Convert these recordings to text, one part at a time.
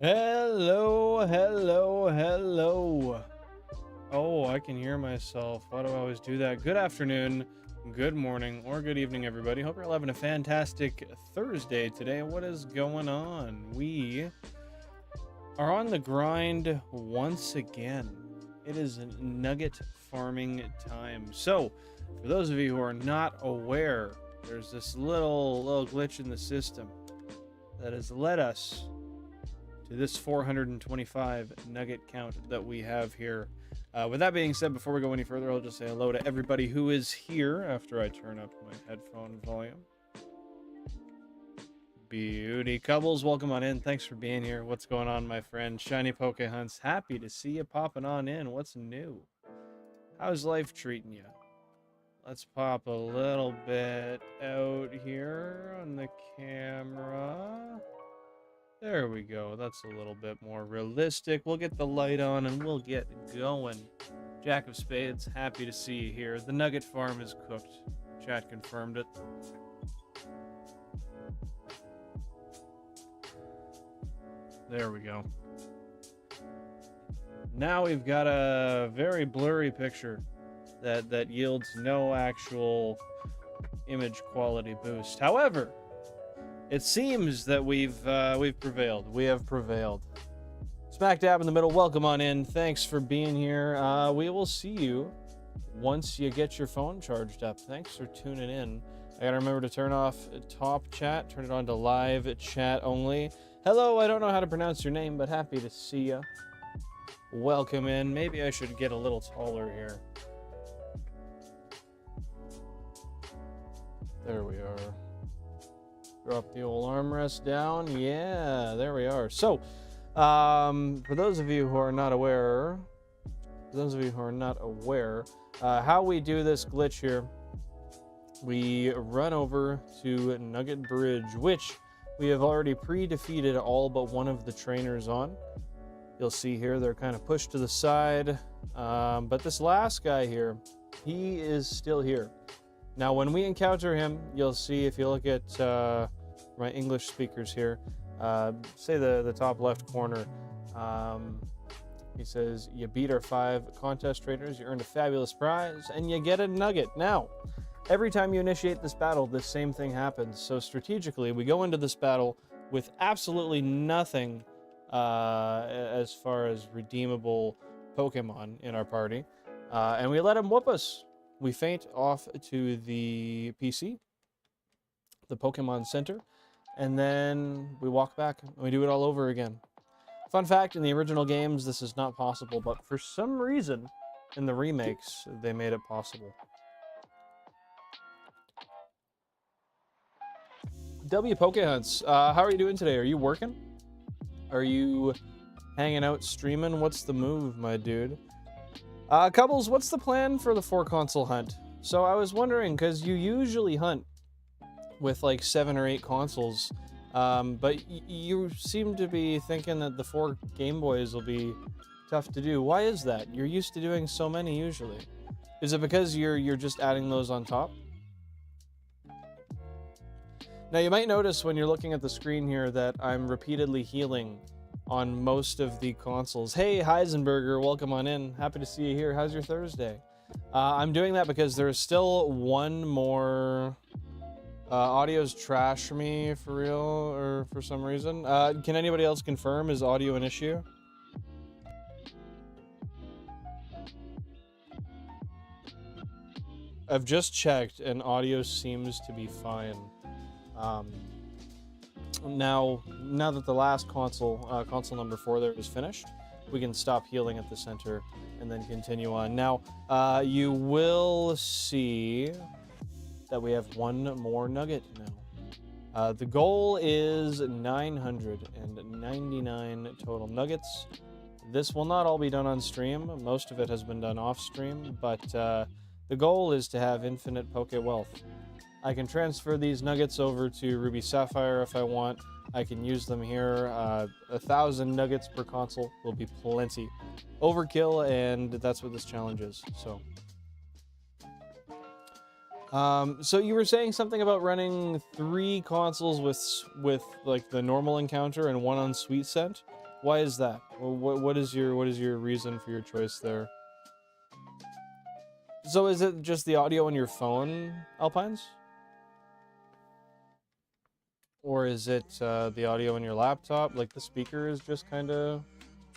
Hello, hello, hello. Oh, I can hear myself. Why do I always do that? Good afternoon, good morning, or good evening, everybody. Hope you're all having a fantastic Thursday today. What is going on? We are on the grind once again. It is nugget farming time. So, for those of you who are not aware, there's this little glitch in the system that has led us to this 425 nugget count that we have here. With that being said, before we go any further, I'll just say hello to everybody who is here after I turn up my headphone volume. Beauty Cubbles, welcome on in. Thanks for being here. What's going on, my friend? Shiny Pokehunts, happy to see you popping on in. What's new? How's life treating you? Let's pop a little bit out here on the camera. There we go. That's a little bit more realistic. We'll get the light on and we'll get going. Jack of Spades, happy to see you here. The nugget farm is cooked. Chat confirmed it. There we go. Now we've got a very blurry picture that yields no actual image quality boost. However, it seems that we've prevailed. We have prevailed. Smack dab in the middle. Welcome on in. Thanks for being here. We will see you once you get your phone charged up. Thanks for tuning in. I gotta remember to turn off top chat, turn it on to live chat only. Hello, I don't know how to pronounce your name, but happy to see you. Welcome in. Maybe I should get a little taller here. There we are. Drop the old armrest down. Yeah, there we are. So, for those of you who are not aware, how we do this glitch here, we run over to Nugget Bridge, which we have already pre-defeated all but one of the trainers on. You'll see here they're kind of pushed to the side, but this last guy here, he is still here. Now, when we encounter him, you'll see if you look at my English speakers here, say the top left corner, he says, you beat our 5 contest trainers, you earned a fabulous prize, and you get a nugget. Now, every time you initiate this battle, this same thing happens. So strategically, we go into this battle with absolutely nothing as far as redeemable Pokemon in our party, and we let him whoop us. We faint off to the PC, the Pokemon Center, and then we walk back and we do it all over again. Fun fact, in the original games, this is not possible, but for some reason, in the remakes, they made it possible. W Pokehunts, how are you doing today? Are you working? Are you hanging out, streaming? What's the move, my dude? Cubbles, what's the plan for the 4-console hunt? So I was wondering, because you usually hunt with like 7 or 8 consoles, but you seem to be thinking that the 4 Game Boys will be tough to do. Why is that? You're used to doing so many usually. Is it because you're just adding those on top? Now you might notice when you're looking at the screen here that I'm repeatedly healing on most of the consoles. Hey Heisenberger, welcome on in. Happy to see you here. How's your Thursday? I'm doing that because there's still one more... audio's trash me for real, or for some reason. Can anybody else confirm? Is audio an issue? I've just checked and audio seems to be fine. Now that the last console, console number 4 there is finished, we can stop healing at the center and then continue on. Now, you will see that we have one more nugget now. The goal is 999 total nuggets. This will not all be done on stream. Most of it has been done off stream, but the goal is to have infinite Poke Wealth. I can transfer these nuggets over to Ruby Sapphire if I want. I can use them here. 1,000 nuggets per console will be plenty. Overkill, and that's what this challenge is. So you were saying something about running 3 consoles with like the normal encounter and 1 on Sweet Scent. Why is that? What is your reason for your choice there? So is it just the audio on your phone, Alpines? Or is it the audio on your laptop? Like the speaker is just kind of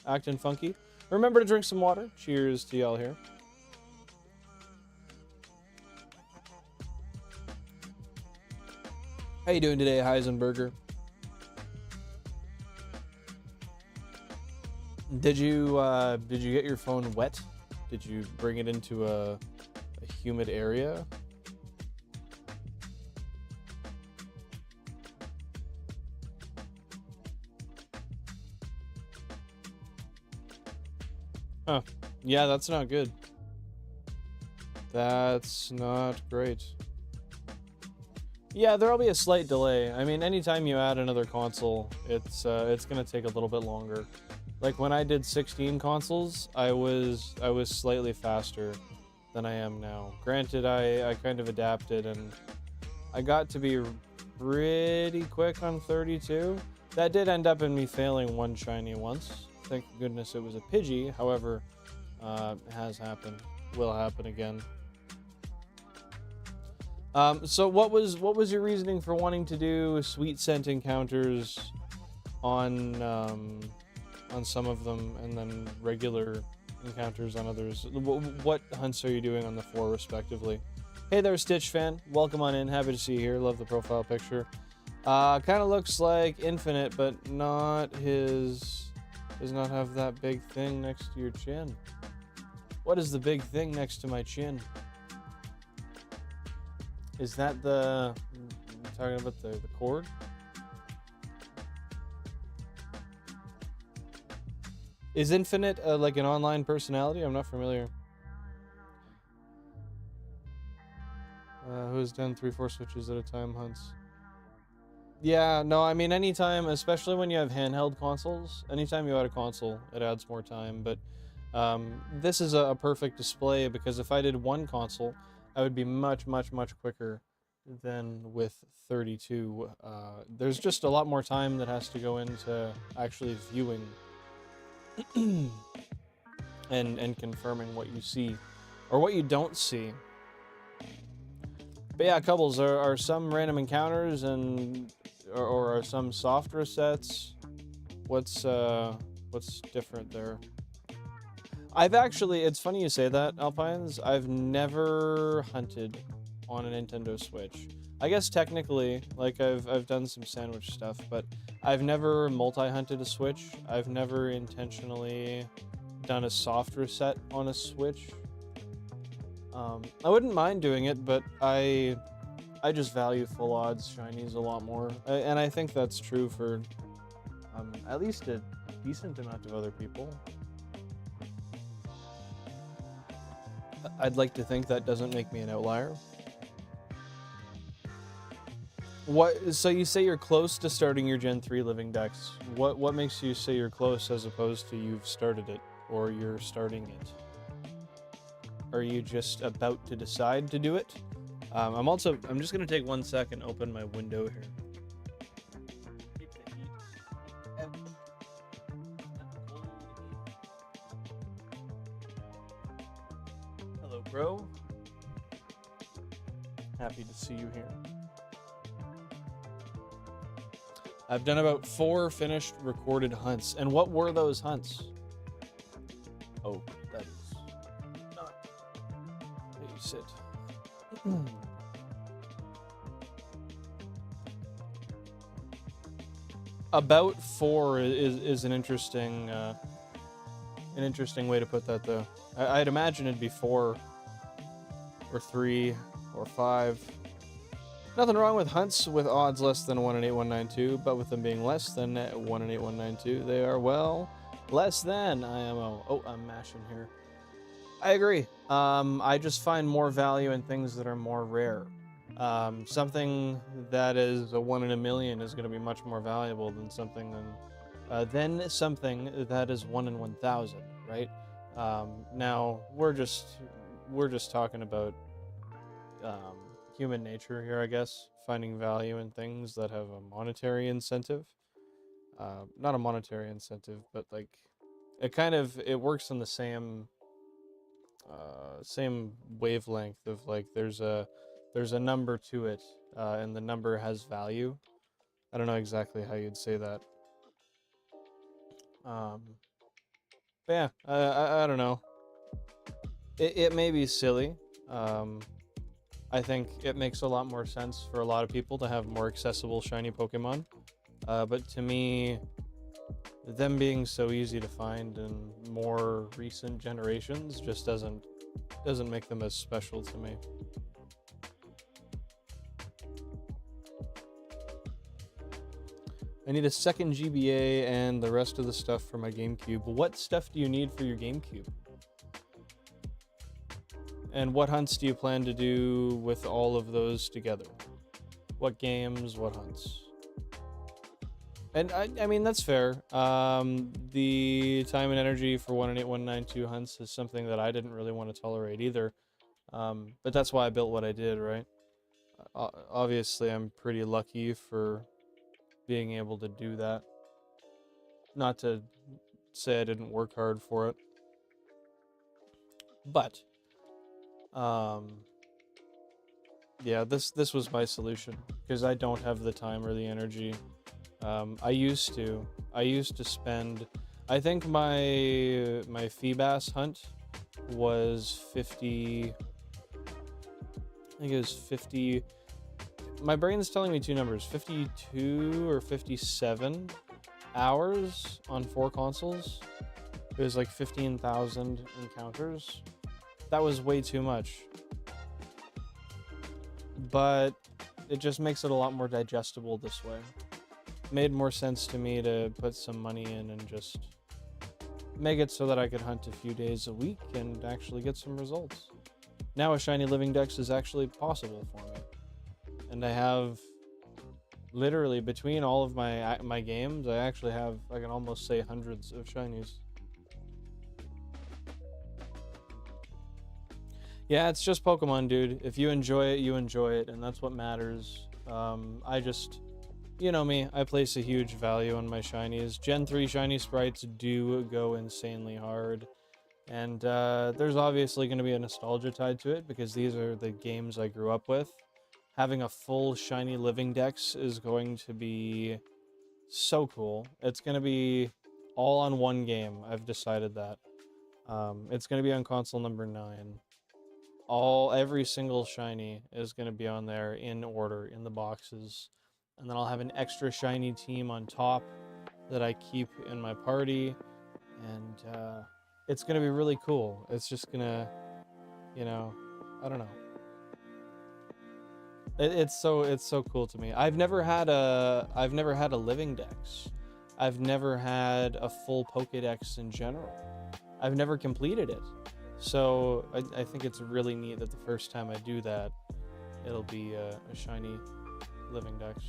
acting funky? Remember to drink some water. Cheers to y'all here. How you doing today, Heisenberger? Did you get your phone wet? Did you bring it into a humid area? Huh. Yeah, that's not good. That's not great. Yeah, there'll be a slight delay. I mean, anytime you add another console, it's gonna take a little bit longer. Like when I did 16 consoles, I was slightly faster than I am now. Granted, I kind of adapted and I got to be pretty quick on 32. That did end up in me failing one shiny once. Thank goodness it was a Pidgey. However, it has happened. Will happen again. So what was your reasoning for wanting to do sweet scent encounters on some of them and then regular encounters on others? What hunts are you doing on the 4 respectively? Hey there, Stitch fan. Welcome on in. Happy to see you here. Love the profile picture. Kind of looks like Infinite, but not his. Does not have that big thing next to your chin. What is the big thing next to my chin? Is that the... talking about the cord? Is Infinite like an online personality? I'm not familiar. Who has done 3-4 switches at a time hunts? Yeah, no, I mean, anytime, especially when you have handheld consoles, anytime you add a console, it adds more time, but this is a perfect display because if I did one console, I would be much, much, much quicker than with 32. There's just a lot more time that has to go into actually viewing and confirming what you see, or what you don't see. But yeah, Coubles, are some random encounters and or are some soft resets? What's different there? I've actually, it's funny you say that, Alpines. I've never hunted on a Nintendo Switch. I guess technically, like I've done some sandwich stuff, but I've never multi-hunted a Switch. I've never intentionally done a soft reset on a Switch. I wouldn't mind doing it, but I just value full odds shinies a lot more, and I think that's true for at least a decent amount of other people. I'd like to think that doesn't make me an outlier. So you say you're close to starting your Gen 3 Living Dex. What makes you say you're close as opposed to you've started it or you're starting it? Are you just about to decide to do it? I'm just gonna take 1 second, open my window here. Hello, bro. Happy to see you here. I've done about 4 finished recorded hunts. And what were those hunts? Oh, that is not how you sit. About 4 is an interesting way to put that, though. I'd imagine it'd be 4 or 3 or 5. Nothing wrong with hunts with odds less than 1 in 8192, but with them being less than 1 in 8192, they are, well, less than IMO. Oh, I'm mashing here. I agree. I just find more value in things that are more rare. Something that is a 1 in a million is going to be much more valuable than something that is 1 in 1,000, right? Now we're just talking about human nature here, I guess, finding value in things that have a monetary incentive. not a monetary incentive, but like it works on the same same wavelength of like there's a number to it, and the number has value. I don't know exactly how you'd say that. But yeah, I don't know. It may be silly. I think it makes a lot more sense for a lot of people to have more accessible shiny Pokemon. But to me, them being so easy to find in more recent generations just doesn't make them as special to me. I need a second GBA and the rest of the stuff for my GameCube. What stuff do you need for your GameCube? And what hunts do you plan to do with all of those together? What games, what hunts? And I mean, that's fair. The time and energy for 18192 hunts is something that I didn't really want to tolerate either. But that's why I built what I did, right? Obviously, I'm pretty lucky for being able to do that. Not to say I didn't work hard for it. But, yeah, this was my solution, because I don't have the time or the energy. I used to spend, I think my Feebas hunt was 50, I think it was 50, my brain's telling me two numbers, 52 or 57 hours on 4 consoles. It was like 15,000 encounters. That was way too much. But it just makes it a lot more digestible this way. Made more sense to me to put some money in and just make it so that I could hunt a few days a week and actually get some results. Now a Shiny Living Dex is actually possible for me. And I have, literally, between all of my games, I actually have, I can almost say, hundreds of shinies. Yeah, it's just Pokemon, dude. If you enjoy it, you enjoy it, and that's what matters. I just, you know me, I place a huge value on my shinies. Gen 3 shiny sprites do go insanely hard. And there's obviously going to be a nostalgia tied to it, because these are the games I grew up with. Having a full Shiny Living Dex is going to be so cool. It's going to be all on one game. I've decided that. It's going to be on console number 9. Every single shiny is going to be on there in order in the boxes, and then I'll have an extra shiny team on top that I keep in my party, and it's going to be really cool. It's just going to, you know, I don't know. It's so cool to me. I've never had a Living Dex. I've never had a full Pokédex in general. I've never completed it. So I think it's really neat that the first time I do that, it'll be a Shiny Living Dex.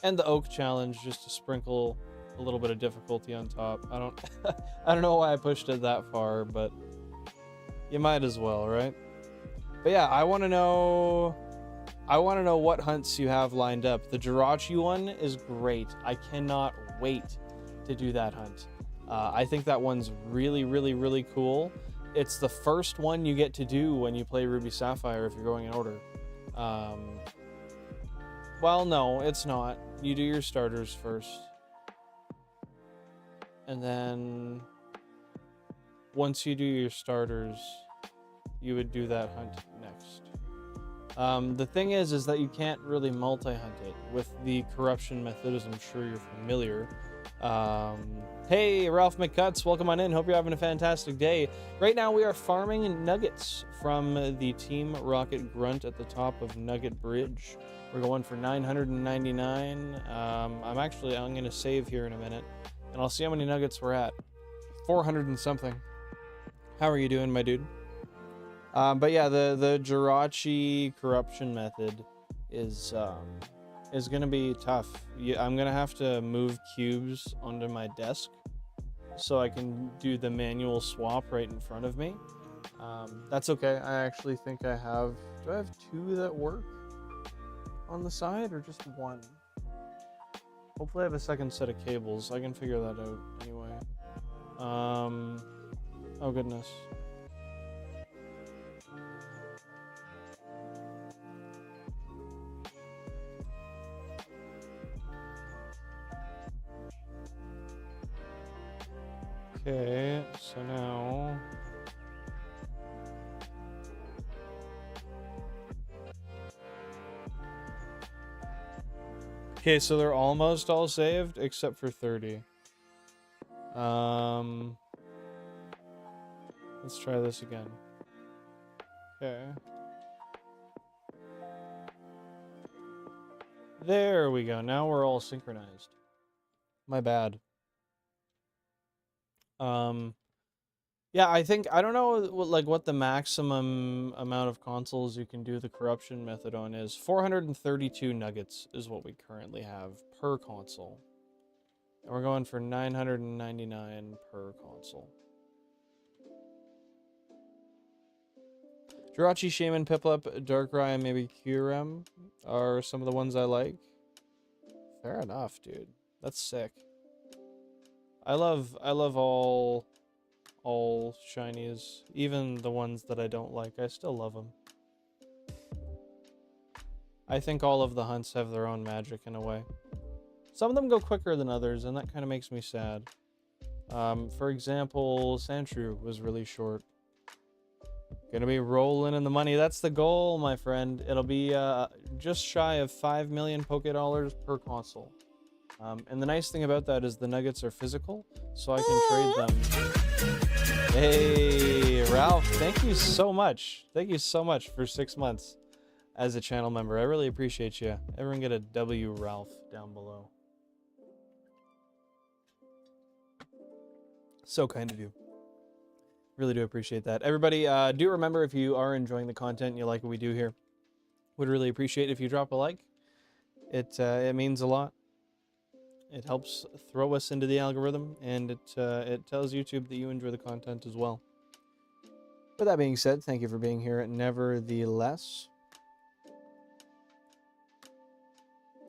And the Oak Challenge, just to sprinkle a little bit of difficulty on top. I don't know why I pushed it that far, but you might as well, right? But yeah, I want to know what hunts you have lined up. The Jirachi one is great. I cannot wait to do that hunt. I think that one's really, really, really cool. It's the first one you get to do when you play Ruby Sapphire if you're going in order. Well, no, it's not. You do your starters first. And then once you do your starters, you would do that hunt next. The thing is that you can't really multi-hunt it with the corruption method, as I'm sure you're familiar. Hey, Ralph McCutts, welcome on in. Hope you're having a fantastic day. Right now we are farming nuggets from the Team Rocket Grunt at the top of Nugget Bridge. We're going for 999. I'm going to save here in a minute, and I'll see how many nuggets we're at. 400 and something. How are you doing, my dude? But yeah, the Jirachi corruption method is going to be tough. I'm going to have to move cubes onto my desk so I can do the manual swap right in front of me. That's okay. I actually think do I have 2 that work on the side, or just 1? Hopefully I have a second set of cables. I can figure that out anyway. Oh goodness. Okay, so now... Okay, so they're almost all saved, except for 30. Let's try this again. Okay. There we go. Now we're all synchronized. My bad. Yeah, I think, I don't know what the maximum amount of consoles you can do the corruption method on is. 432 nuggets is what we currently have per console. And we're going for 999 per console. Jirachi, Shaman, Piplup, Darkrai, and maybe Kyurem are some of the ones I like. Fair enough, dude. That's sick. I love all shinies, even the ones that I don't like. I still love them. I think all of the hunts have their own magic in a way. Some of them go quicker than others, and that kind of makes me sad. For example, Sandshrew was really short. Gonna be rolling in the money. That's the goal, my friend. It'll be just shy of 5 million Poké per console. And the nice thing about that is the nuggets are physical, so I can trade them. Hey, Ralph, thank you so much. Thank you so much for 6 months as a channel member. I really appreciate you. Everyone get a W, Ralph, down below. So kind of you. Really do appreciate that. Everybody, do remember, if you are enjoying the content and you like what we do here, would really appreciate if you drop a like. It means a lot. It helps throw us into the algorithm, and it tells YouTube that you enjoy the content as well. With that being said, thank you for being here. Nevertheless,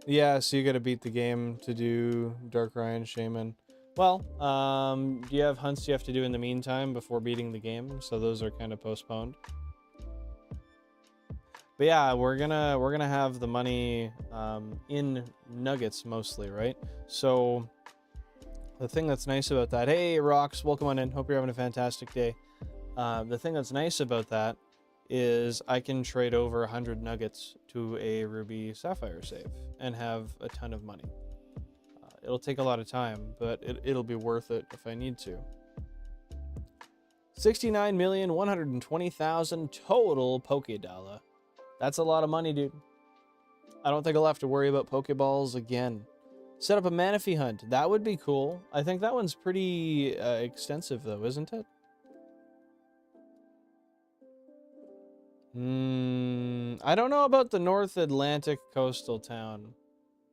yeah, so you got to beat the game to do Darkrai and Shaman. Well, do you have hunts you have to do in the meantime before beating the game? So those are kind of postponed. But yeah, we're gonna have the money in nuggets mostly, right? So the thing that's nice about that, hey Rocks, welcome on in. Hope you're having a fantastic day. The thing that's nice about that is I can trade over 100 nuggets to a Ruby Sapphire save and have a ton of money. It'll take a lot of time, but it'll be worth it if I need to. 69,120,000 total Pokédollar. That's a lot of money, dude. I don't think I'll have to worry about Pokeballs again. Set up a Manaphy hunt. That would be cool. I think that one's pretty extensive, though, isn't it? I don't know about the North Atlantic coastal town.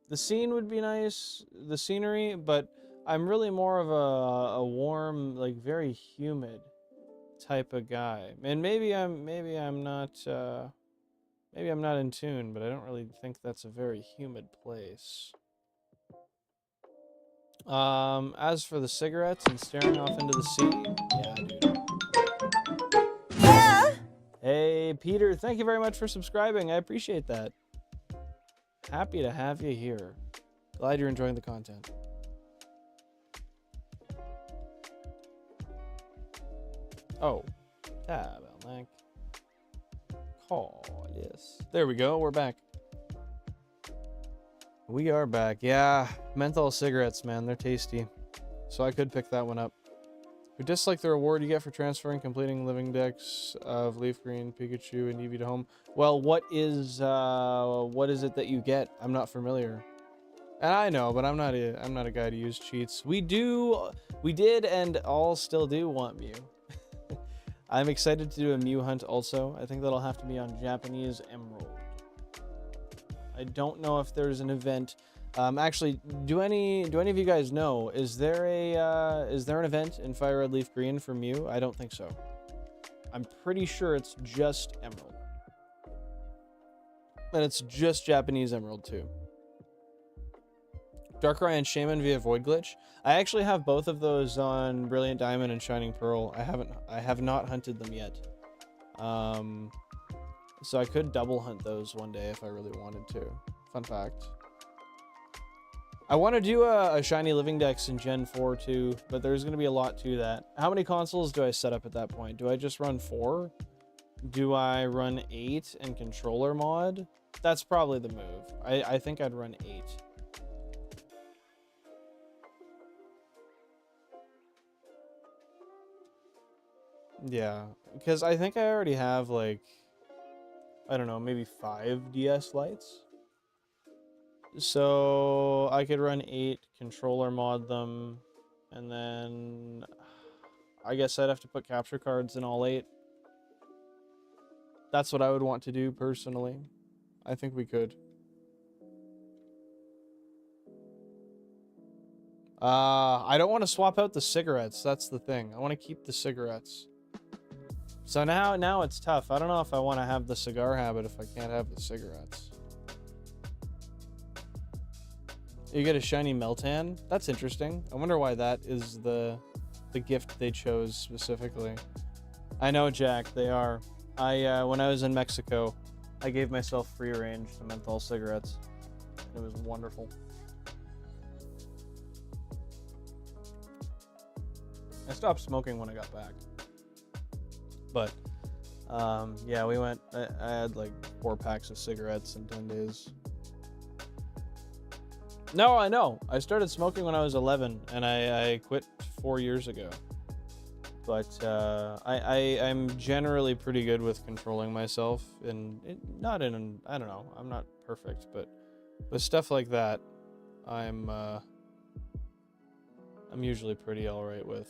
The scene would be nice, the scenery, but I'm really more of a warm, like very humid type of guy. And maybe I'm not in tune, but I don't really think that's a very humid place. As for the cigarettes and staring off into the sea, yeah, dude. Yeah. Hey, Peter, thank you very much for subscribing. I appreciate that. Happy to have you here. Glad you're enjoying the content. Oh, tab, Almac. Call, yes. There we go, we're back. We are back. Yeah, menthol cigarettes, man, they're tasty. So I could pick that one up. Who dislike the reward you get for transferring, completing living decks of Leaf Green, Pikachu, and Eevee to home? Well, what is it that you get? I'm not familiar. And I know, but I'm not a guy to use cheats. We did, and all still do want Mew. I'm excited to do a Mew hunt also. I think that'll have to be on Japanese Emerald. I don't know if there's an event. Actually, do any of you guys know? Is there an event in Fire Red Leaf Green for Mew? I don't think so. I'm pretty sure it's just Emerald, and it's just Japanese Emerald too. Darkrai and Shaman via Void Glitch. I actually have both of those on Brilliant Diamond and Shining Pearl. I have not hunted them yet. So I could double hunt those one day if I really wanted to. Fun fact. I want to do a Shiny Living Dex in Gen 4 too, but there's going to be a lot to that. How many consoles do I set up at that point? Do I just run 4? Do I run 8 and controller mod? That's probably the move. I think I'd run 8. Yeah, because I think I already have like, I don't know, maybe 5 DS lights. So I could run 8, controller mod them, and then I guess I'd have to put capture cards in all 8. That's what I would want to do personally. I think we could. I don't want to swap out the cigarettes. That's the thing. I want to keep the cigarettes. So now it's tough. I don't know if I want to have the cigar habit if I can't have the cigarettes. You get a shiny Meltan. That's interesting. I wonder why that is the gift they chose specifically. I know, Jack. They are. When I was in Mexico, I gave myself free range to menthol cigarettes. It was wonderful. I stopped smoking when I got back. But, yeah, we went, I had like 4 packs of cigarettes in 10 days. No, I know. I started smoking when I was 11, and I quit 4 years ago. But I'm generally pretty good with controlling myself, and not in an, I don't know, I'm not perfect, but with stuff like that, I'm usually pretty all right with.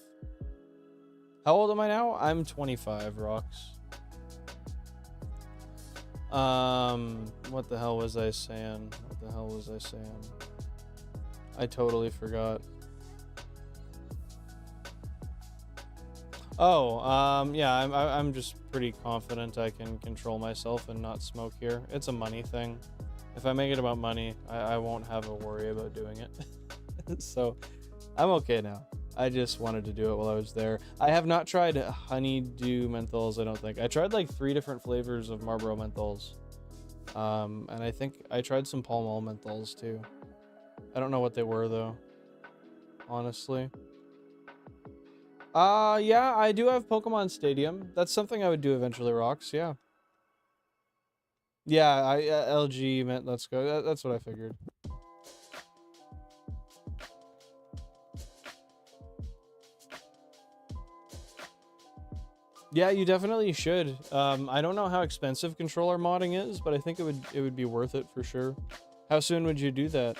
How old am I now? I'm 25, Rocks. What the hell was I saying? I totally forgot. Oh, yeah, I'm just pretty confident I can control myself and not smoke here. It's a money thing. If I make it about money, I won't have a worry about doing it. So, I'm okay now. I just wanted to do it while I was there. I have not tried honeydew menthols, I don't think. I tried like 3 different flavors of Marlboro menthols. And I think I tried some Pall Mall menthols too. I don't know what they were though, honestly. Yeah, I do have Pokemon Stadium. That's something I would do eventually, Rocks, yeah. Yeah, LG meant let's go. That's what I figured. Yeah, you definitely should. I don't know how expensive controller modding is, but I think it would be worth it for sure. How soon would you do that?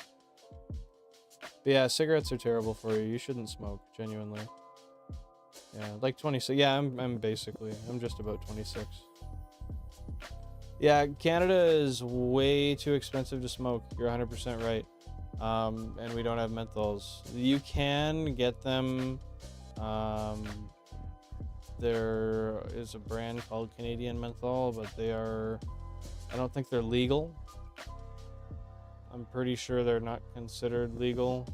But yeah, cigarettes are terrible for you. You shouldn't smoke, genuinely. Yeah, like 26. Yeah, I'm just about 26. Yeah, Canada is way too expensive to smoke. You're 100% right. And we don't have menthols. You can get them. There is a brand called Canadian Menthol, but I don't think they're legal. I'm pretty sure they're not considered legal.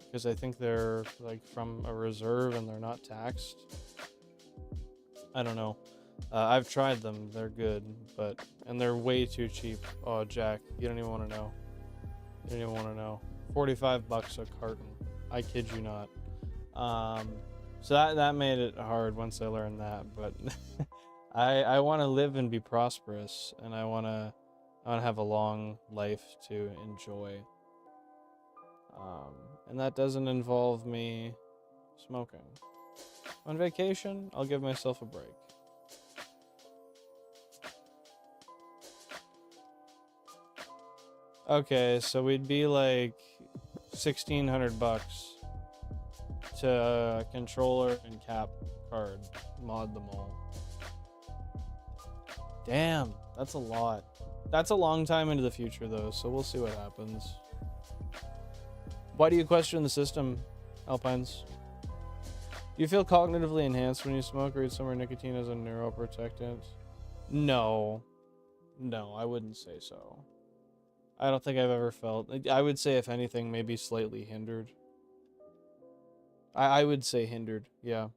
Because I think they're like from a reserve and they're not taxed. I don't know. I've tried them. They're good, and they're way too cheap. Oh, Jack, you don't even want to know. You don't even want to know. $45 a carton. I kid you not. So that made it hard once I learned that, but I want to live and be prosperous, and I want to have a long life to enjoy. And that doesn't involve me smoking. On vacation, I'll give myself a break. Okay, so we'd be like $1,600 to controller and cap card, mod them all. Damn, that's a lot. That's a long time into the future though, so we'll see what happens. Why do you question the system, Alpines? Do you feel cognitively enhanced when you smoke? Read somewhere nicotine is a neuroprotectant. No, I wouldn't say so. I don't think I've ever felt. I would say, if anything, maybe slightly hindered. I would say hindered, yeah.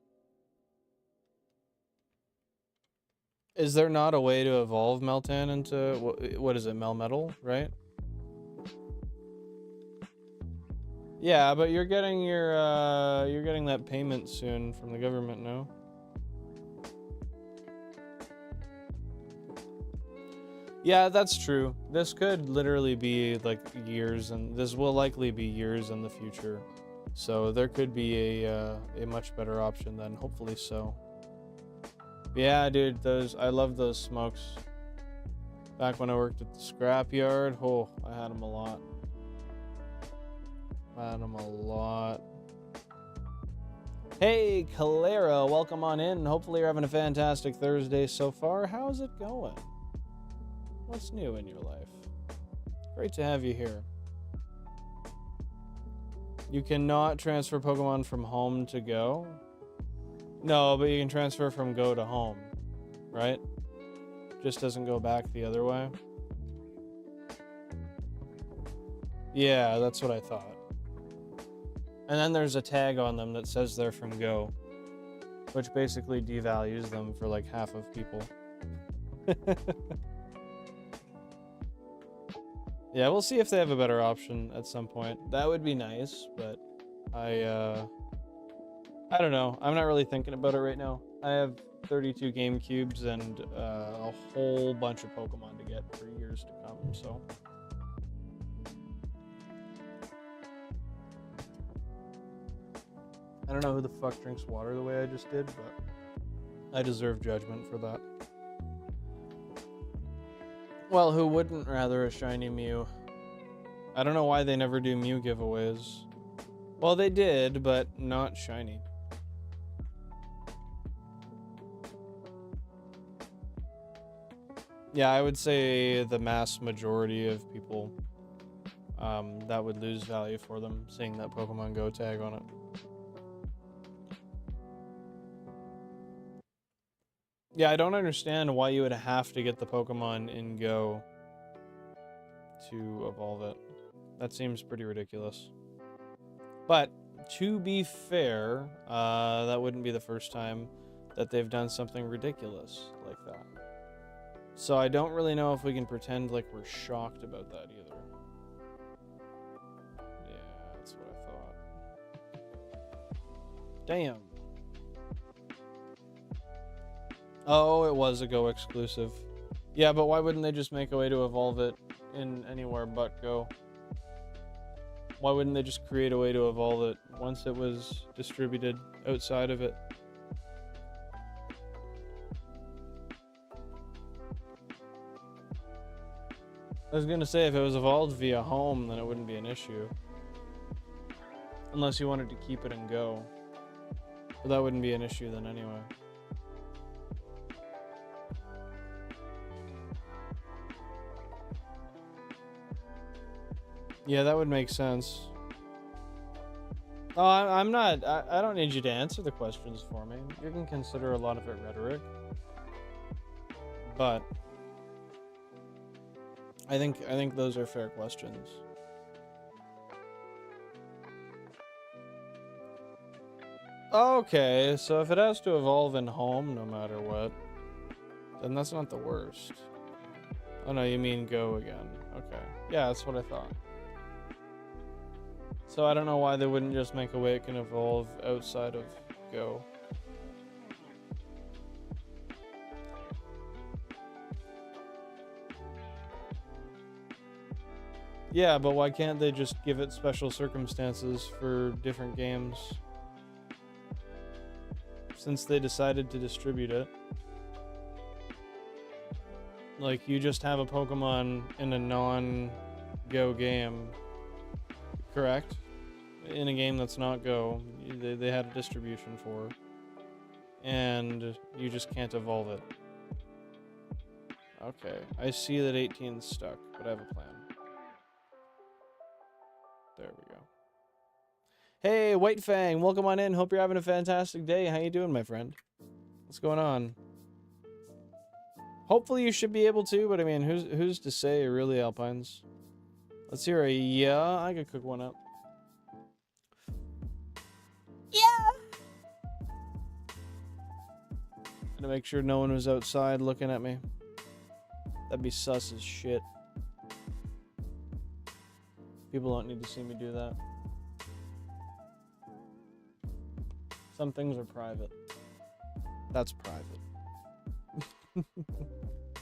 Is there not a way to evolve Meltan into, what is it, Melmetal, right? Yeah, but you're getting you're getting that payment soon from the government, no? Yeah, that's true. This could literally be like years, and this will likely be years in the future. So there could be a much better option then, hopefully so. Yeah, dude, I love those smokes. Back when I worked at the scrapyard, oh, I had them a lot. Hey, Calera, welcome on in. Hopefully you're having a fantastic Thursday so far. How's it going? What's new in your life? Great to have you here. You cannot transfer Pokemon from home to Go? No, but you can transfer from Go to home, right? Just doesn't go back the other way. Yeah, that's what I thought. And then there's a tag on them that says they're from Go, which basically devalues them for like half of people. Yeah, we'll see if they have a better option at some point. That would be nice, but I don't know. I'm not really thinking about it right now. I have 32 GameCubes and a whole bunch of Pokemon to get for years to come, so. I don't know who the fuck drinks water the way I just did, but I deserve judgment for that. Well, who wouldn't rather a shiny Mew? I don't know why they never do Mew giveaways. Well, they did, but not shiny. Yeah, I would say the mass majority of people, that would lose value for them, seeing that Pokemon Go tag on it. Yeah, I don't understand why you would have to get the Pokemon in Go to evolve it. That seems pretty ridiculous. But, to be fair, that wouldn't be the first time that they've done something ridiculous like that. So I don't really know if we can pretend like we're shocked about that either. Yeah, that's what I thought. Damn. Oh, it was a Go exclusive. Yeah, but why wouldn't they just make a way to evolve it in anywhere but Go? Why wouldn't they just create a way to evolve it once it was distributed outside of it? I was gonna say, if it was evolved via home, then it wouldn't be an issue. Unless you wanted to keep it in Go. But that wouldn't be an issue then anyway. Yeah, that would make sense. Oh, I'm not. I don't need you to answer the questions for me. You can consider a lot of it rhetoric. But I think those are fair questions. Okay, so if it has to evolve in home no matter what, then that's not the worst. Oh no, you mean Go again. Okay. Yeah, that's what I thought. So I don't know why they wouldn't just make a way it can evolve outside of Go. Yeah, but why can't they just give it special circumstances for different games? Since they decided to distribute it. Like, you just have a Pokemon in a non-Go game, correct? In a game that's not Go, they had a distribution for, and you just can't evolve it. Okay, I see that 18's stuck, but I have a plan. There we go. Hey, White Fang, welcome on in. Hope you're having a fantastic day. How you doing, my friend? What's going on? Hopefully you should be able to, but I mean, who's to say, really, Alpines? Let's hear a yeah. I could cook one up. Yeah. To make sure no one was outside looking at me. That'd be sus as shit. People don't need to see me do that. Some things are private. That's private.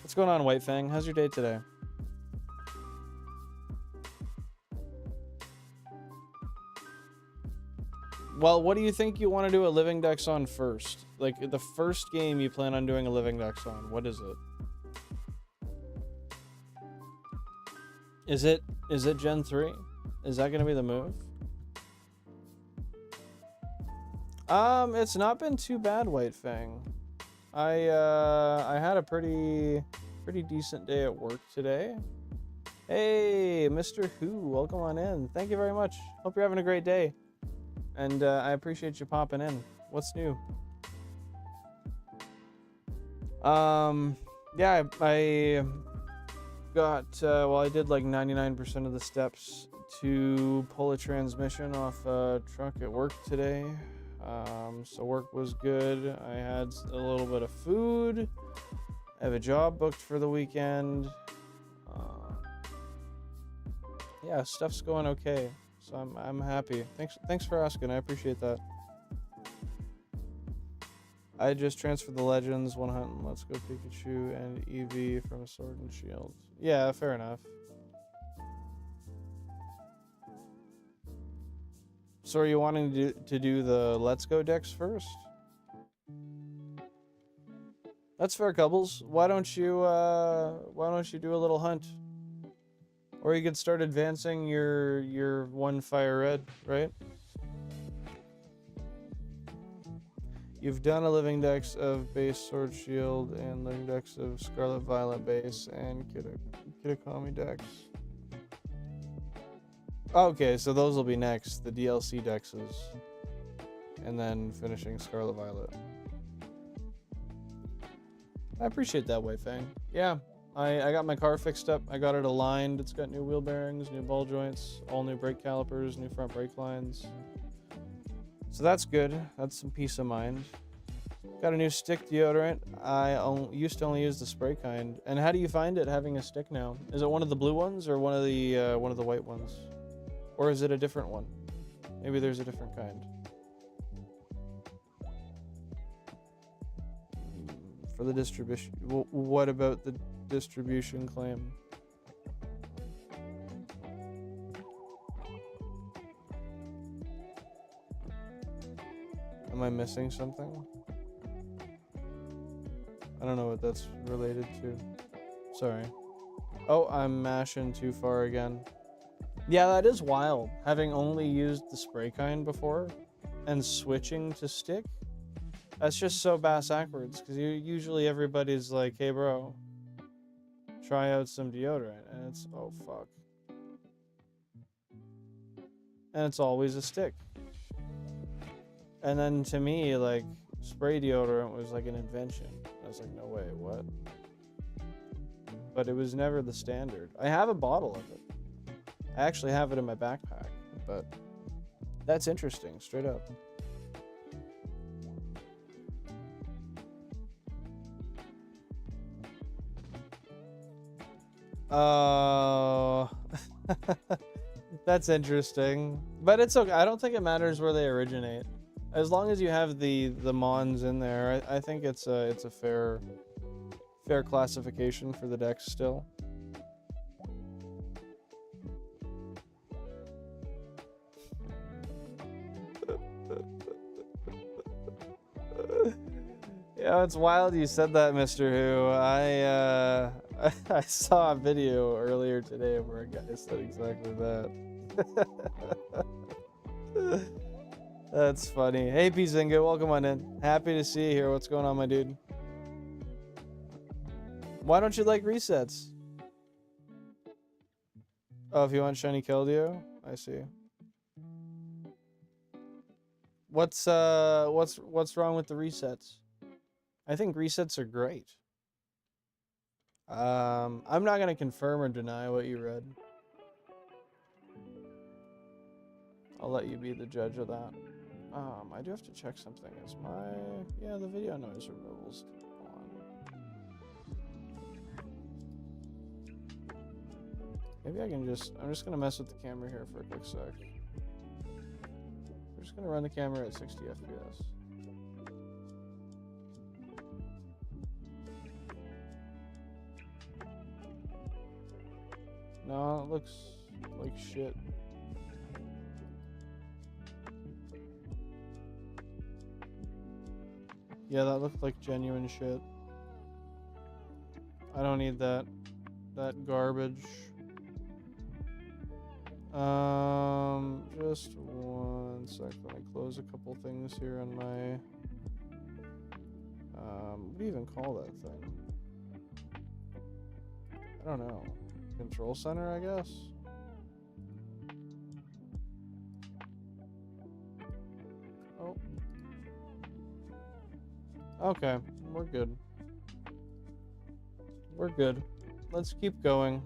What's going on, White Fang? How's your day today? Well, what do you think you want to do a living dex on first? Like, the first game you plan on doing a living dex on, what is it? Is it Gen 3? Is that going to be the move? It's not been too bad, White Fang. I had a pretty decent day at work today. Hey, Mr. Who, welcome on in. Thank you very much. Hope you're having a great day. And I appreciate you popping in. What's new? Yeah, I got, well, I did like 99% of the steps to pull a transmission off a truck at work today. So work was good. I had a little bit of food. I have a job booked for the weekend. Yeah, stuff's going okay. So I'm happy. Thanks for asking. I appreciate that. I just transferred the Legends, One Hunt, and Let's Go Pikachu, and Eevee from Sword and Shield. Yeah, fair enough. So are you wanting to do the Let's Go decks first? That's fair, Cubbles. Why don't you do a little hunt? Or you could start advancing your one Fire Red, right? You've done a living dex of base Sword Shield and living dex of Scarlet Violet base and Kitakami dex. Okay, so those will be next, the DLC dexes. And then finishing Scarlet Violet. I appreciate that, White Fang. Yeah, I got my car fixed up. I got it aligned. It's got new wheel bearings, new ball joints, all new brake calipers, new front brake lines. So that's good. That's some peace of mind. Got a new stick deodorant. I used to only use the spray kind. And how do you find it having a stick now? Is it one of the blue ones or one of the white ones? Or is it a different one? Maybe there's a different kind. For the distribution, what about the distribution claim? Am I missing something? I don't know what that's related to. Sorry. Oh, I'm mashing too far again. Yeah, that is wild. Having only used the spray kind before and switching to stick. That's just so bass-backwards, because usually everybody's like, hey bro, try out some deodorant, and it's, oh fuck. And it's always a stick. And then to me, like, spray deodorant was like an invention. I was like, no way, what? But it was never the standard. I have a bottle of it. I actually have it in my backpack, but that's interesting, straight up. Oh, that's interesting, but it's okay. I don't think it matters where they originate, as long as you have the mons in there. I think it's a fair classification for the decks still. Yeah, it's wild you said that, Mr. Who. I saw a video earlier today where a guy said exactly that. That's funny. Hey, Pizinga, welcome on in. Happy to see you here. What's going on, my dude? Why don't you like resets? Oh, if you want Shiny Keldeo? I see. What's wrong with the resets? I think resets are great. I'm not gonna confirm or deny what you read. I'll let you be the judge of that. I do have to check something. Is yeah, the video noise removal's on. Maybe I can I'm just gonna mess with the camera here for a quick sec. We're just gonna run the camera at 60 FPS. No, it looks like shit. Yeah, that looked like genuine shit. I don't need that garbage. Just one sec. Let me close a couple things here on my what do you even call that thing? I don't know. Control center, I guess. Oh. Okay, we're good. We're good. Let's keep going.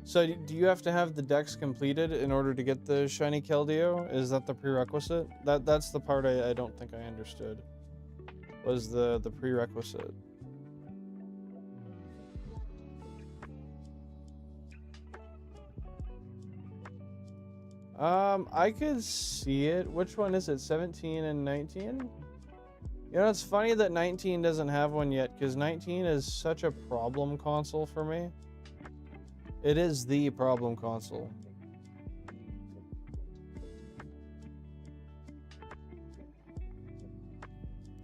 So do you have to have the dex completed in order to get the shiny Keldeo? Is that the prerequisite? That's the part I don't think I understood. Was the prerequisite. I could see it. Which one is it? 17 and 19? You know, it's funny that 19 doesn't have one yet, because 19 is such a problem console for me. It is the problem console.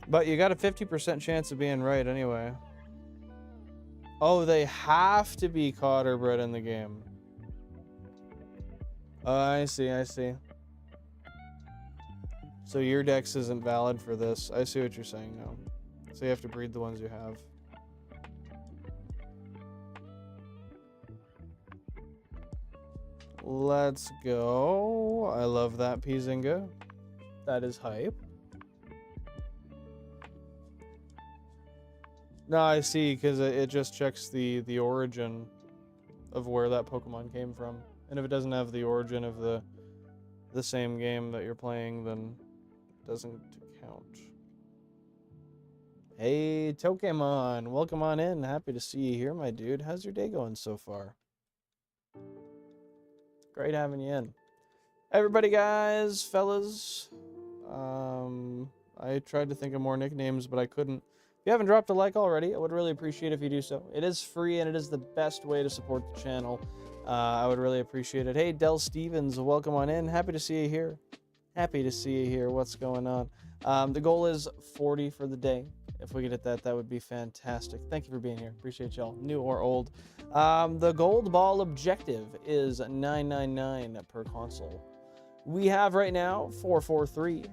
But you got a 50% chance of being right anyway. Oh, they have to be caught or bred in the game. Oh, I see, I see. So your dex isn't valid for this. I see what you're saying now. So you have to breed the ones you have. Let's go. I love that Pizinga. That is hype. No, I see, because it just checks the origin of where that Pokemon came from. And if it doesn't have the origin of the same game that you're playing, then it doesn't count. Hey, Tokemon, welcome on in. Happy to see you here, my dude. How's your day going so far? Great having you in. Everybody, guys, fellas. I tried to think of more nicknames, but I couldn't. If you haven't dropped a like already, I would really appreciate if you do so. It is free, and it is the best way to support the channel. I would really appreciate it. Hey, Del Stevens, welcome on in. Happy to see you here. Happy to see you here. What's going on? The goal is 40 for the day. If we could hit that, that would be fantastic. Thank you for being here. Appreciate y'all, new or old. The gold ball objective is $9.99 per console. We have right now 443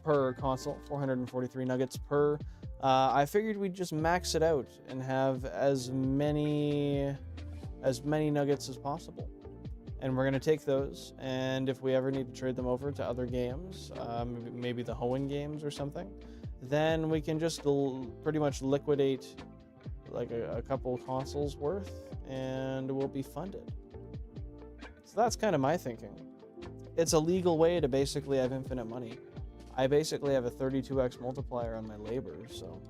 per console, 443 nuggets per. I figured we'd just max it out and have as many nuggets as possible. And we're going to take those, and if we ever need to trade them over to other games, maybe the Hoenn games or something, then we can just pretty much liquidate like a couple consoles worth, and we'll be funded. So that's kind of my thinking. It's a legal way to basically have infinite money. I basically have a 32x multiplier on my labor, so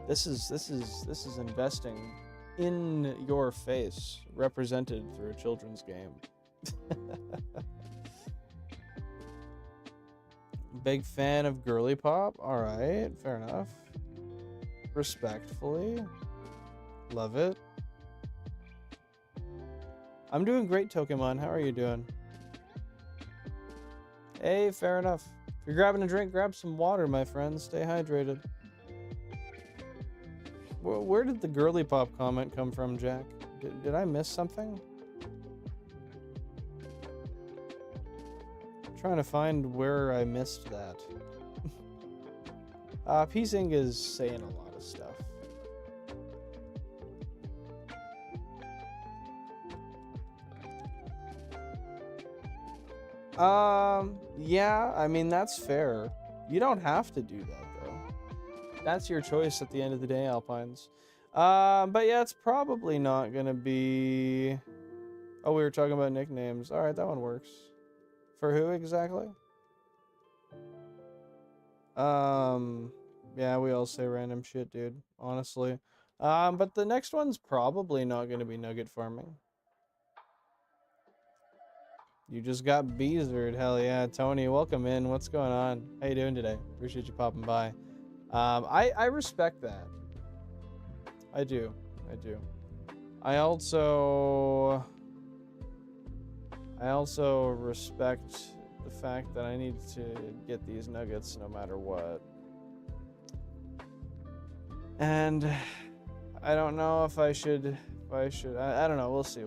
this is investing in your face, represented through a children's game. Big fan of girly pop. All right, fair enough. Respectfully, love it. I'm doing great, Tokemon. How are you doing? Hey, fair enough. If you're grabbing a drink, grab some water, my friends. Stay hydrated. Where did the girly pop comment come from, Jack? Did I miss something? I'm trying to find where I missed that. Pizinga is saying a lot of stuff. Yeah, I mean, that's fair. You don't have to do that, though. That's your choice at the end of the day, Alpines. But yeah, it's probably not gonna be... Oh, we were talking about nicknames. Alright, that one works. For who exactly? Yeah, we all say random shit, dude. Honestly. But the next one's probably not gonna be nugget farming. You just got beezered. Hell yeah. Tony, welcome in. What's going on? How you doing today? Appreciate you popping by. I respect that. I do. I do. I also respect the fact that I need to get these nuggets no matter what. And I don't know if I should, I don't know. We'll see.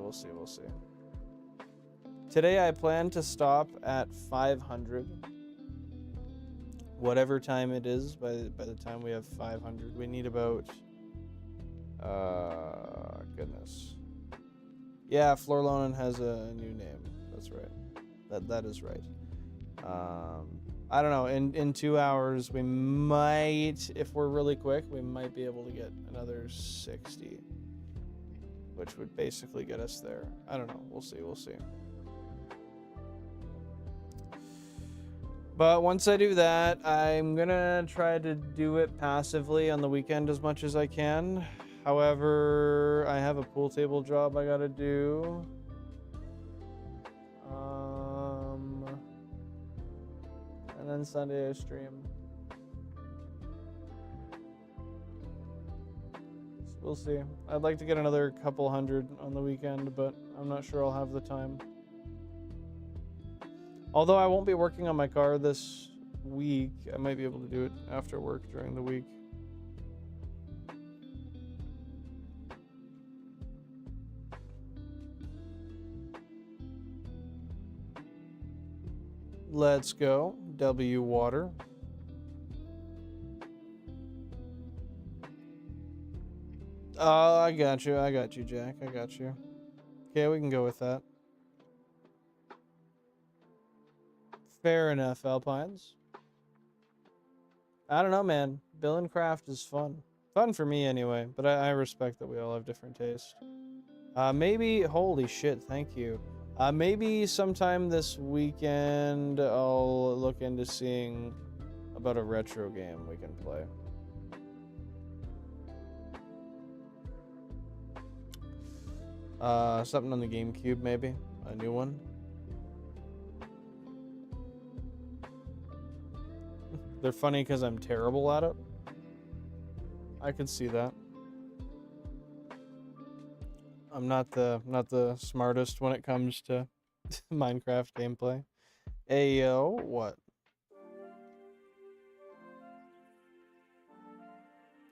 Today I plan to stop at 500. Whatever time it is, by the time we have 500, we need about, goodness. Yeah, Florlonan has a new name. That's right. That is right. I don't know. In 2 hours, we might, if we're really quick, we might be able to get another 60, which would basically get us there. I don't know. We'll see. But once I do that, I'm gonna try to do it passively on the weekend as much as I can. However, I have a pool table job I gotta do. And then Sunday I stream. So we'll see. I'd like to get another couple hundred on the weekend, but I'm not sure I'll have the time. Although I won't be working on my car this week, I might be able to do it after work during the week. Let's go. W water. Oh, I got you, Jack. I got you. Okay, we can go with that. Fair enough, Alpines. I don't know, man. Bill and craft is fun. Fun for me anyway, but I respect that we all have different tastes. Maybe, holy shit, thank you. Maybe sometime this weekend I'll look into seeing about a retro game we can play. Something on the GameCube maybe, a new one. They're funny because I'm terrible at it. I could see that. I'm not the smartest when it comes to Minecraft gameplay. Ayo, what?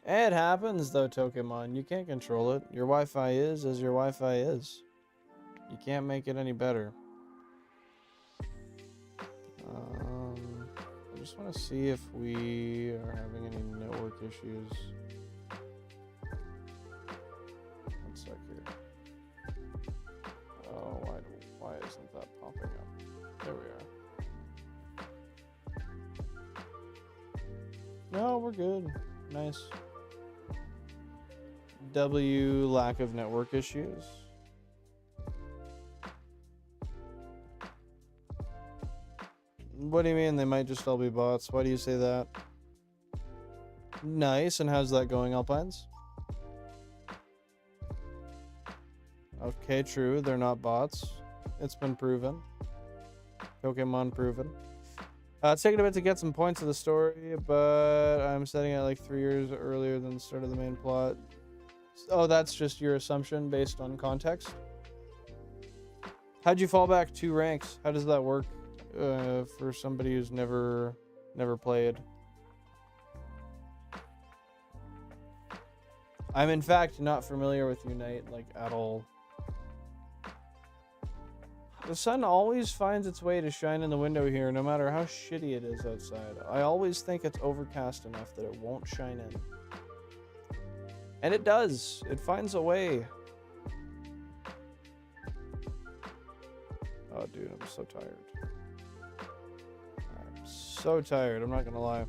It happens though, Pokemon. You can't control it. Your Wi-Fi is as your Wi-Fi is. You can't make it any better. I just want to see if we are having any network issues. One sec here. Oh, why isn't that popping up? There we are. No, we're good. Nice. W, lack of network issues. What do you mean they might just all be bots? Why do you say that? Nice, and how's that going, Alpines? Okay, true, they're not bots. It's been proven. Pokemon proven. It's taking a bit to get some points of the story, but I'm setting it like 3 years earlier than the start of the main plot. Oh, that's just your assumption based on context? How'd you fall back 2 ranks? How does that work for somebody who's never played? I'm in fact not familiar with Unite, like, at all. The sun always finds its way to shine in the window here, no matter how shitty it is outside. I always think it's overcast enough that it won't shine in. And it does. It finds a way. Oh, dude, I'm so tired. I'm so tired, I'm not gonna lie.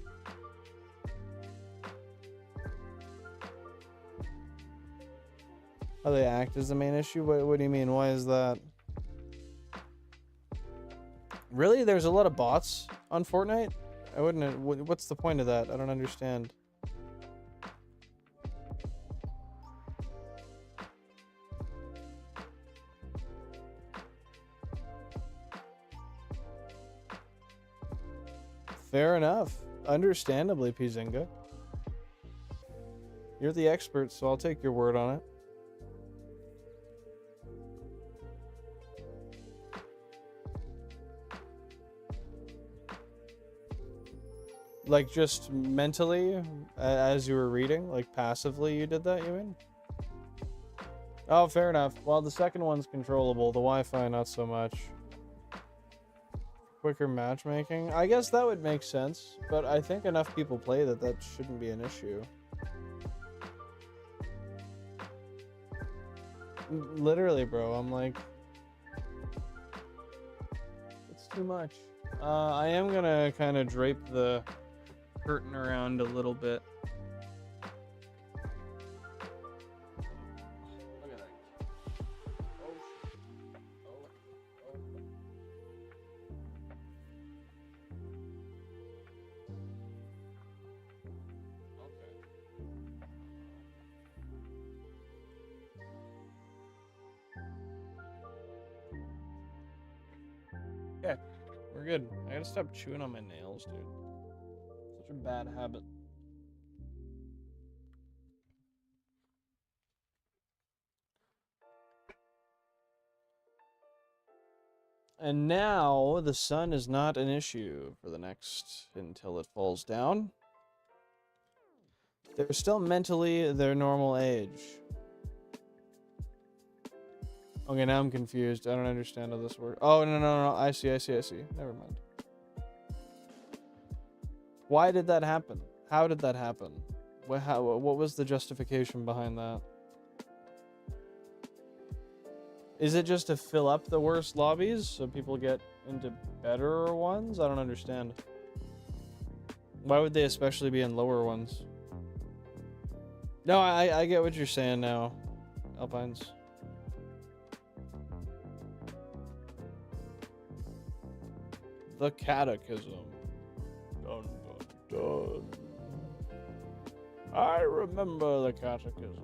How they act is the main issue? What do you mean? Why is that? Really? There's a lot of bots on Fortnite? I wouldn't... What's the point of that? I don't understand. Fair enough. Understandably, Pizinga. You're the expert, so I'll take your word on it. Like, just mentally, as you were reading? Like, passively you did that, you mean? Oh, fair enough. Well, the second one's controllable. The Wi-Fi, not so much. Quicker matchmaking? I guess that would make sense, but I think enough people play that that shouldn't be an issue. Literally, bro, I'm like... It's too much. I am gonna kind of drape the curtain around a little bit. Look at that. Oh. Okay, we're good. I gotta stop chewing on my nails, dude. Such a bad habit. And now the sun is not an issue for the next until it falls down. They're still mentally their normal age. Okay, now I'm confused. I don't understand how this works. Oh, no. I see. Never mind. Why did that happen? How did that happen? What was the justification behind that? Is it just to fill up the worst lobbies so people get into better ones? I don't understand. Why would they especially be in lower ones? No, I get what you're saying now, Alpines. The Catechism. Dun, dun, dun. I remember the Catechism.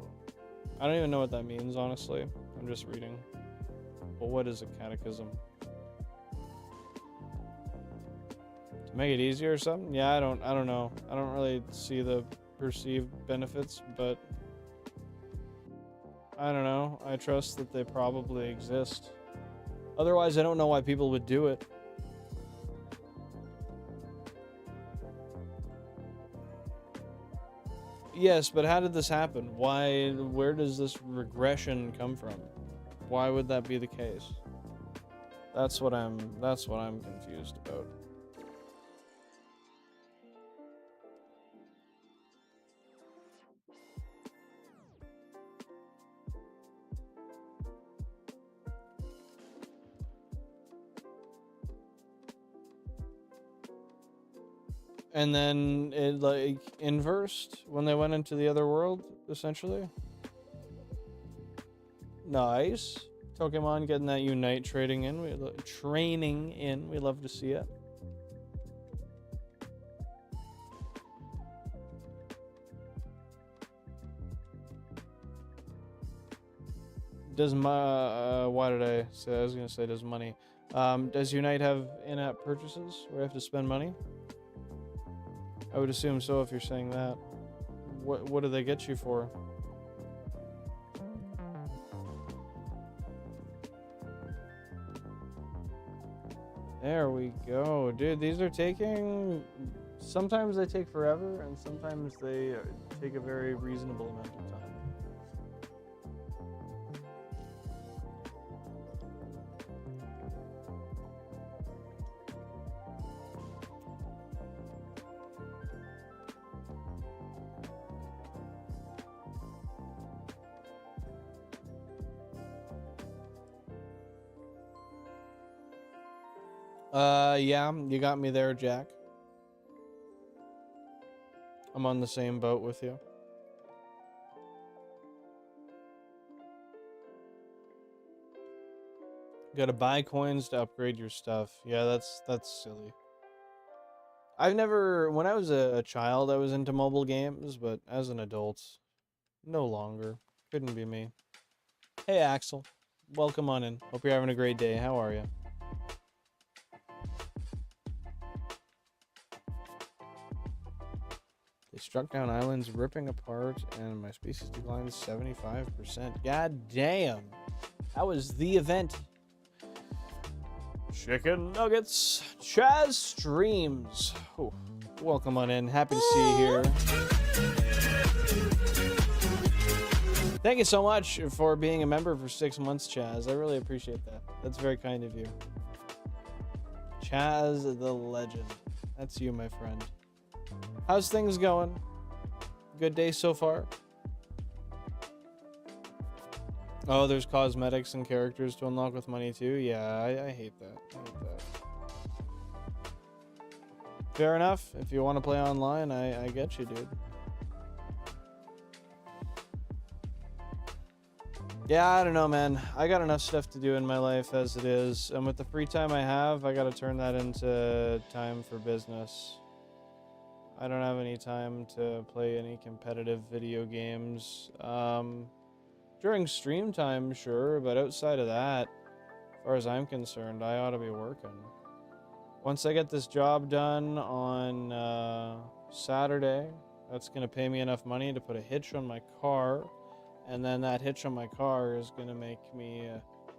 I don't even know what that means, honestly. I'm just reading. Well, what is a catechism? To make it easier or something? Yeah, I don't know. I don't really see the perceived benefits, but I don't know. I trust that they probably exist. Otherwise, I don't know why people would do it. Yes, but how did this happen? Where does this regression come from? Why would that be the case? That's what I'm confused about. And then it like inversed when they went into the other world, essentially. Nice. Pokemon getting that Unite training in. We love to see it. Does why did I say? I was gonna say does money. Does Unite have in-app purchases where I have to spend money? I would assume so if you're saying that. What do they get you for? There we go. Dude, these are taking... Sometimes they take forever, and sometimes they take a very reasonable amount of time. Yeah, you got me there, Jack. I'm on the same boat with you. Gotta buy coins to upgrade your stuff. Yeah, that's silly. I've never, when I was a child, I was into mobile games, but as an adult, no longer. Couldn't be me. Hey, Axel. Welcome on in. Hope you're having a great day. How are you? They struck down islands, ripping apart, and my species declined 75%. God damn. That was the event. Chicken nuggets. Chaz streams. Oh, welcome on in. Happy to see you here. Thank you so much for being a member for 6 months, Chaz. I really appreciate that. That's very kind of you. Chaz the legend. That's you, my friend. How's things going? Good day so far? Oh, there's cosmetics and characters to unlock with money too? Yeah, I hate that. I hate that. Fair enough. If you want to play online, I get you, dude. Yeah, I don't know, man. I got enough stuff to do in my life as it is. And with the free time I have, I got to turn that into time for business. I don't have any time to play any competitive video games. During stream time, sure, but outside of that, as far as I'm concerned, I ought to be working. Once I get this job done on Saturday, that's going to pay me enough money to put a hitch on my car, and then that hitch on my car is going to make me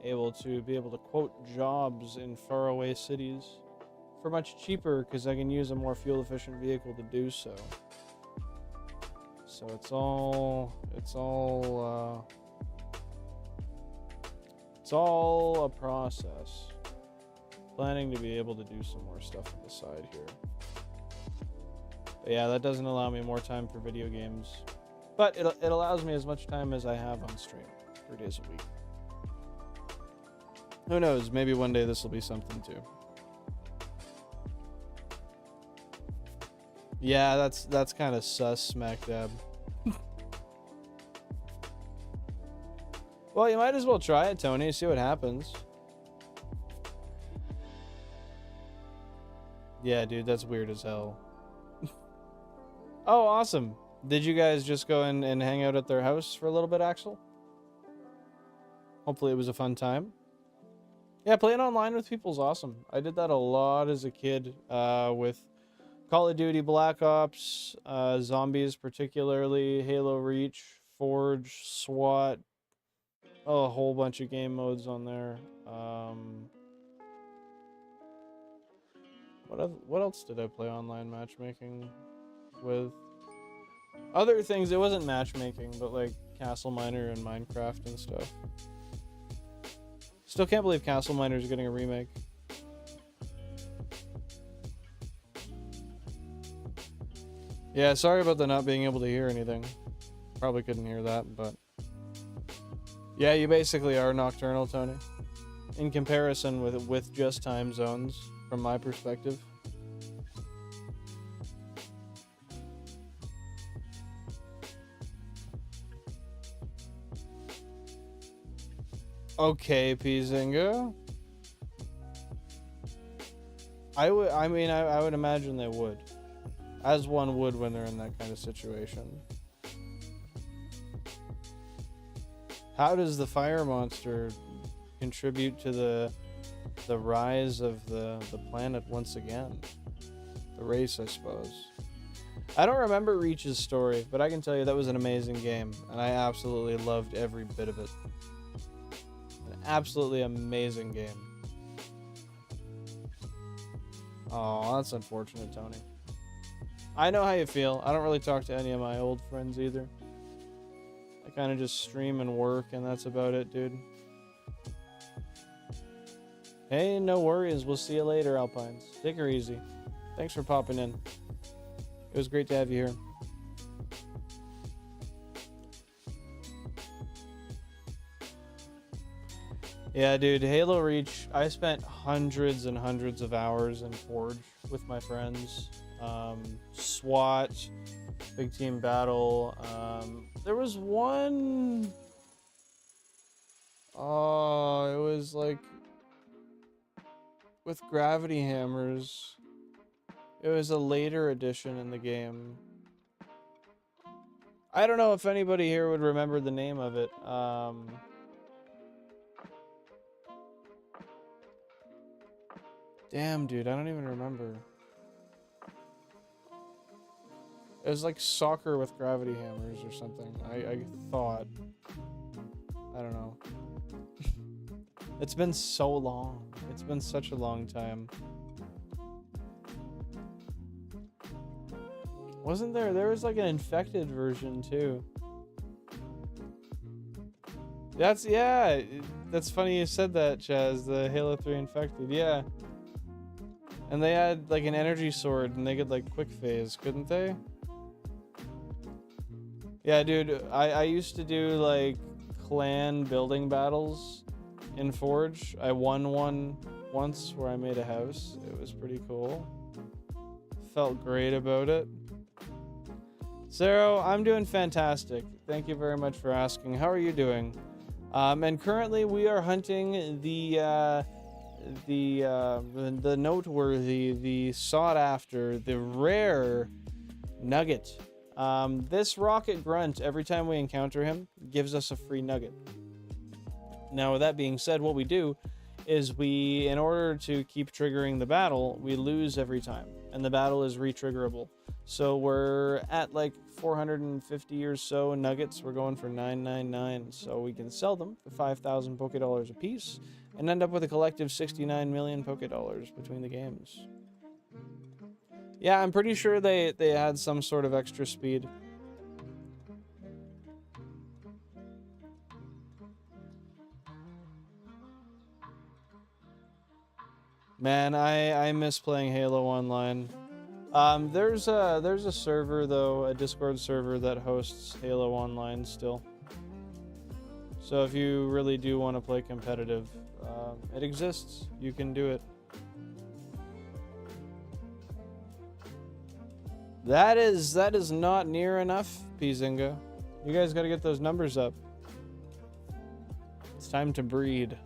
able to quote jobs in faraway cities for much cheaper, because I can use a more fuel-efficient vehicle to do so. So it's all a process. Planning to be able to do some more stuff on the side here. But yeah, that doesn't allow me more time for video games. But it allows me as much time as I have on stream, 3 days a week. Who knows, maybe one day this will be something too. Yeah, that's kind of sus, smack dab. Well, you might as well try it, Tony, see what happens. Yeah, dude, that's weird as hell. Oh, awesome. Did you guys just go and hang out at their house for a little bit, Axel? Hopefully it was a fun time. Yeah, playing online with people is awesome. I did that a lot as a kid with Call of Duty Black Ops, Zombies particularly, Halo Reach, Forge, SWAT, a whole bunch of game modes on there. What else did I play online matchmaking with? Other things, it wasn't matchmaking, but like Castle Miner and Minecraft and stuff. Still can't believe Castle Miner is getting a remake. Yeah, sorry about the not being able to hear anything. Probably couldn't hear that, but... Yeah, you basically are nocturnal, Tony. In comparison with just time zones, from my perspective. Okay, Pizinga. I would imagine they would. As one would when they're in that kind of situation. How does the fire monster contribute to the rise of the planet once again? The race, I suppose. I don't remember Reach's story, but I can tell you that was an amazing game, and I absolutely loved every bit of it. An absolutely amazing game. Oh, that's unfortunate, Tony. I know how you feel. I don't really talk to any of my old friends either. I kind of just stream and work, and that's about it, dude. Hey, no worries. We'll see you later, Alpines. Take her easy. Thanks for popping in. It was great to have you here. Yeah, dude, Halo Reach, I spent hundreds and hundreds of hours in Forge with my friends. SWAT, Big Team Battle. There was one... Oh, it was like with gravity hammers. It was a later edition in the game. I don't know if anybody here would remember the name of it. Damn, dude, I don't even remember. It was like soccer with gravity hammers or something. I thought. I don't know. It's been so long. It's been such a long time. Wasn't there? There was like an infected version too. Yeah. That's funny you said that, Chaz. The Halo 3 infected. Yeah. And they had like an energy sword and they could like quick phase, couldn't they? Yeah, dude. I used to do like clan building battles in Forge. I won one once where I made a house. It was pretty cool. Felt great about it. Zero, I'm doing fantastic. Thank you very much for asking. How are you doing? And currently we are hunting the noteworthy, the sought after, the rare nugget. This rocket grunt, every time we encounter him, gives us a free nugget. Now, with that being said, what we do is we, in order to keep triggering the battle, we lose every time, and the battle is re-triggerable. So we're at like 450 or so nuggets. We're going for 999, so we can sell them for 5,000 Pokédollars a piece and end up with a collective 69 million Pokédollars between the games. Yeah, I'm pretty sure they had some sort of extra speed. Man, I miss playing Halo Online. There's a server though, a Discord server that hosts Halo Online still. So if you really do want to play competitive, it exists. You can do it. That is not near enough, Pizinga. You guys got to get those numbers up. It's time to breed.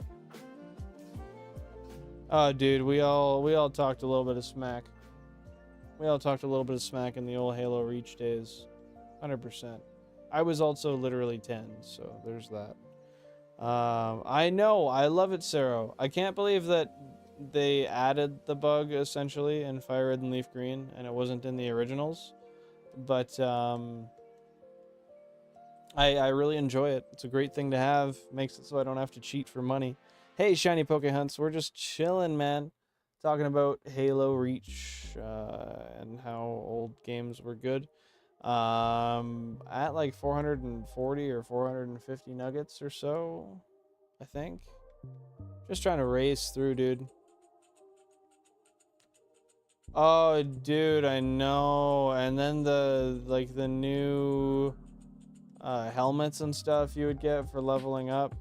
Oh, dude, we all talked a little bit of smack. We all talked a little bit of smack in the old Halo Reach days. 100%. I was also literally 10, so there's that. I know, I love it, Sero. I can't believe that they added the bug, essentially, in Fire Red and Leaf Green, and it wasn't in the originals. But, I really enjoy it. It's a great thing to have. Makes it so I don't have to cheat for money. Hey, Shiny Poke Hunts, we're just chilling, man. Talking about Halo Reach and how old games were good. At like 440 or 450 nuggets or so, I think. Just trying to race through, dude. Oh, dude, I know. And then the new helmets and stuff you would get for leveling up.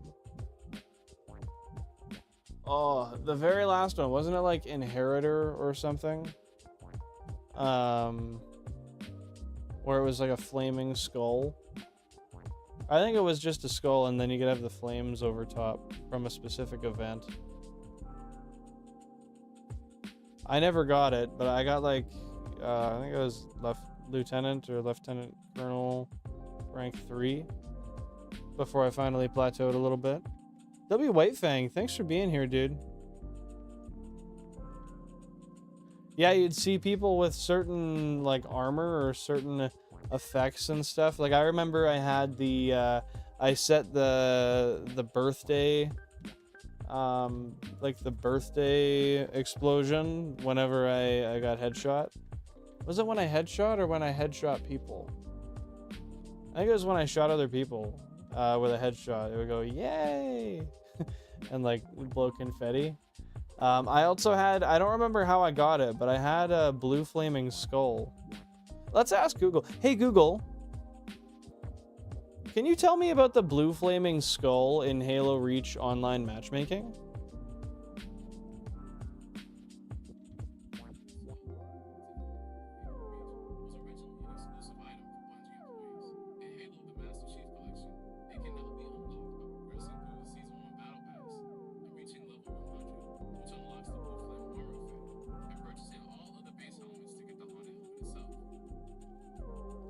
Oh, the very last one, wasn't it like Inheritor or something? Where it was like a flaming skull. I think it was just a skull and then you could have the flames over top from a specific event. I never got it, but I got like, I think it was Lieutenant or Lieutenant Colonel rank 3 before I finally plateaued a little bit. W Whitefang, thanks for being here, dude. Yeah, you'd see people with certain like armor or certain effects and stuff. Like I remember I had the I set the birthday like the birthday explosion whenever I got headshot. Was it when I headshot or when I headshot people? I think it was when I shot other people with a headshot. It would go yay and like blow confetti. I also had, I don't remember how I got it, but I had a blue flaming skull. Let's ask Google. Hey Google, can you tell me about the blue flaming skull in Halo Reach online matchmaking?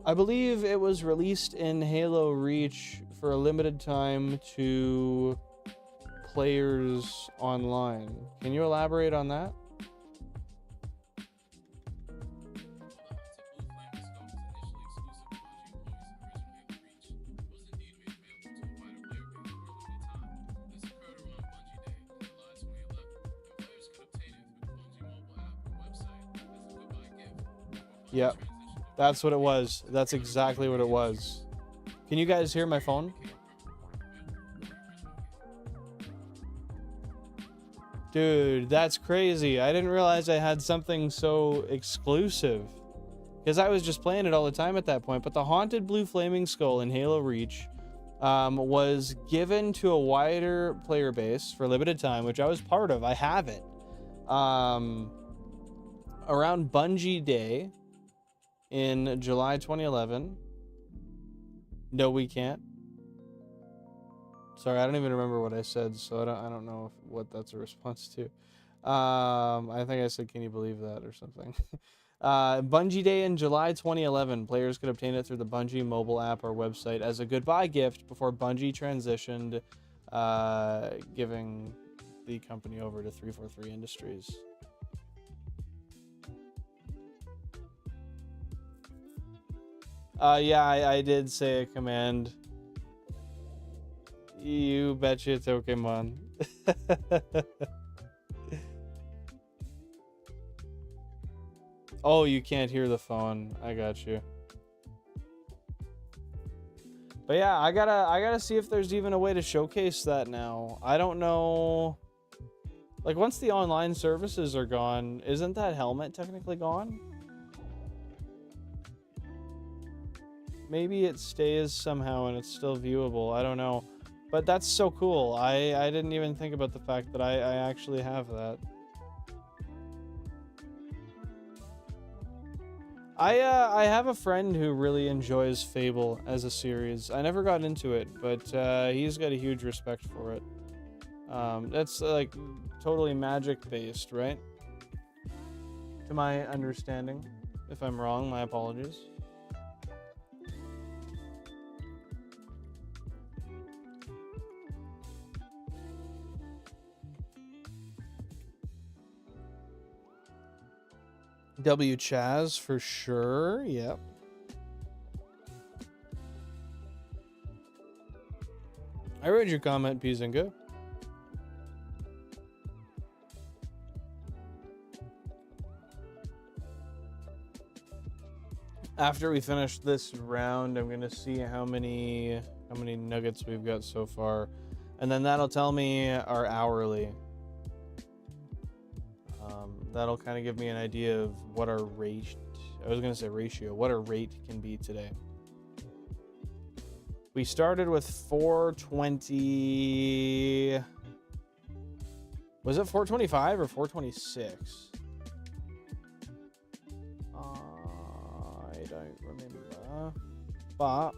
I believe it was released in Halo Reach for a limited time to players online. Can you elaborate on that? Yep, that's what it was. That's exactly what it was. Can you guys hear my phone? Dude, that's crazy. I didn't realize I had something so exclusive. Because I was just playing it all the time at that point. But the Haunted Blue Flaming Skull in Halo Reach was given to a wider player base for a limited time, which I was part of. I have it. Around Bungie Day in July 2011. No, we can't. Sorry, I don't even remember what I said, so I don't know what that's a response to. I think I said, "Can you believe that?" or something. Bungie Day in July 2011. Players could obtain it through the Bungie mobile app or website as a goodbye gift before Bungie transitioned, giving the company over to 343 Industries. Yeah, I did say a command. You betcha, Pokemon. Oh, you can't hear the phone. I got you. But yeah, I gotta see if there's even a way to showcase that now. I don't know. Like, once the online services are gone, isn't that helmet technically gone? Maybe it stays somehow and it's still viewable. I don't know. But that's so cool. I didn't even think about the fact that I actually have that. I have a friend who really enjoys Fable as a series. I never got into it, but he's got a huge respect for it. That's like totally magic based, right? To my understanding. If I'm wrong, my apologies. W Chaz for sure. Yep. I read your comment, Pizinga. After we finish this round, I'm gonna see how many nuggets we've got so far, and then that'll tell me our hourly. That'll kind of give me an idea of what our rate, I was going to say ratio, what our rate can be today. We started with 420. Was it 425 or 426? I don't remember. But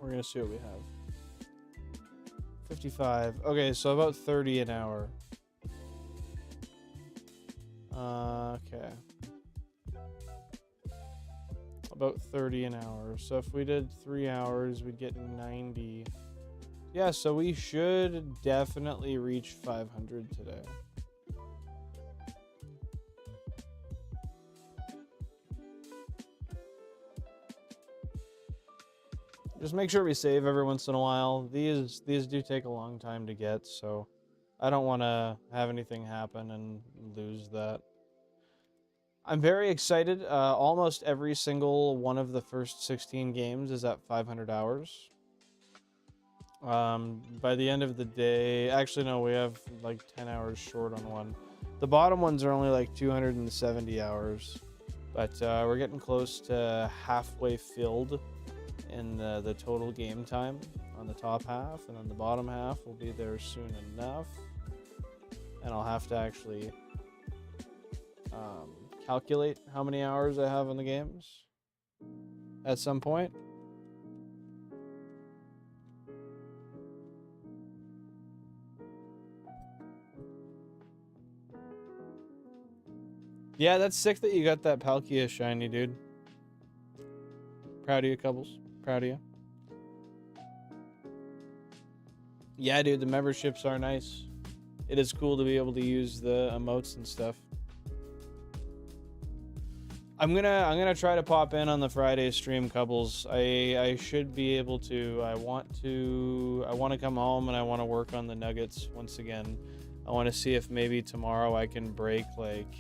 we're going to see what we have. 55. Okay, so about 30 an hour. Okay. About 30 an hour. So if we did 3 hours, we'd get 90. Yeah, so we should definitely reach 500 today. Just make sure we save every once in a while. These do take a long time to get, so I don't want to have anything happen and lose that. I'm very excited. Almost every single one of the first 16 games is at 500 hours. By the end of the day, actually no, we have like 10 hours short on one. The bottom ones are only like 270 hours, but we're getting close to halfway filled in the total game time on the top half, and then the bottom half will be there soon enough. And I'll have to actually calculate how many hours I have in the games at some point. Yeah, that's sick that you got that Palkia shiny, dude. Proud of you, Couples. Proud of you. Yeah, dude, the memberships are nice. It is cool to be able to use the emotes and stuff. I'm gonna try to pop in on the Friday stream, Couples. I should be able to. I want to come home and I want to work on the nuggets once again. I want to see if maybe tomorrow I can break, like,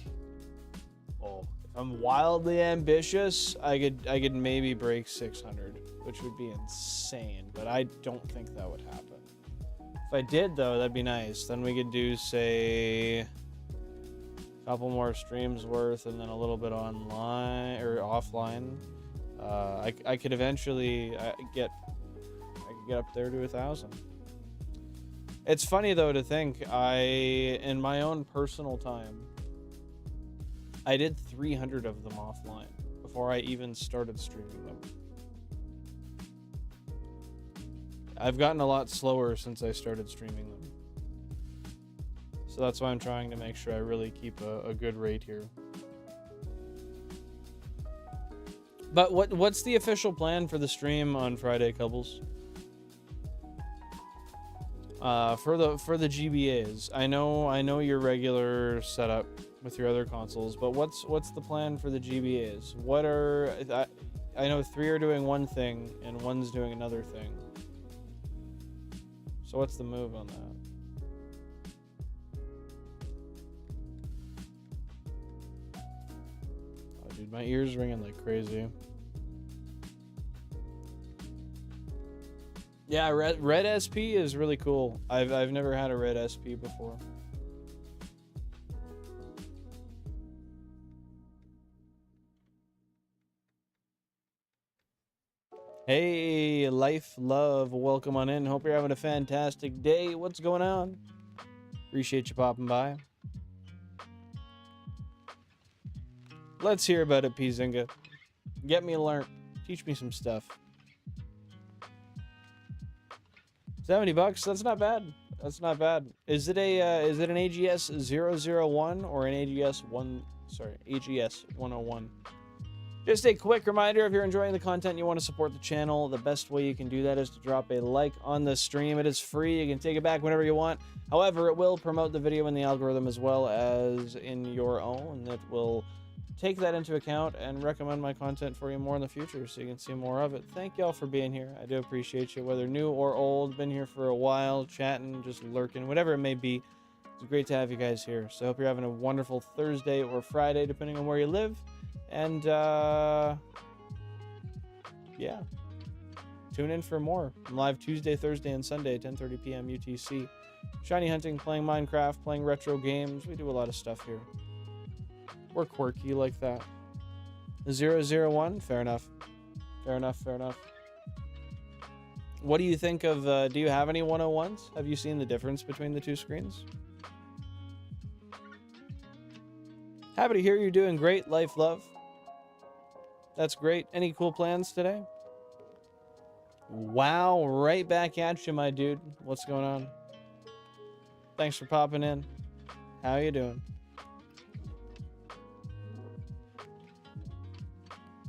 oh, if I'm wildly ambitious, I could maybe break 600, which would be insane, but I don't think that would happen. If I did, though, that'd be nice. Then we could do, say, couple more streams worth and then a little bit online or offline. I could eventually get up there to 1,000. It's funny though to think in my own personal time, I did 300 of them offline before I even started streaming them. I've gotten a lot slower since I started streaming them. So that's why I'm trying to make sure I really keep a good rate here. But what's the official plan for the stream on Friday, Couples? For the GBAs, I know your regular setup with your other consoles, but what's the plan for the GBAs? I know 3 are doing one thing and 1's doing another thing. So what's the move on that? Dude, my ears ringing like crazy. Yeah, red SP is really cool. I've never had a red SP before. Hey, Life Love, welcome on in. Hope you're having a fantastic day. What's going on? Appreciate you popping by. Let's hear about it, Pizinga. Get me learnt. Teach me some stuff. $70. That's not bad. That's not bad. Is it an AGS 001 or an AGS 101? Just a quick reminder, if you're enjoying the content and you want to support the channel, the best way you can do that is to drop a like on the stream. It is free. You can take it back whenever you want. However, it will promote the video in the algorithm as well as in your own. It will take that into account and recommend my content for you more in the future so you can see more of it. Thank y'all for being here. I do appreciate you, whether new or old, been here for a while, chatting, just lurking, whatever it may be. It's great to have you guys here. So I hope you're having a wonderful Thursday or Friday, depending on where you live. And, yeah. Tune in for more. I'm live Tuesday, Thursday, and Sunday at 10:30 p.m. UTC. Shiny hunting, playing Minecraft, playing retro games. We do a lot of stuff here. We're quirky like that. 001? Fair enough. Fair enough, fair enough. What do you think of, do you have any 101s? Have you seen the difference between the two screens? Happy to hear you're doing great, Life Love. That's great. Any cool plans today? Wow, right back at you, my dude. What's going on? Thanks for popping in. How you doing?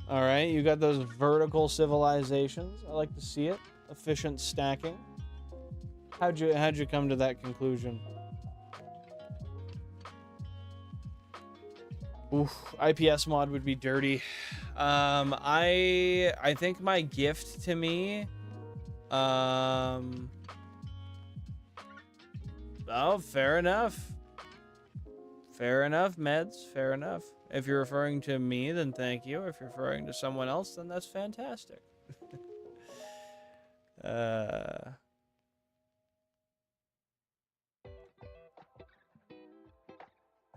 All right, you got those vertical civilizations. I like to see it. Efficient stacking. How'd you come to that conclusion? Oof, IPS mod would be dirty. I think my gift to me, oh, fair enough. Fair enough, Meds. Fair enough. If you're referring to me, then thank you. If you're referring to someone else, then that's fantastic.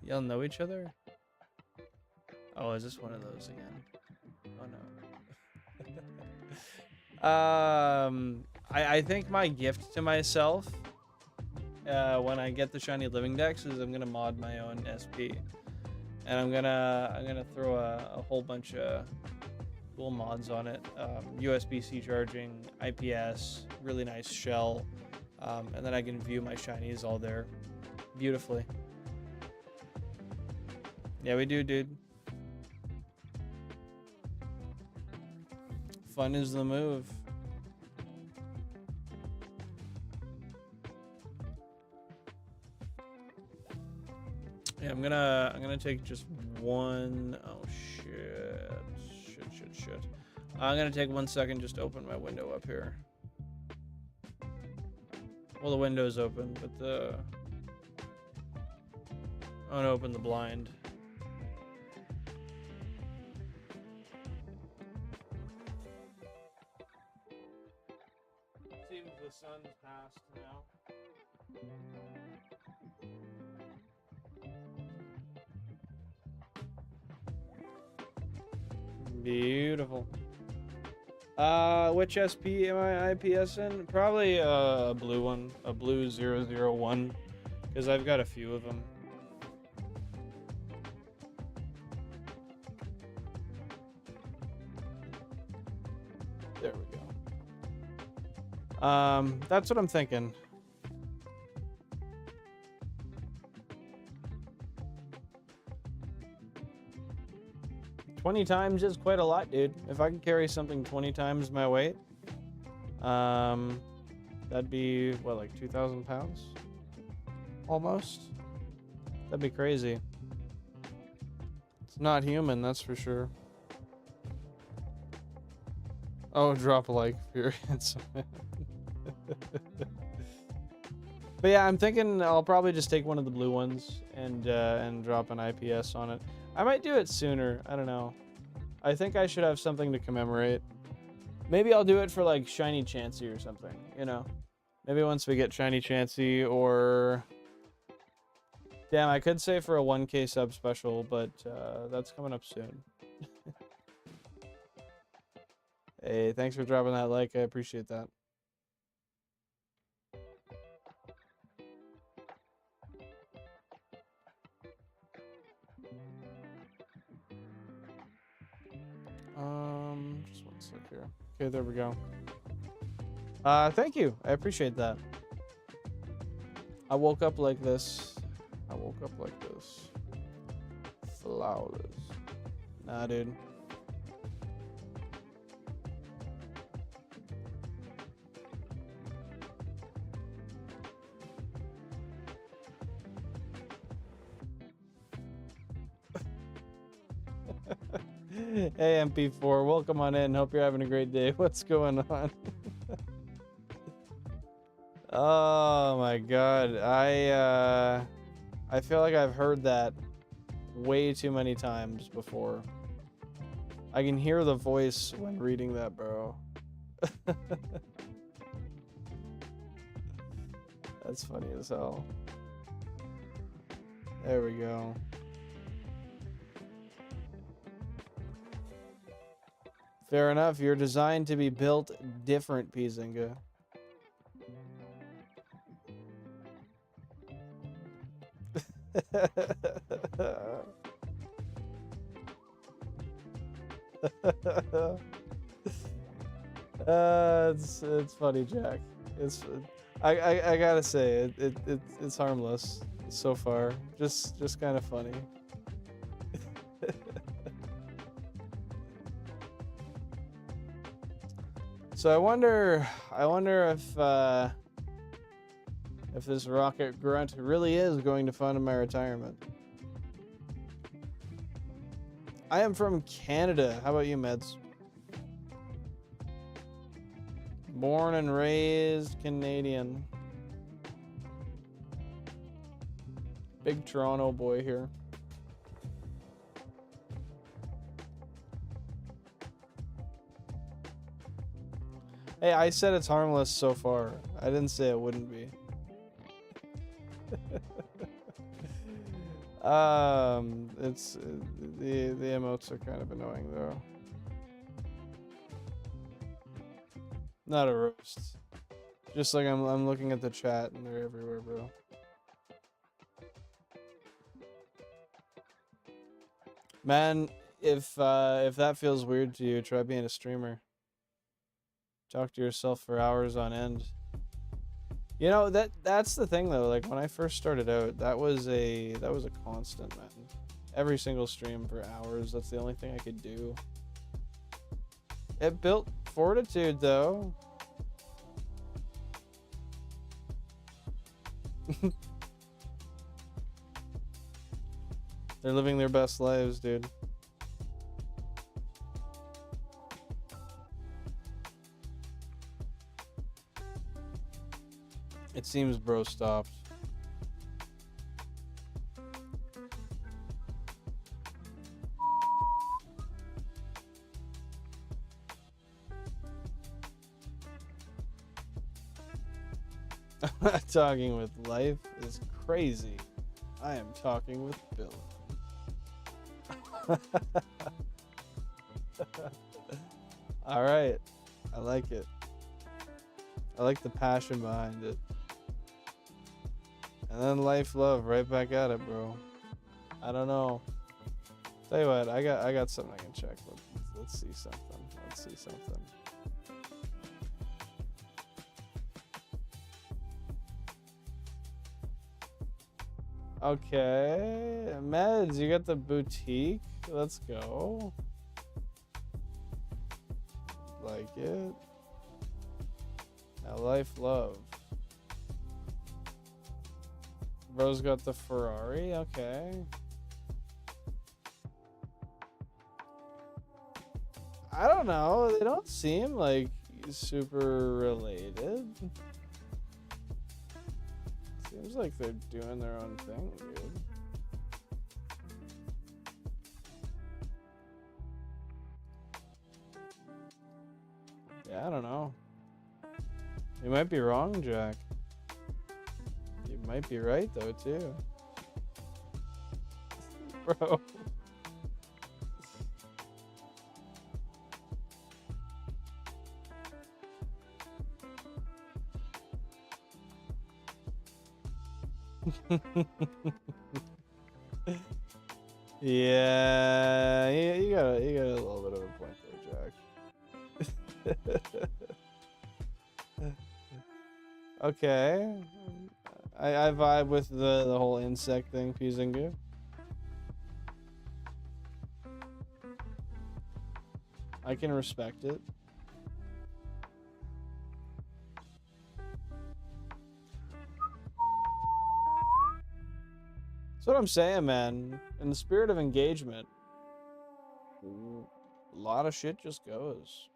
Y'all know each other? Oh, is this one of those again? Oh no. I think my gift to myself when I get the Shiny Living Dex is I'm gonna mod my own SP. And I'm gonna throw a whole bunch of cool mods on it. USB-C charging, IPS, really nice shell, and then I can view my shinies all there beautifully. Yeah, we do, dude. Fun is the move. Yeah, I'm gonna take just one. Oh shit. I'm gonna take 1 second just to open my window up here. Well, the window's open, but I'm gonna open the blind. Seems the sun's passed now. Beautiful. Which SP am I IPS in? Probably a blue one, a blue 001, because I've got a few of them. There we go. That's what I'm thinking. $20 times is quite a lot, dude. If I could carry something 20 times my weight, that'd be what, like 2,000 pounds? Almost. That'd be crazy. It's not human, that's for sure. Oh, drop a like if you're handsome. But yeah, I'm thinking I'll probably just take one of the blue ones and drop an IPS on it. I might do it sooner. I don't know. I think I should have something to commemorate. Maybe I'll do it for like Shiny Chansey or something, you know? Maybe once we get Shiny Chansey, or... Damn, I could say for a 1K sub special, but that's coming up soon. Hey, thanks for dropping that like. I appreciate that. Just 1 sec here. Okay, there we go. Thank you. I appreciate that. I woke up like this. Flawless. Nah, dude. Hey, MP4, welcome on in. Hope you're having a great day. What's going on? Oh my god. I feel like I've heard that way too many times before. I can hear the voice when reading that, bro. That's funny as hell. There we go. Fair enough. You're designed to be built different, Pizinga. It's funny, Jack. I gotta say it's harmless so far. Just kind of funny. So I wonder if this rocket grunt really is going to fund my retirement. I am from Canada. How about you, Meds? Born and raised Canadian. Big Toronto boy here. Hey, I said it's harmless so far. I didn't say it wouldn't be. It's the emotes are kind of annoying though. Not a roast. Just like I'm looking at the chat and they're everywhere, bro. Man, if that feels weird to you, try being a streamer. Talk to yourself for hours on end. You know, that's the thing though. Like when I first started out, that was a constant, man. Every single stream for hours. That's the only thing I could do. It built fortitude, though. They're living their best lives, dude. It seems bro stopped. Talking with life is crazy. I am talking with Bill. All right. I like it. I like the passion behind it. And then life love right back at it, bro. I don't know. Tell you what, I got something I can check. Let's see something. Let's see something. Okay, Meds, you got the boutique. Let's go. Like it. Now life love. Bro's got the Ferrari. Okay. I don't know. They don't seem like super related. Seems like they're doing their own thing, dude. Yeah, I don't know. You might be wrong, Jack. You might be right, though, too. Bro. Yeah, you got a little bit of a point there, Jack. Okay, I vibe with the whole insect thing, Pizingu. I can respect it. That's what I'm saying, man. In the spirit of engagement, a lot of shit just goes.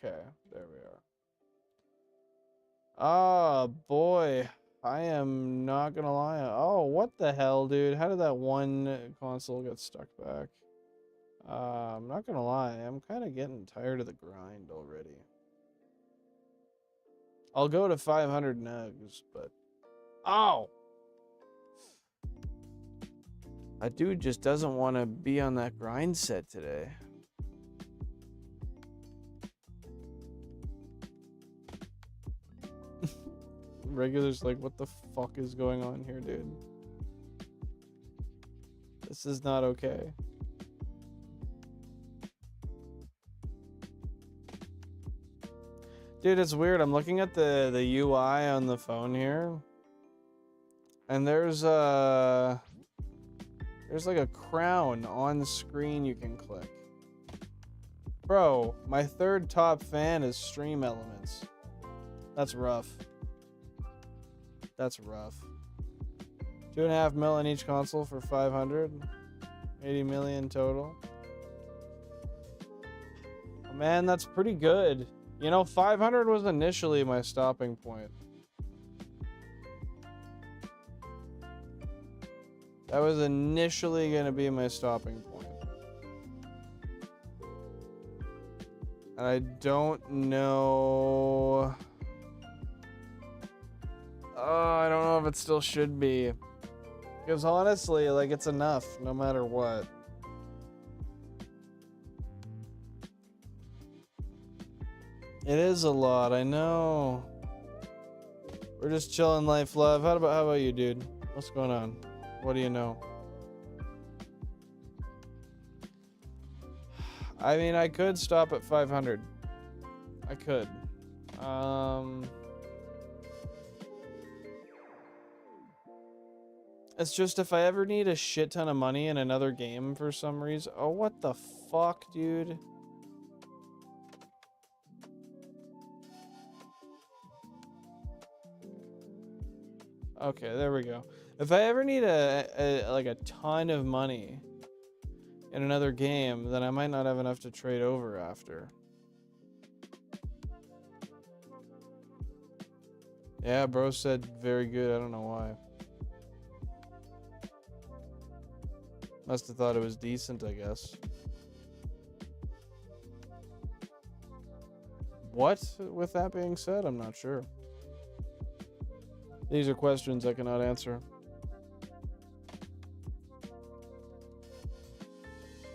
Okay, there we are. Oh, boy. I am not gonna lie. Oh, what the hell, dude? How did that one console get stuck back? I'm not gonna lie. I'm kind of getting tired of the grind already. I'll go to 500 nugs, but... Oh! That dude just doesn't want to be on that grind set today. Regular's like, what the fuck is going on here, dude? This is not okay. Dude, it's weird. I'm looking at the UI on the phone here. And there's like a crown on the screen you can click. Bro, my third top fan is Stream Elements. That's rough. That's rough. 2.5 mil on each console for 500. 80 million total. Oh, man, that's pretty good. You know, 500 was initially my stopping point. That was initially going to be my stopping point. And I don't know... I don't know if it still should be. Because honestly, like, it's enough no matter what. It is a lot, I know. We're just chilling, life, love. How about you, dude? What's going on? What do you know? I mean, I could stop at 500. I could. It's just if I ever need a shit ton of money in another game for some reason. Oh, what the fuck, dude? Okay, there we go. If I ever need like a ton of money in another game, then I might not have enough to trade over after. Yeah, bro said very good. I don't know why. Must have thought it was decent, I guess. What? With that being said, I'm not sure. These are questions I cannot answer.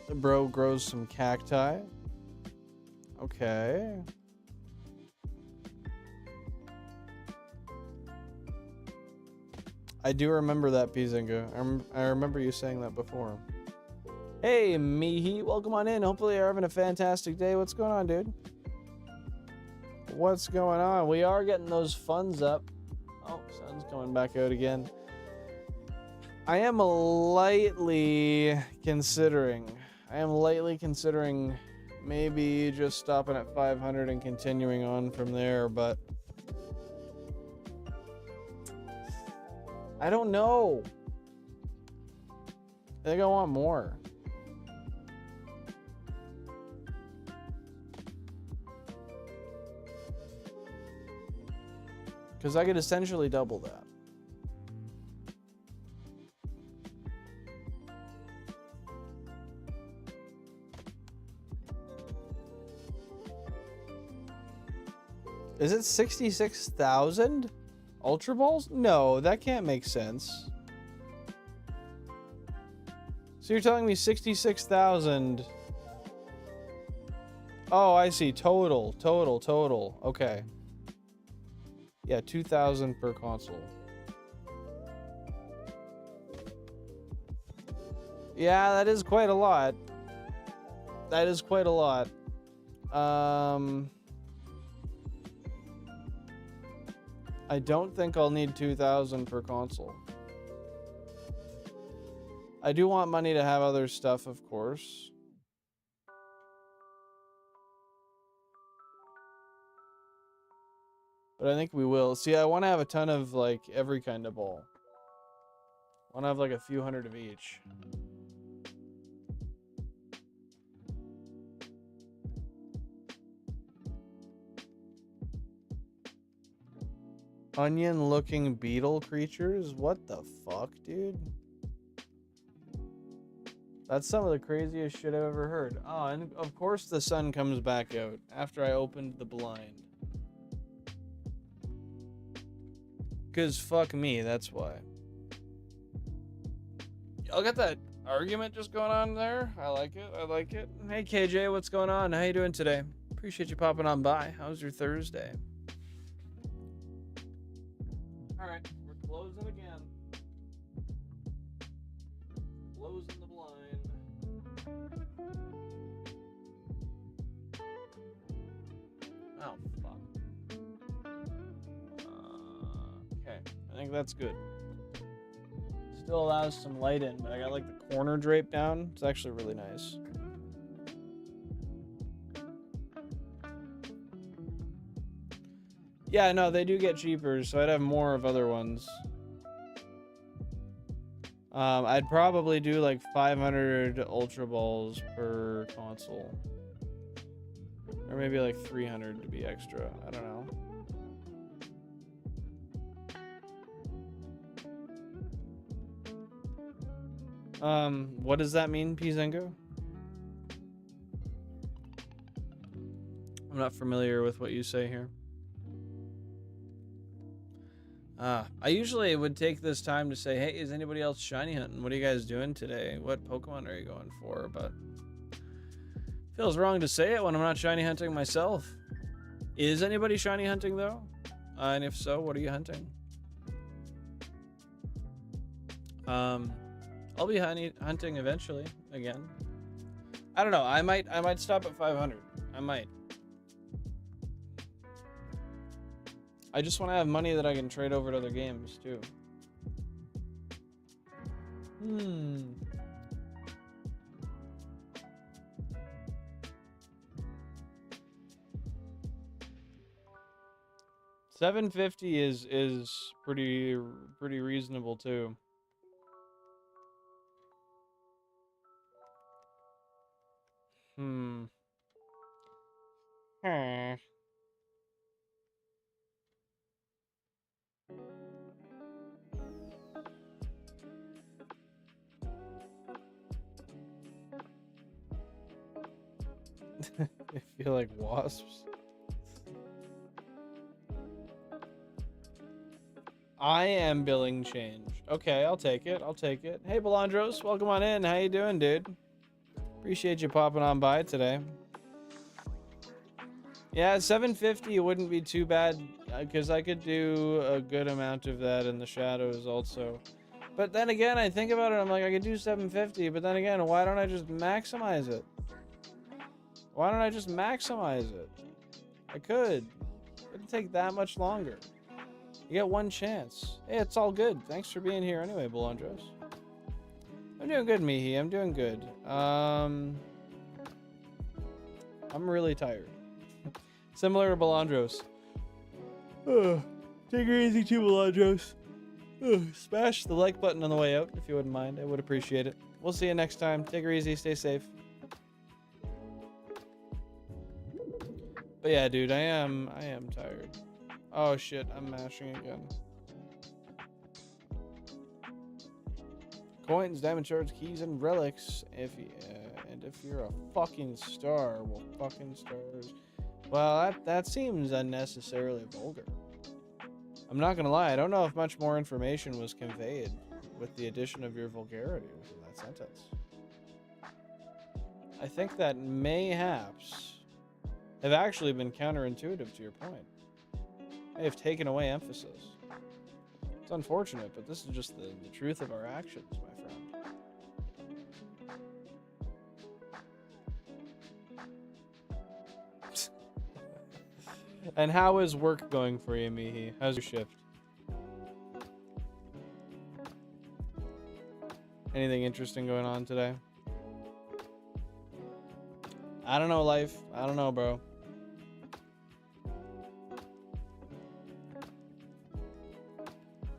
The bro grows some cacti. Okay. I do remember that, Pizinga. I remember you saying that before. Hey, Mihi. Welcome on in. Hopefully you're having a fantastic day. What's going on, dude? What's going on? We are getting those funds up. Oh, sun's coming back out again. I am lightly considering maybe just stopping at 500 and continuing on from there, but I don't know. I think I want more. Because I could essentially double that. Is it 66,000 Ultra Balls? No, that can't make sense. So you're telling me 66,000. Oh, I see. Total. Okay. Yeah, 2,000 per console. Yeah, that is quite a lot. I don't think I'll need 2,000 per console. I do want money to have other stuff, of course. But I think we will. See, I want to have a ton of, like, every kind of ball. I want to have, like, a few hundred of each. Onion-looking beetle creatures? What the fuck, dude? That's some of the craziest shit I've ever heard. Oh, and of course the sun comes back out after I opened the blind. Because fuck me, that's why. Y'all got that argument just going on there? I like it. Hey KJ, what's going on? How you doing today? Appreciate you popping on by. How's your Thursday? Alright, we're closing again. Closing the blind. Oh, fuck. Okay, I think that's good. Still allows some light in, but I got like the corner draped down. It's actually really nice. Yeah, no, they do get cheaper, so I'd have more of other ones. I'd probably do like 500 Ultra Balls per console. Or maybe like 300 to be extra. I don't know. What does that mean, Pizengo? I'm not familiar with what you say here. I usually would take this time to say, hey, is anybody else shiny hunting? What are you guys doing today? What Pokemon are you going for? But feels wrong to say it when I'm not shiny hunting myself. Is anybody shiny hunting though? And if so, what are you hunting? I'll be hunting eventually again. I don't know. I might stop at 500. I might. I just want to have money that I can trade over to other games too. $750 is pretty reasonable too. I feel like wasps. I am billing change. Okay, I'll take it. I'll take it. Hey, Belandros, welcome on in. How you doing, dude? Appreciate you popping on by today. Yeah, $750 wouldn't be too bad because I could do a good amount of that in the shadows also. But then again, I think about it. I'm like, I could do $750, but then again, why don't I just maximize it? Why don't I just maximize it? I could. It'd take that much longer. You get one chance. Hey, it's all good. Thanks for being here anyway, Belandros. I'm doing good, Mihi. I'm doing good. I'm really tired. Similar to Belandros. Take her easy too, Belandros. Smash the like button on the way out if you wouldn't mind. I would appreciate it. We'll see you next time. Take her easy. Stay safe. But yeah, dude, I am tired. Oh shit, I'm mashing again. Coins, diamond shards, keys, and relics. And if you're a fucking star, well, fucking stars. Well, that seems unnecessarily vulgar. I'm not gonna lie, I don't know if much more information was conveyed with the addition of your vulgarity within that sentence. I think that mayhaps have actually been counterintuitive to your point. They have taken away emphasis. It's unfortunate, but this is just the truth of our actions, my friend. And how is work going for you, Mihi? How's your shift? Anything interesting going on today? I don't know, life. I don't know, bro.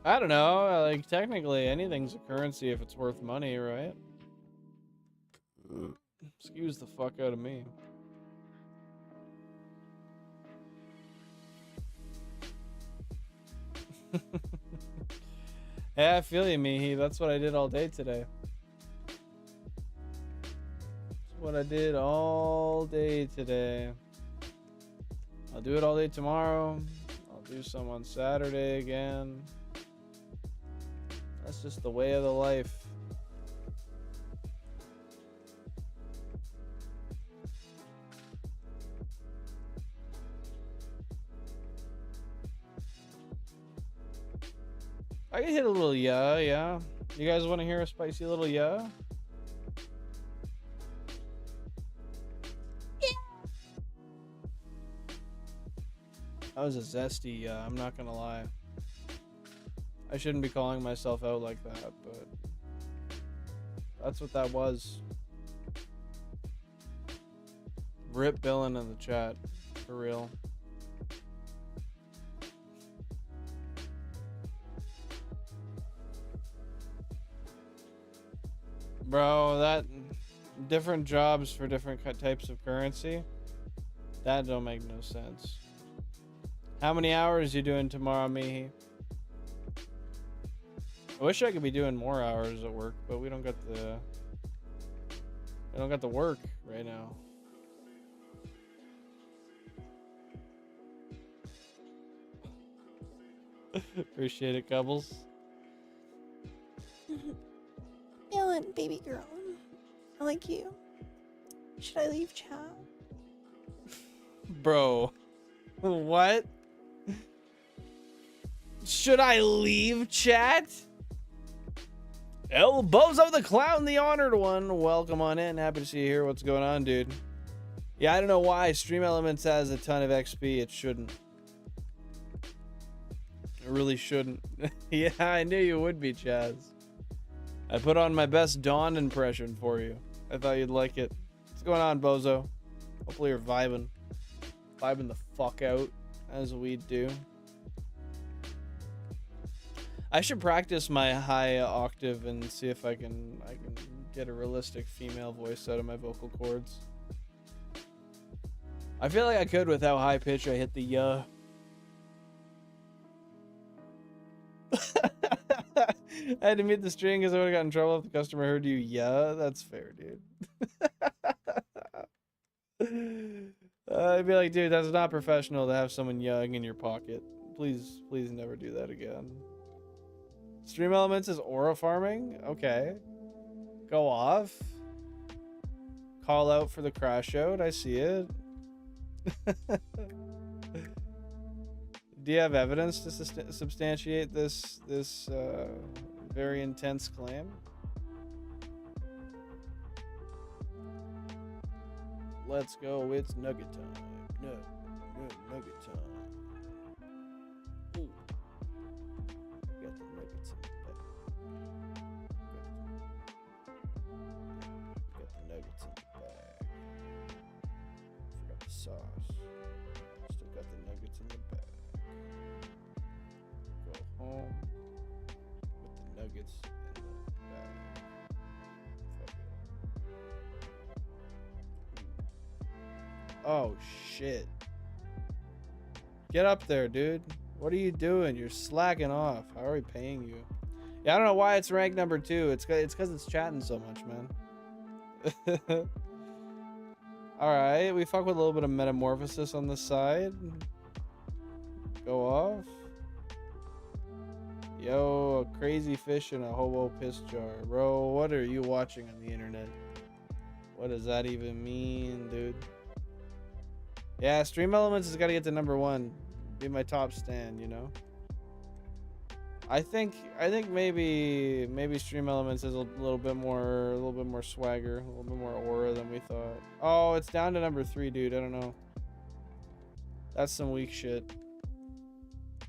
I don't know. Like, technically, anything's a currency if it's worth money, right? Excuse the fuck out of me. Yeah, I feel you, Mihi. That's what I did all day today. That's what I did all day today. I'll do it all day tomorrow. I'll do some on Saturday again. That's just the way of the life. I can hit a little yeah. You guys want to hear a spicy little yeah? Yeah. That was a zesty yeah, I'm not gonna lie. I shouldn't be calling myself out like that, but that's what that was. Rip Billin in the chat, for real. Bro, that different jobs for different types of currency, that don't make no sense. How many hours you doing tomorrow, Mihi? I wish I could be doing more hours at work, but we don't got the work right now. Appreciate it, Cubbles. Dylan, baby girl, I like you. Should I leave chat? Bro, what? Should I leave chat? El Bozo the Clown, the honored one. Welcome on in. Happy to see you here. What's going on, dude? Yeah, I don't know why. Stream Elements has a ton of XP. It shouldn't. It really shouldn't. Yeah, I knew you would be, Chaz. I put on my best Dawn impression for you. I thought you'd like it. What's going on, Bozo? Hopefully you're vibing. Vibing the fuck out, as we do. I should practice my high octave and see if I can get a realistic female voice out of my vocal cords. I feel like I could with how high pitch I hit the yuh. I had to mute the string because I would have got in trouble if the customer heard you yeah. That's fair, dude. I'd be like, dude, that's not professional to have someone yelling in your pocket. Please, please never do that again. Stream Elements is aura farming? Okay. Go off. Call out for the crash out. I see it. Do you have evidence to substantiate this very intense claim? Let's go. It's nugget time. Nugget time. Ooh. Got the nuggets in the bag. Got the nuggets in the bag. Forgot the sauce. Still got the nuggets in the bag. Go home with the nuggets in the bag. Fuck it. Oh shit. Get up there, dude. What are you doing? You're slacking off. How are we paying you? Yeah, I don't know why it's ranked number 2. It's because it's chatting so much, man. Alright, we fuck with a little bit of metamorphosis on the side. Go off. Yo, a crazy fish in a hobo piss jar. Bro, what are you watching on the internet? What does that even mean, dude? Yeah, Stream Elements has got to get to number 1. Be my top stand, you know? I think maybe Stream Elements is a little bit more swagger, a little bit more aura than we thought. Oh, it's down to number 3, dude. I don't know. That's some weak shit.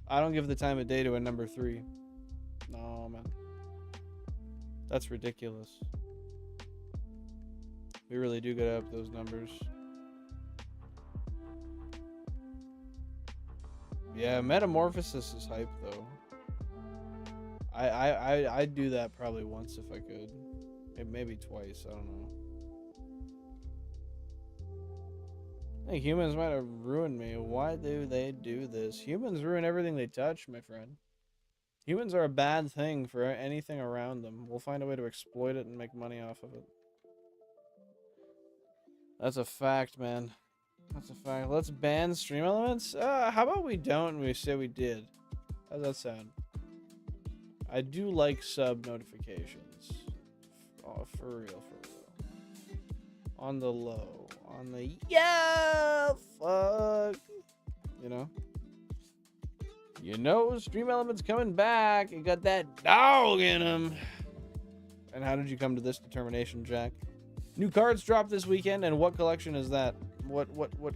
I don't give the time of day to a number 3. No, man. That's ridiculous. We really do get up those numbers. Yeah, metamorphosis is hype though. I'd do that probably once if I could. Maybe twice, I don't know. I think humans might have ruined me. Why do they do this? Humans ruin everything they touch, my friend. Humans are a bad thing for anything around them. We'll find a way to exploit it and make money off of it. That's a fact, man. That's a fact. Let's ban Stream Elements. How about we don't and we say we did? How's that sound? I do like sub notifications. Oh, for real, for real. On the low. On the yeah, fuck. You know? You know, Stream Elements coming back. You got that dog in him. And how did you come to this determination, Jack? New cards dropped this weekend, and what collection is that? What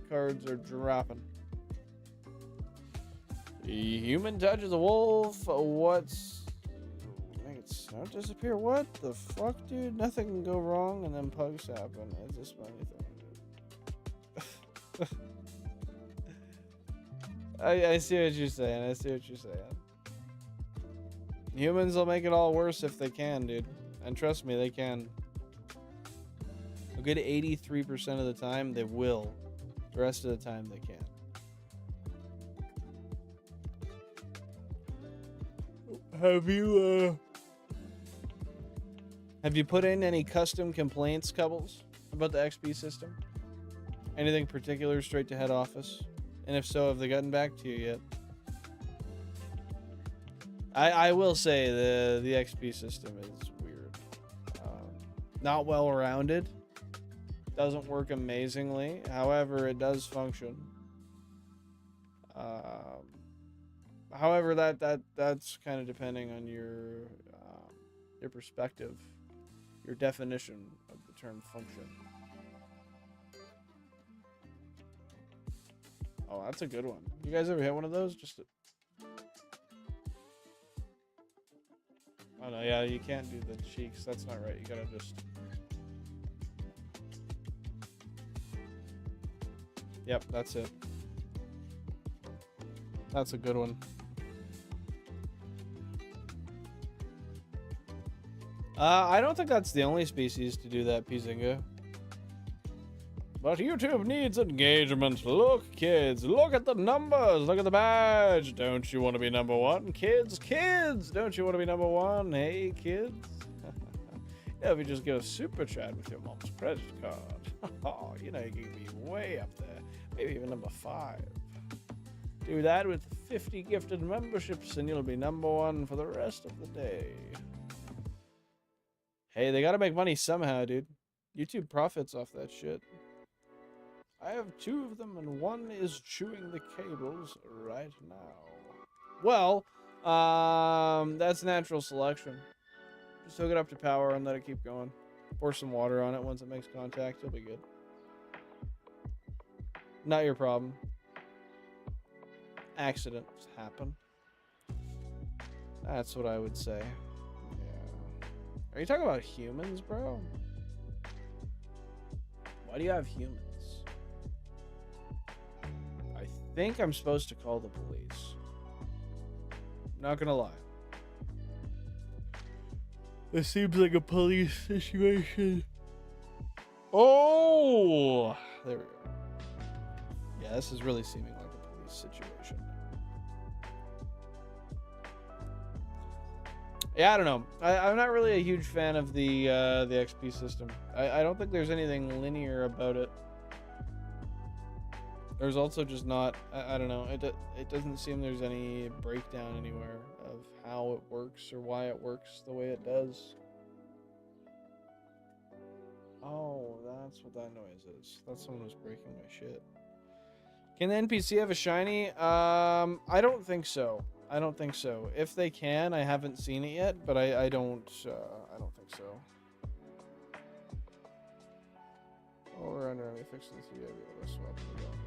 cards are dropping? The human touches a wolf. What's make it snow disappear? What the fuck, dude? Nothing can go wrong, and then pugs happen. It's just funny thing. I see what you're saying. I see what you're saying. Humans will make it all worse if they can, dude. And trust me, they can. A good 83% of the time, they will. The rest of the time, they can't. Have you put in any custom complaints, Cubbles, about the XP system? Anything particular straight to head office? And if so, have they gotten back to you yet? I will say the XP system is weird. Not well rounded. Doesn't work amazingly. However, it does function. However, that's kind of depending on your perspective, your definition of the term function. Oh, that's a good one. You guys ever hit one of those? Oh no, yeah, you can't do the cheeks. That's not right. You gotta just... Yep, that's it. That's a good one. I don't think that's the only species to do that, Pizinga. But YouTube needs engagement. Look, kids, look at the numbers. Look at the badge. Don't you want to be number one? Kids, don't you want to be number one? Hey, kids. Yeah, if you just get a super chat with your mom's credit card. Oh, you know, you can be way up there. Maybe even number 5. Do that with 50 gifted memberships and you'll be number one for the rest of the day. Hey, they gotta make money somehow, dude. YouTube profits off that shit. I have 2 of them and one is chewing the cables right now. Well, that's natural selection. Just hook it up to power and let it keep going. Pour some water on it once it makes contact. You'll be good. Not your problem. Accidents happen. That's what I would say. Yeah. Are you talking about humans, bro? Why do you have humans? I think I'm supposed to call the police. Not gonna lie. This seems like a police situation. Oh! There we go. Yeah, this is really seeming like a police situation. Yeah, I don't know. I'm not really a huge fan of the XP system. I don't think there's anything linear about it. There's also just not... I don't know. It doesn't seem there's any breakdown anywhere of how it works or why it works the way it does. Oh, that's what that noise is. Thought someone was breaking my shit. Can the NPC have a shiny? I don't think so. I don't think so. If they can, I haven't seen it yet, but I don't think so. Oh, we're under. Let me fix this. You gotta be able to swap it again.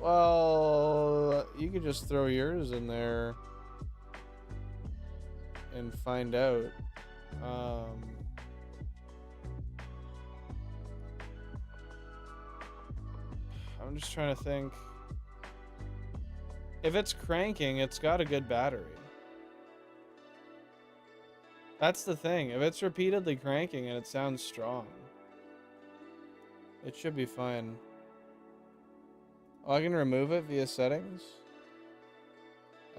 Well, you could just throw yours in there and find out. I'm just trying to think. If it's cranking, it's got a good battery. That's the thing. If it's repeatedly cranking and it sounds strong, it should be fine. Oh, I can remove it via settings?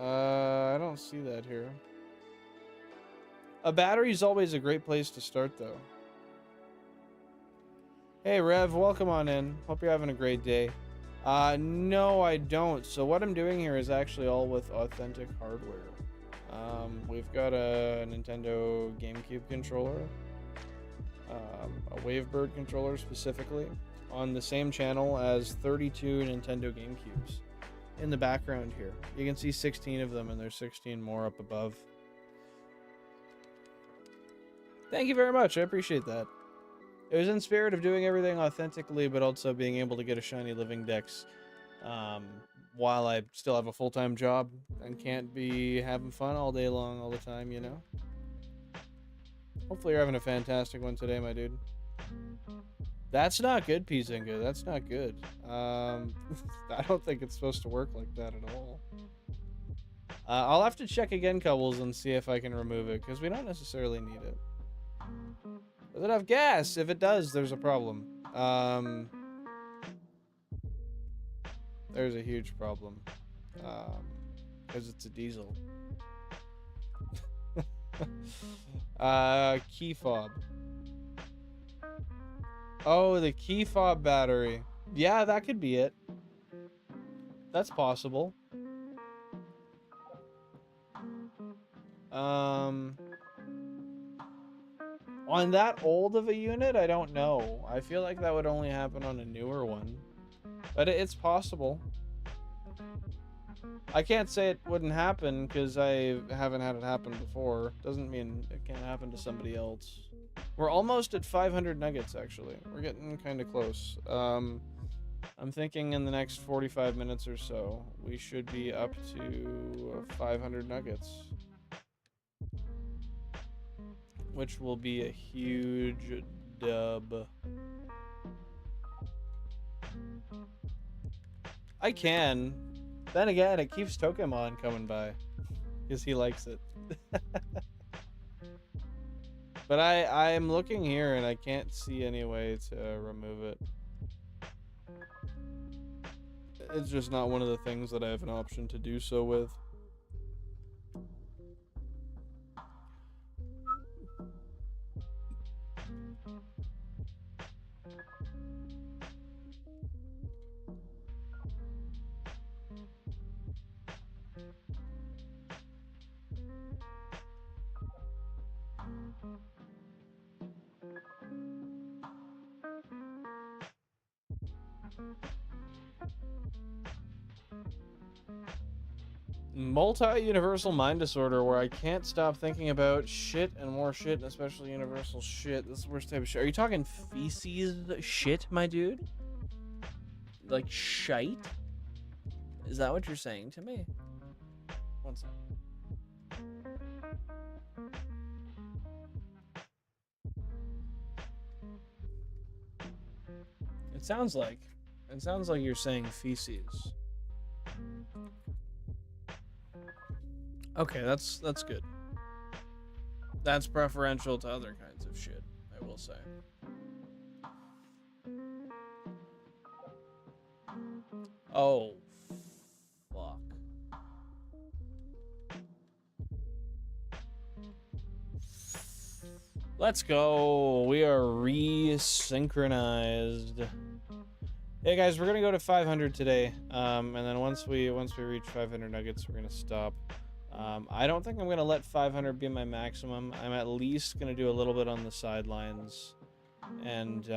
I don't see that here. A battery is always a great place to start, though. Hey, Rev, welcome on in. Hope you're having a great day. No, I don't. So what I'm doing here is actually all with authentic hardware. We've got a Nintendo GameCube controller, a Wavebird controller specifically, on the same channel as 32 Nintendo GameCubes. In the background here, you can see 16 of them, and there's 16 more up above. Thank you very much. I appreciate that. It was in spirit of doing everything authentically, but also being able to get a Shiny Living Dex while I still have a full-time job and can't be having fun all day long all the time, you know? Hopefully you're having a fantastic one today, my dude. That's not good, Pizinga. That's not good. I don't think it's supposed to work like that at all. I'll have to check again, Cobbles, and see if I can remove it, because we don't necessarily need it. Does it have gas? If it does, there's a problem. There's a huge problem. Because it's a diesel. Key fob. Oh, the key fob battery. Yeah, that could be it. That's possible. On that old of a unit, I don't know. I feel like that would only happen on a newer one. But it's possible. I can't say it wouldn't happen because I haven't had it happen before. Doesn't mean it can't happen to somebody else. We're almost at 500 nuggets, actually. We're getting kind of close. I'm thinking in the next 45 minutes or so, we should be up to 500 nuggets. which will be a huge dub. I can. Then again, it keeps Pokemon coming by because he likes it. But I'm looking here and I can't see any way to remove it. It's just not one of the things that I have an option to do so with. Multi-universal mind disorder where I can't stop thinking about shit and more shit, and especially universal shit. This is the worst type of shit. Are you talking feces shit, my dude? Like shite? Is that what you're saying to me? One second. It sounds like you're saying feces. Okay, that's good. That's preferential to other kinds of shit, I will say. Oh, fuck. Let's go. We are re-synchronized. Hey guys, we're gonna go to 500 today, and then once we reach 500 nuggets, we're gonna stop. I don't think I'm gonna let 500 be my maximum. I'm at least gonna do a little bit on the sidelines, and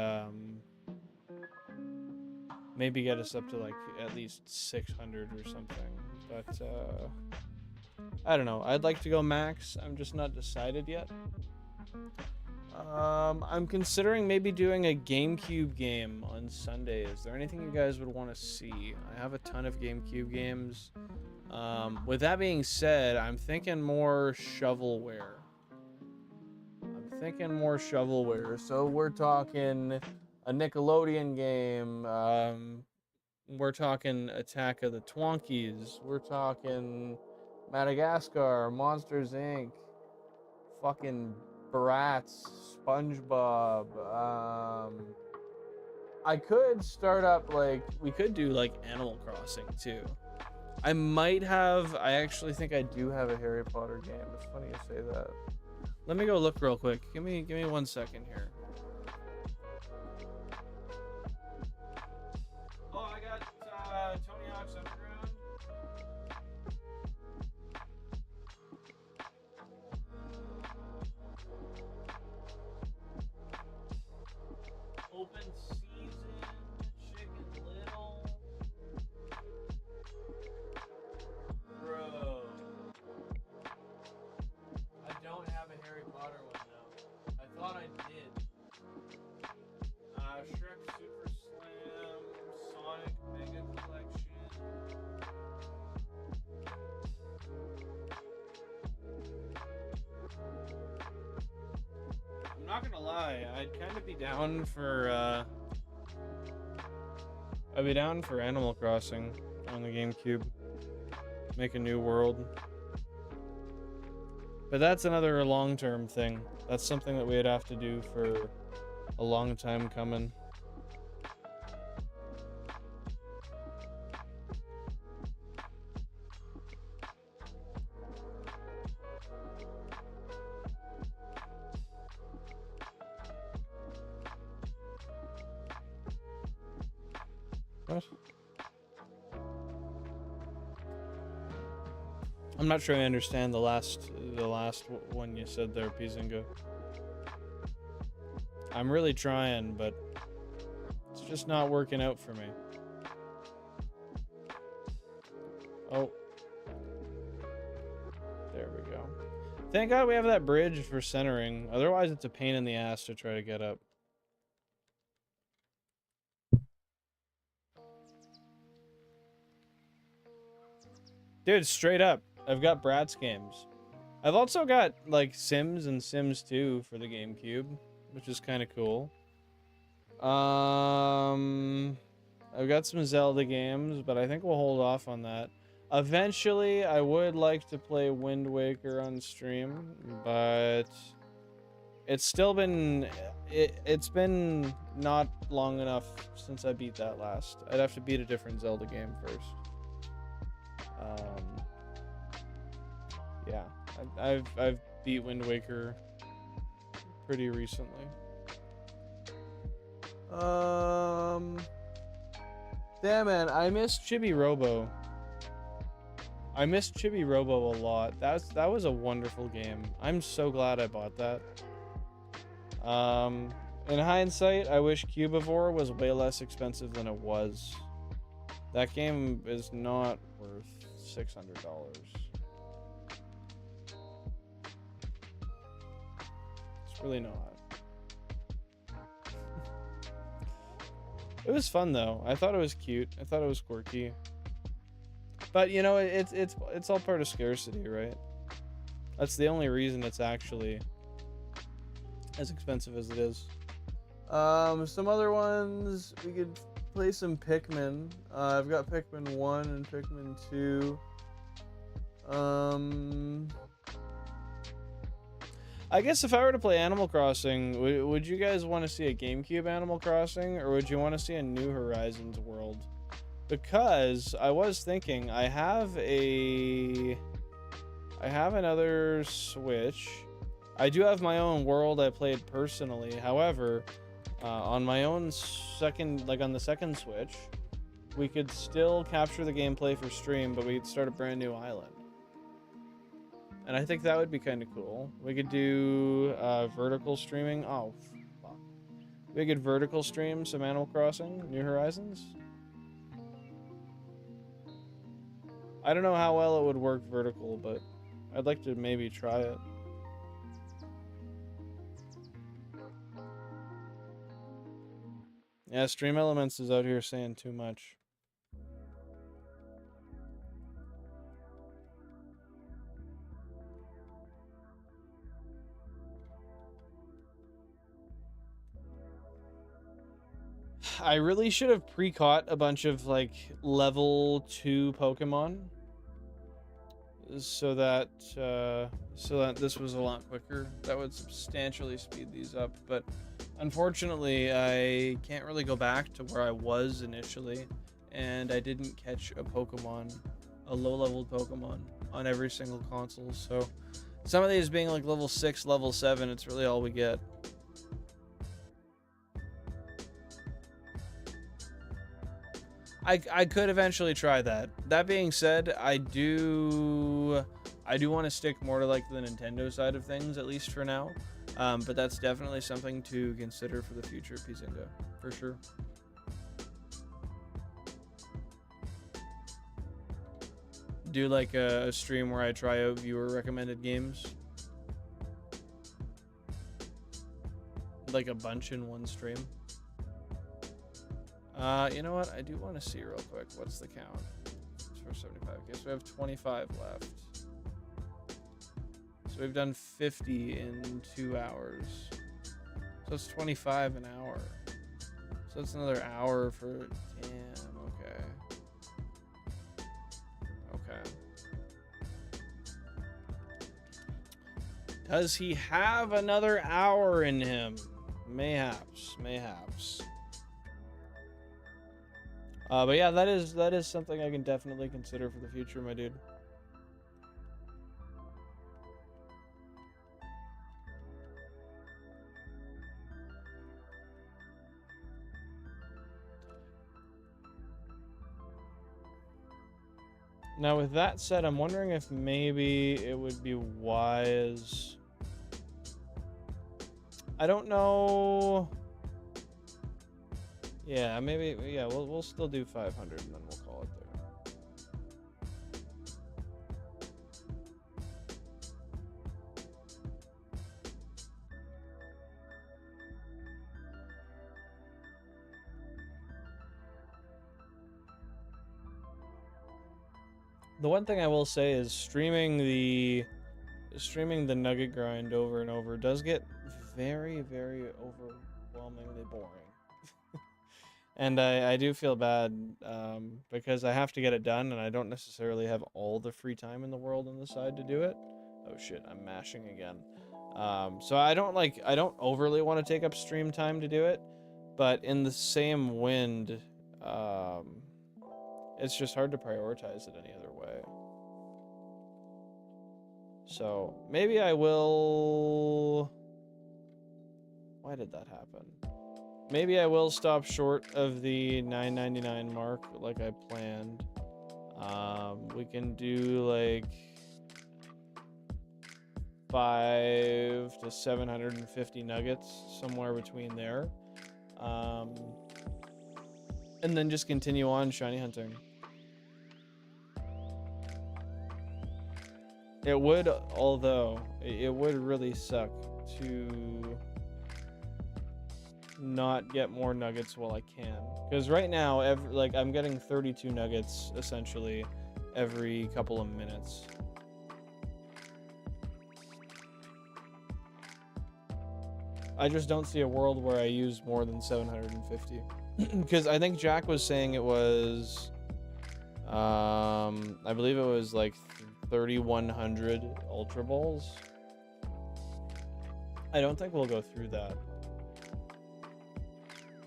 maybe get us up to like at least 600 or something. But I don't know. I'd like to go max. I'm just not decided yet. I'm considering maybe doing a GameCube game on Sunday. Is there anything you guys would want to see? I have a ton of GameCube games. With that being said, I'm thinking more shovelware. So we're talking a Nickelodeon game. We're talking Attack of the Twonkies. We're talking Madagascar, Monsters Inc., fucking Bratz, SpongeBob. I could start up we could do like Animal Crossing too. I actually think I do have a Harry Potter game. It's funny you say that. Let me go look real quick. Give me 1 second here. Oh, I got Tony Hawk's Underground. Open Season, Chicken Little. Bro. I don't have a Harry Potter one though. I thought I did. Shrek Super Slam, Sonic Mega Collection. I'm not gonna lie, I'd kind of be down for Animal Crossing on the GameCube. Make a new world. But that's another long-term thing. That's something that we'd have to do for a long time coming. What? I'm not sure I understand the last one you said there, Pizinga. I'm really trying, but it's just not working out for me. Oh. There we go. Thank God we have that bridge for centering. Otherwise, it's a pain in the ass to try to get up. Dude, straight up. I've got Bratz games. I've also got like Sims and Sims 2 for the GameCube, which is kind of cool. I've got some Zelda games, but I think we'll hold off on that. Eventually, I would like to play Wind Waker on stream, but it's still been it's been not long enough since I beat that last. I'd have to beat a different Zelda game first. Yeah, I've beat Wind Waker pretty recently. Damn man, I miss Chibi Robo. I missed Chibi Robo a lot. That was a wonderful game. I'm so glad I bought that. In hindsight, I wish Cubivore was way less expensive than it was. That game is not worth $600. It's really not. It was fun though. I thought it was cute. I thought it was quirky. But you know, it's all part of scarcity, right? That's the only reason it's actually as expensive as it is. Some other ones, we could play some Pikmin. I've got Pikmin 1 and Pikmin 2. I guess if I were to play Animal Crossing, would you guys want to see a GameCube Animal Crossing, or would you want to see a New Horizons world? Because I was thinking, I have another Switch. I do have my own world I played personally. However, on my own on the second Switch, we could still capture the gameplay for stream, but we could start a brand new island. And I think that would be kind of cool. We could do vertical streaming. Oh, fuck. We could vertical stream some Animal Crossing, New Horizons. I don't know how well it would work vertical, but I'd like to maybe try it. Yeah, Stream Elements is out here saying too much. I really should have pre-caught a bunch of like level 2 Pokemon so that this was a lot quicker. That would substantially speed these up, but unfortunately I can't really go back to where I was initially, and I didn't catch a low-leveled Pokemon on every single console, so some of these being like level 6, level 7, it's really all we get. I could eventually try that. That being said, I do want to stick more to like the Nintendo side of things, at least for now. But that's definitely something to consider for the future, Pizinga, for sure. Do like a stream where I try out viewer recommended games. Like a bunch in one stream. You know what? I do want to see real quick. What's the count? It's for 75. Okay, so we have 25 left. So we've done 50 in 2 hours. So it's 25 an hour. So it's another hour for... Damn, okay. Okay. Does he have another hour in him? Mayhaps, mayhaps. But yeah, that is something I can definitely consider for the future, my dude. Now, with that said, I'm wondering if maybe it would be wise. I don't know. Yeah, maybe. Yeah, we'll still do 500 and then we'll call it there. The one thing I will say is streaming streaming the nugget grind over and over does get very, very overwhelmingly boring. And I do feel bad because I have to get it done, and I don't necessarily have all the free time in the world on the side to do it. Oh shit, I'm mashing again. So I don't overly want to take up stream time to do it, but in the same wind, it's just hard to prioritize it any other way. So maybe I will... Why did that happen? Maybe I will stop short of the $9.99 mark like I planned. We can do like 5 to 750 nuggets, somewhere between there. And then just continue on shiny hunting. It would, although, it would really suck to not get more nuggets while I can. Because right now, I'm getting 32 nuggets, essentially, every couple of minutes. I just don't see a world where I use more than 750. Because I think Jack was saying it was... I believe it was like 3,100 Ultra Balls. I don't think we'll go through that.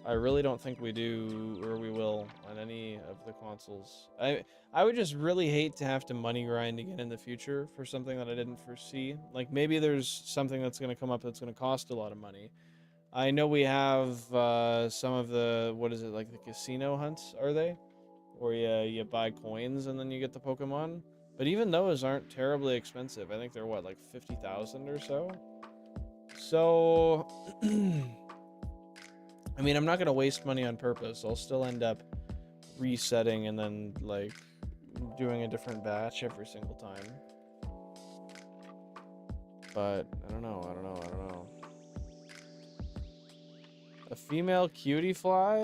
I really don't think we do, or we will, on any of the consoles. I would just really hate to have to money grind again in the future for something that I didn't foresee. Like, maybe there's something that's going to come up that's going to cost a lot of money. I know we have some of the, what is it, like the casino hunts, are they? Where you buy coins and then you get the Pokemon. But even those aren't terribly expensive. I think they're, what, like 50,000 or so? So... I mean, I'm not going to waste money on purpose. I'll still end up resetting and then, like, doing a different batch every single time. But, I don't know. A female cutie fly?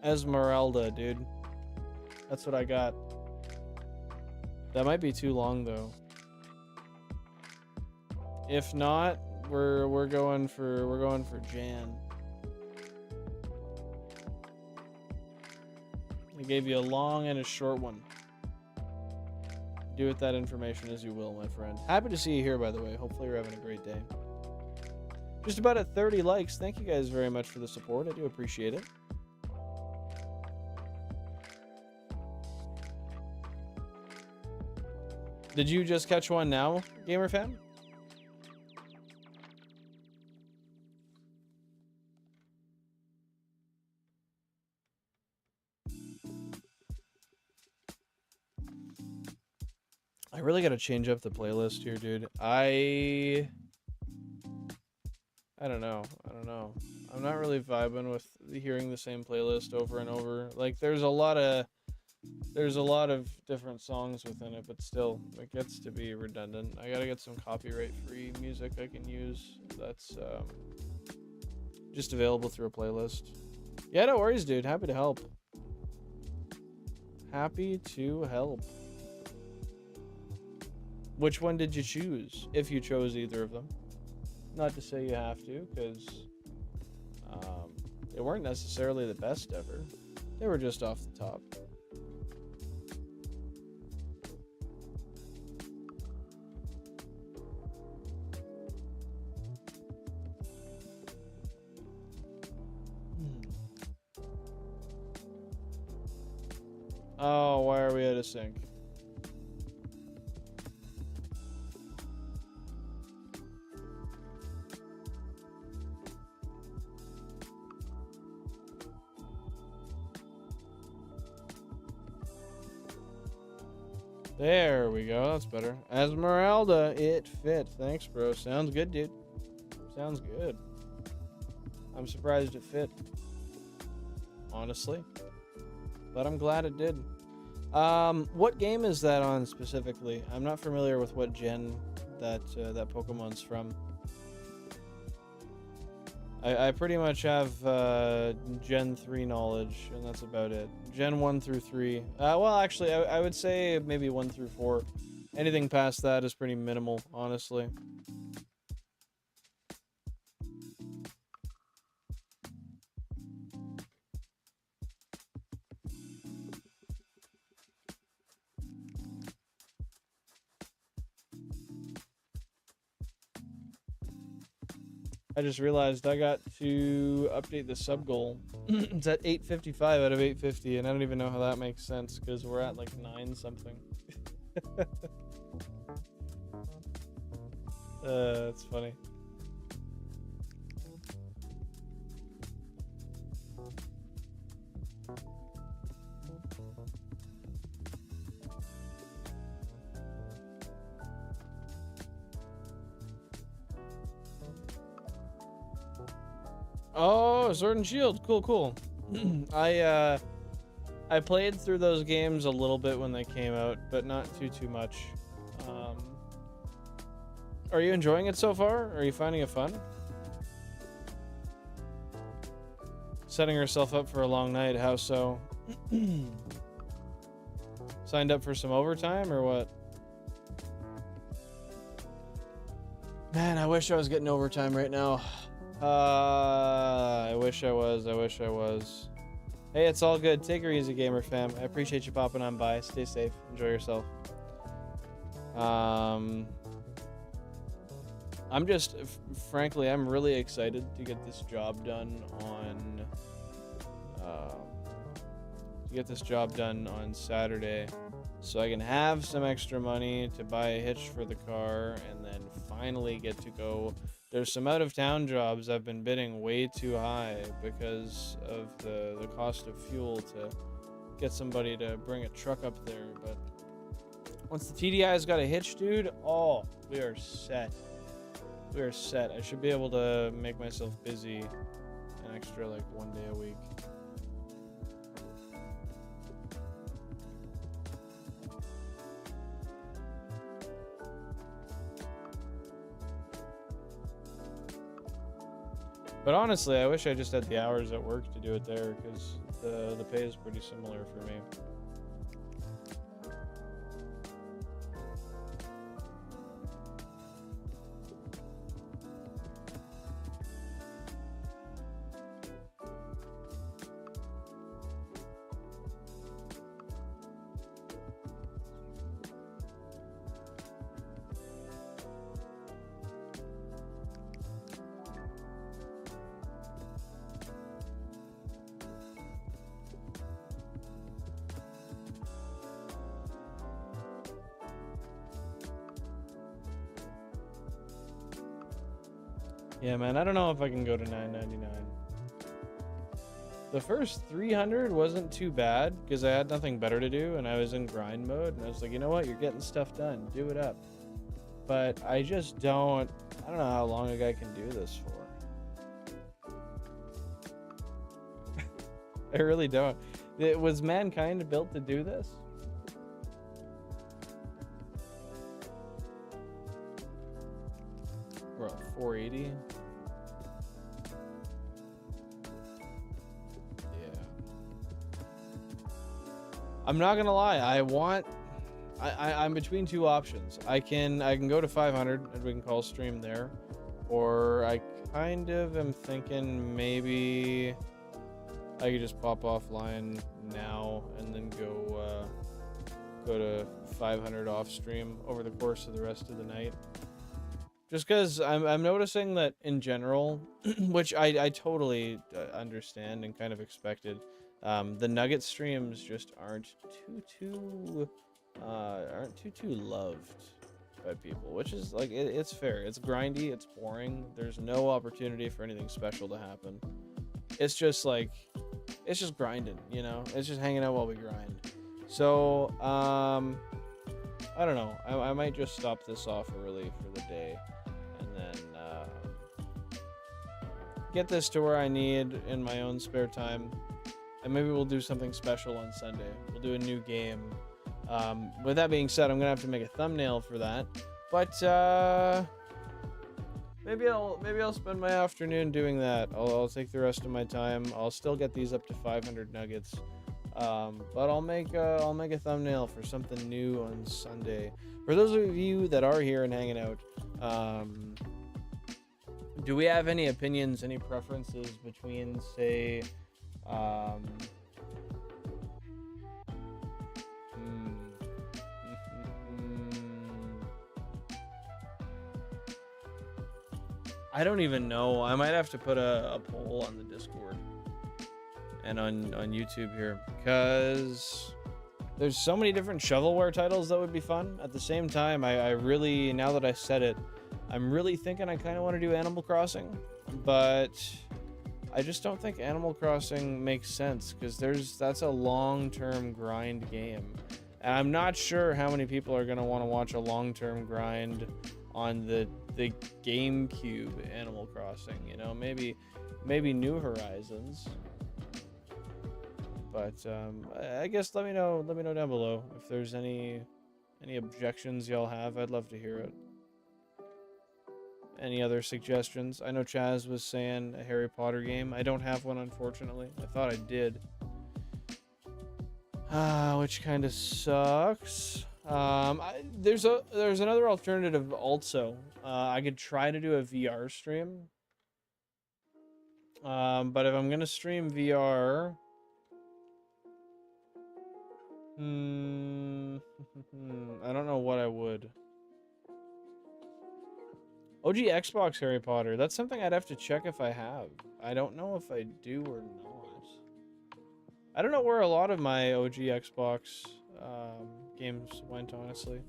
Esmeralda, dude. That's what I got. That might be too long, though. If not... We're going for Jan. I gave you a long and a short one. Do with that information as you will, my friend. Happy to see you here, by the way. Hopefully you're having a great day. Just about at 30 likes. Thank you guys very much for the support. I do appreciate it. Did you just catch one now, gamer fan? I really gotta change up the playlist here, dude. I don't know. I'm not really vibing with hearing the same playlist over and over. Like, there's a lot of different songs within it, but still, it gets to be redundant. I gotta get some copyright-free music I can use that's just available through a playlist. Yeah, no worries, dude. Happy to help. Happy to help. Which one did you choose, if you chose either of them? Not to say you have to, because they weren't necessarily the best ever. They were just off the top. Oh, why are we out of sync? There we go. That's better. Esmeralda, it fit. Thanks, bro. Sounds good, dude. Sounds good. I'm surprised it fit. Honestly. But I'm glad it did. What game is that on specifically? I'm not familiar with what gen that Pokemon's from. I pretty much have Gen 3 knowledge, and that's about it. Gen 1 through 3. Well, actually, I would say maybe 1 through 4. Anything past that is pretty minimal, honestly. I just realized I got to update the sub goal. It's at 855 out of 850, and I don't even know how that makes sense because we're at like 9 something. That's funny. Oh, Sword and Shield. Cool, cool. I played through those games a little bit when they came out, but not too much. Are you enjoying it so far? Are you finding it fun? Setting herself up for a long night, how so? Signed up for some overtime or what? Man, I wish I was getting overtime right now. I wish I was. Hey, it's all good. Take her easy, gamer fam. I appreciate you popping on by. Stay safe. Enjoy yourself. I'm just, frankly, I'm really excited to get this job done on Saturday, so I can have some extra money to buy a hitch for the car, and then finally get to go. There's some out-of-town jobs I've been bidding way too high because of the cost of fuel to get somebody to bring a truck up there. But once the TDI's got a hitch, dude, oh, we are set. We are set. I should be able to make myself busy an extra like 1 day a week. But honestly, I wish I just had the hours at work to do it there, because the pay is pretty similar for me. Yeah, man, I don't know if I can go to $9.99. The first 300 wasn't too bad because I had nothing better to do and I was in grind mode, and I was like, you know what, you're getting stuff done, do it up. But I just don't know how long a guy can do this for. I really don't. Was mankind built to do this? We're at 480. I'm not gonna lie, I'm between two options. I can go to 500 and we can call stream there, or I kind of am thinking maybe I could just pop offline now and then go to 500 off stream over the course of the rest of the night. Just because I'm noticing that in general, which I totally understand and kind of expected, the nugget streams just aren't too loved by people, which is like it's fair. It's grindy, it's boring. There's no opportunity for anything special to happen. It's just like it's just grinding, you know. It's just hanging out while we grind. So I don't know. I might just stop this off early for the day, and then get this to where I need in my own spare time. And maybe we'll do something special on Sunday. We'll do a new game. With that being said, I'm gonna have to make a thumbnail for that. But maybe I'll spend my afternoon doing that. I'll take the rest of my time. I'll still get these up to 500 nuggets. But I'll make a thumbnail for something new on Sunday. For those of you that are here and hanging out, do we have any opinions, any preferences between, say, I don't even know. I might have to put a poll on the Discord and on YouTube here, because there's so many different shovelware titles that would be fun. At the same time, I really, now that I said it, I'm really thinking I kind of want to do Animal Crossing, but I just don't think Animal Crossing makes sense, because that's a long-term grind game. And I'm not sure how many people are going to want to watch a long-term grind on the GameCube Animal Crossing, you know, maybe New Horizons. But I guess let me know down below if there's any objections y'all have. I'd love to hear it. Any other suggestions? I know Chaz was saying a Harry Potter game. I don't have one, unfortunately. I thought I did. Which kind of sucks. There's another alternative also. I could try to do a VR stream. But if I'm gonna stream VR, I don't know what I would. OG Xbox Harry Potter. That's something I'd have to check if I have. I don't know if I do or not. I don't know where a lot of my OG Xbox games went, honestly.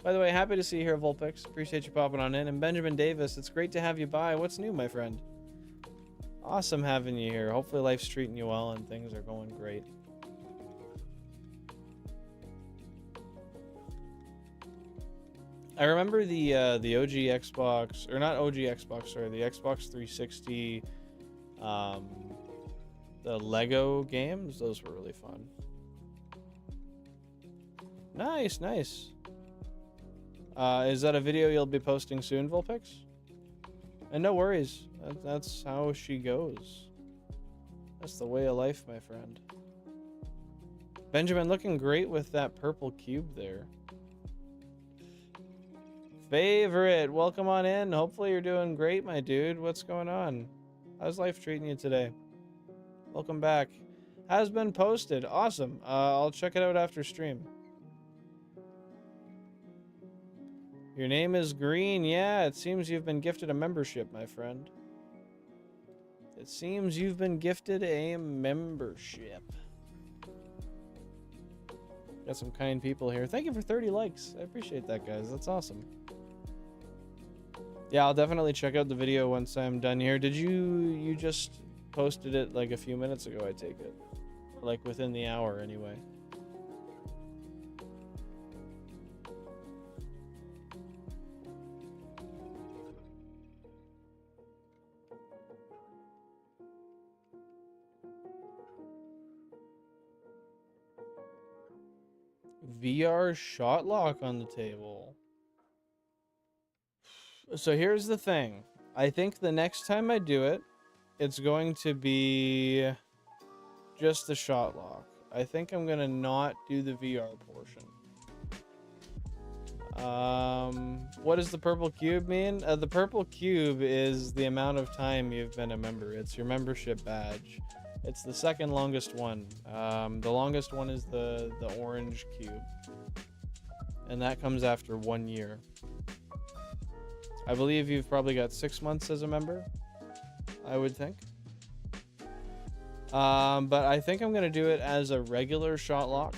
By the way, happy to see you here, Vulpix. Appreciate you popping on in. And Benjamin Davis, it's great to have you by. What's new, my friend? Awesome having you here. Hopefully life's treating you well and things are going great. I remember the OG Xbox, or not OG Xbox, sorry, the Xbox 360, the Lego games. Those were really fun. Nice, nice. Is that a video you'll be posting soon, Vulpix? And no worries. That's how she goes. That's the way of life, my friend. Benjamin, looking great with that purple cube there. Favorite, welcome on in. Hopefully you're doing great, my dude. What's going on? How's life treating you today? Welcome back. Has been posted. Awesome. I'll check it out after stream. Your name is Green. Yeah, it seems you've been gifted a membership, my friend. It seems you've been gifted a membership. Got some kind people here. Thank you for 30 likes. I appreciate that, guys. That's awesome. Yeah, I'll definitely check out the video once I'm done here. Did you just posted it like a few minutes ago, I take it? Like within the hour, anyway. VR shot lock on the table. So here's the thing. I think the next time I do it, it's going to be just the shot lock. I think I'm gonna not do the VR portion. What does the purple cube mean? The purple cube is the amount of time you've been a member. It's your membership badge. It's the second longest one. The longest one is the orange cube. And that comes after 1 year. I believe you've probably got 6 months as a member, I would think. But I think I'm going to do it as a regular shot lock.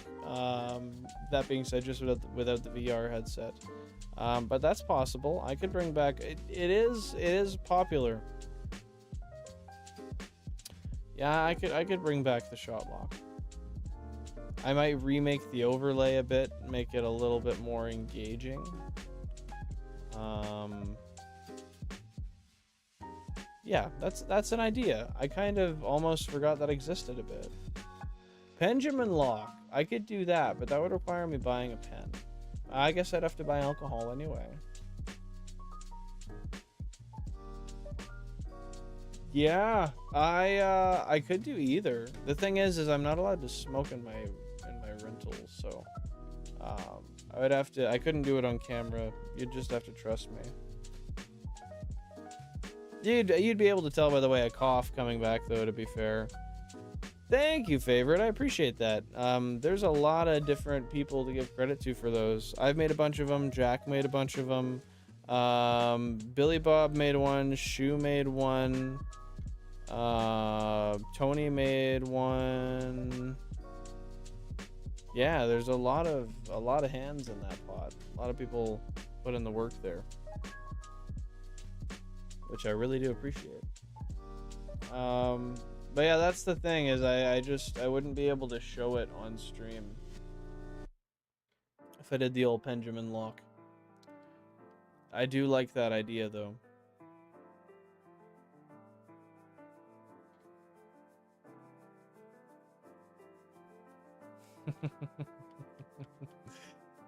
That being said, just without the VR headset. But that's possible. I could bring back... It is popular. Yeah, I could bring back the shot lock. I might remake the overlay a bit, make it a little bit more engaging. Yeah, that's an idea. I kind of almost forgot that existed a bit. Benjamin lock. I could do that, but that would require me buying a pen. I guess I'd have to buy alcohol anyway. Yeah, I could do either. The thing is I'm not allowed to smoke in my rentals, so I would have to. I couldn't do it on camera. You'd just have to trust me. You'd be able to tell by the way I cough coming back, though. To be fair. Thank you, favorite. I appreciate that. There's a lot of different people to give credit to for those. I've made a bunch of them. Jack made a bunch of them. Billy Bob made one. Shu made one. Tony made one. Yeah, there's a lot of hands in that pot. A lot of people put in the work there, which I really do appreciate. But yeah, that's the thing, is I wouldn't be able to show it on stream if I did the old Benjamin lock. I do like that idea, though.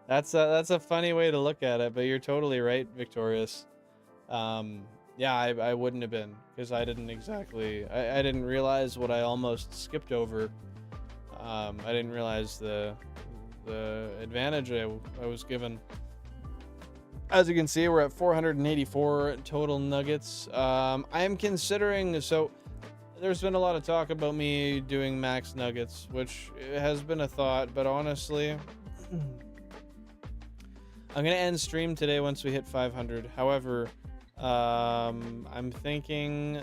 That's a funny way to look at it, but you're totally right, Victorious. Yeah, I wouldn't have been, because I didn't exactly, I didn't realize what I almost skipped over. I didn't realize the advantage I was given. As you can see, we're at 484 total nuggets. I am considering, so there's been a lot of talk about me doing max nuggets, which has been a thought, but honestly, I'm gonna end stream today once we hit 500. However, I'm thinking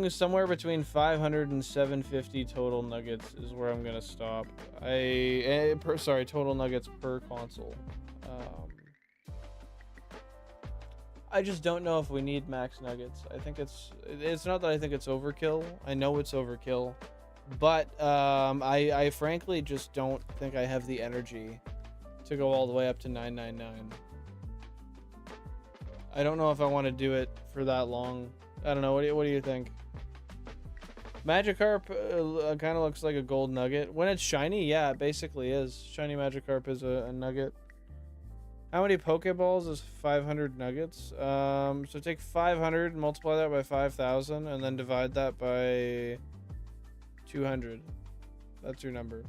somewhere between 500 and 750 total nuggets is where I'm gonna stop. Total nuggets per console. I just don't know if we need max nuggets. I think it's not that I think it's overkill. I know it's overkill, but I frankly just don't think I have the energy to go all the way up to 999. I don't know if I want to do it for that long. I don't know. What do you think? Magikarp kind of looks like a gold nugget. When it's shiny, yeah, it basically is. Shiny Magikarp is a nugget. How many Pokeballs is 500 nuggets? So take 500, multiply that by 5,000, and then divide that by 200. That's your number.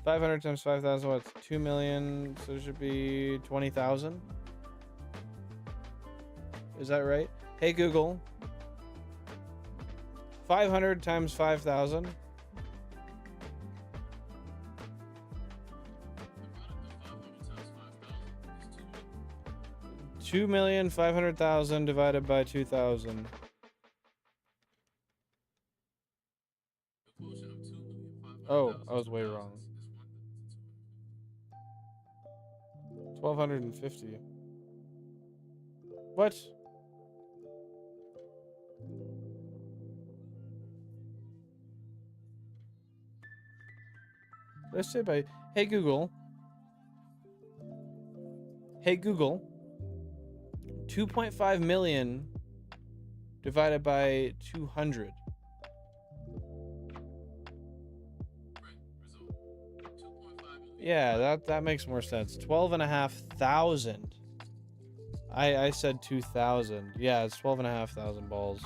500 times 5,000, what's 2 million? So it should be 20,000. Is that right? Hey Google. 500 times 5,000. 2,500,000 divided by 2,000. Oh, I was way wrong. 1,250. What? Let's say by. Hey Google. Hey Google. 2.5 million divided by 200. Yeah, that makes more sense. 12,500. I said 2,000. Yeah, it's 12,500 balls.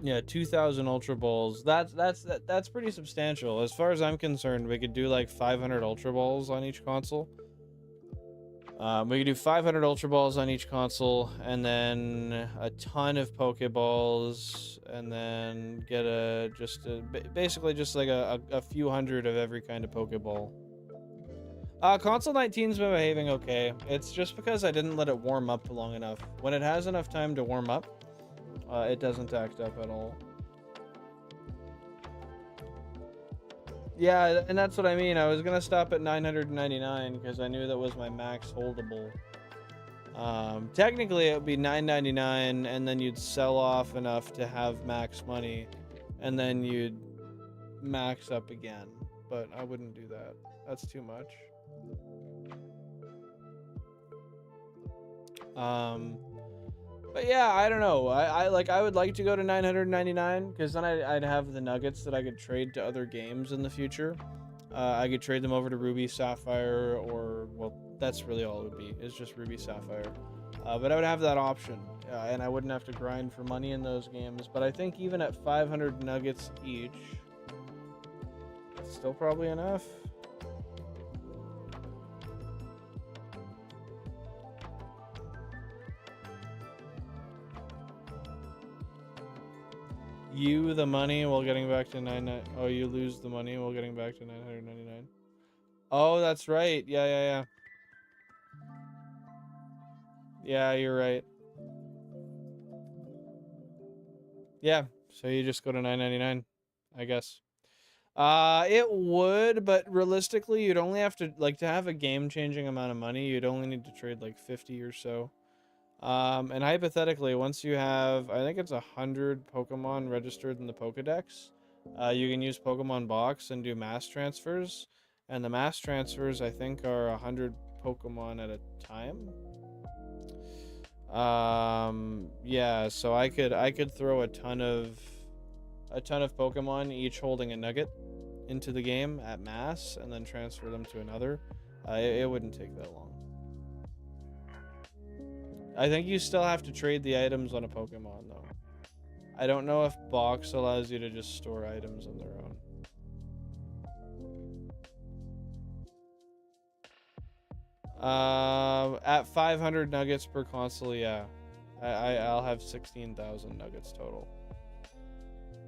Yeah, 2,000 Ultra Balls. That's pretty substantial. As far as I'm concerned, we could do like 500 Ultra Balls on each console. We could do 500 Ultra Balls on each console, and then a ton of Pokeballs, and then get basically just like a few hundred of every kind of Pokeball. Console 19's been behaving okay. It's just because I didn't let it warm up long enough. When it has enough time to warm up, it doesn't act up at all. Yeah, and that's what I mean. I was gonna stop at 999 because I knew that was my max holdable. Technically, it would be 999, and then you'd sell off enough to have max money, and then you'd max up again. But I wouldn't do that. That's too much. But yeah, I don't know. I would like to go to 999 because then I'd have the nuggets that I could trade to other games in the future. I could trade them over to Ruby, Sapphire, or, well, that's really all it would be. It's just Ruby, Sapphire. But I would have that option, and I wouldn't have to grind for money in those games. But I think even at 500 nuggets each, it's still probably enough. You the money while getting back to 99. Oh, you lose the money while getting back to 999. Oh, that's right. Yeah. Yeah, you're right. Yeah, so you just go to 999, I guess. It would, but realistically, you'd only have to, like, to have a game-changing amount of money, you'd only need to trade like 50 or so. And hypothetically, once you have, I think it's 100 Pokemon registered in the Pokédex, you can use Pokemon Box and do mass transfers. And the mass transfers, I think, are 100 Pokemon at a time. Yeah, so I could throw a ton of Pokemon, each holding a nugget, into the game at mass, and then transfer them to another. It wouldn't take that long. I think you still have to trade the items on a Pokemon, though. I don't know if Box allows you to just store items on their own. At 500 nuggets per console, yeah. I'll have 16,000 nuggets total.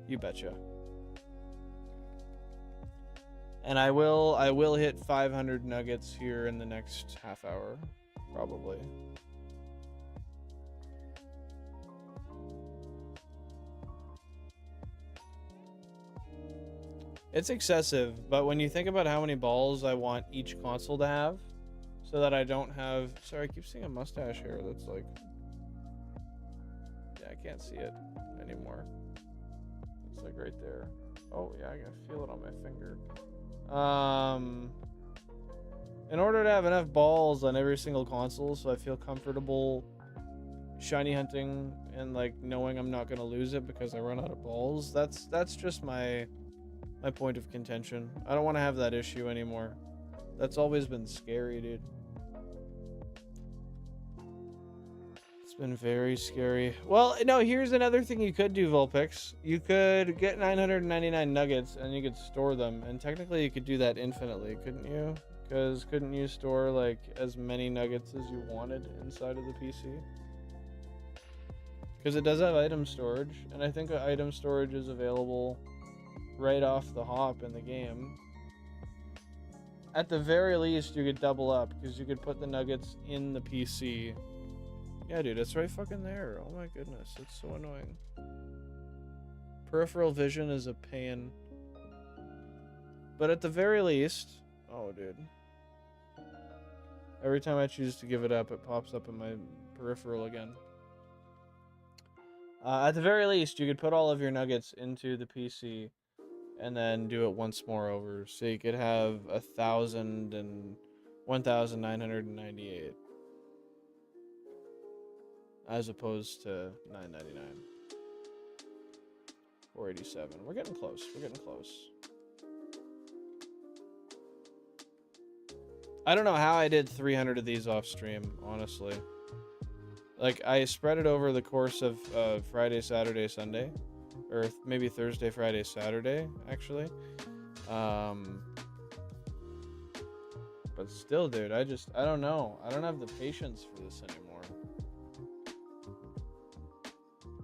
You betcha. And I will hit 500 nuggets here in the next half hour, probably. It's excessive, but when you think about how many balls I want each console to have, so that I don't have... Sorry, I keep seeing a mustache here that's like... Yeah, I can't see it anymore. It's like right there. Oh, yeah, I can feel it on my finger. In order to have enough balls on every single console so I feel comfortable shiny hunting and like knowing I'm not going to lose it because I run out of balls, that's just my point of contention. I don't want to have that issue anymore. That's always been scary, dude. It's been very scary. Well, no, here's another thing you could do, Vulpix. You could get 999 nuggets and you could store them. And technically you could do that infinitely, couldn't you? Because couldn't you store like as many nuggets as you wanted inside of the PC? Because it does have item storage. And I think item storage is available right off the hop in the game. At the very least, you could double up because you could put the nuggets in the PC. Yeah, dude, it's right fucking there. Oh my goodness, it's so annoying. Peripheral vision is a pain. But at the very least... Oh, dude. Every time I choose to give it up, it pops up in my peripheral again. At the very least, you could put all of your nuggets into the PC and then do it once more over. So you could have 1,000 and 1,998. As opposed to 999. 487. We're getting close. We're getting close. I don't know how I did 300 of these off stream, honestly. Like, I spread it over the course of Friday, Saturday, Sunday. Or maybe Thursday, Friday, Saturday, actually. But still, dude, I don't know. I don't have the patience for this anymore.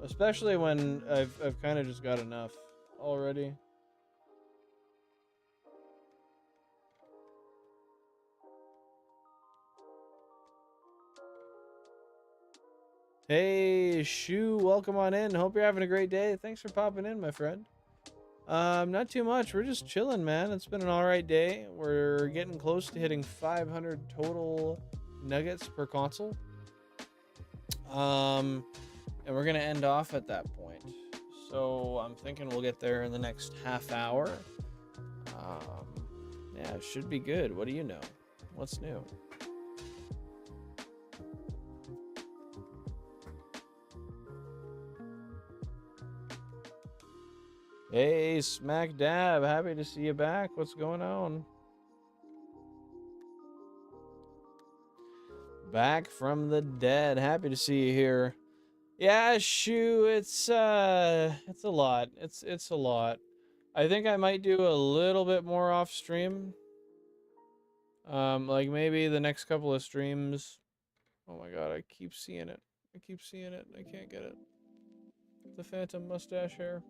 Especially when I've kind of just got enough already. Hey, Shu, welcome on in. Hope you're having a great day. Thanks for popping in, my friend. Not too much. We're just chilling, man. It's been an alright day. We're getting close to hitting 500 total nuggets per console. And we're gonna end off at that point. So I'm thinking we'll get there in the next half hour. Yeah, it should be good. What do you know? What's new? Hey, Smack Dab, happy to see you back. What's going on? Back from the dead. Happy to see you here. Yeah, Shoo, it's a lot. It's a lot. I think I might do a little bit more off stream. Like maybe the next couple of streams. Oh my god, I keep seeing it. I keep seeing it. I can't get it. The phantom mustache hair.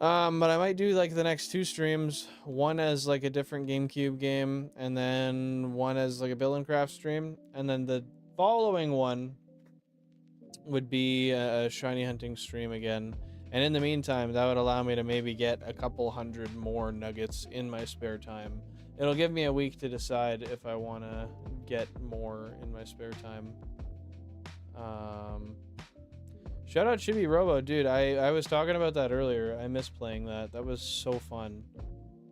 But I might do like the next 2 streams, one as like a different GameCube game, and then one as like a Build and Craft stream, and then the following one would be a shiny hunting stream again. And in the meantime, that would allow me to maybe get a couple hundred more nuggets in my spare time. It'll give me a week to decide if I want to get more in my spare time. Shout out Chibi Robo, dude. I was talking about that earlier. I miss playing that. That was so fun.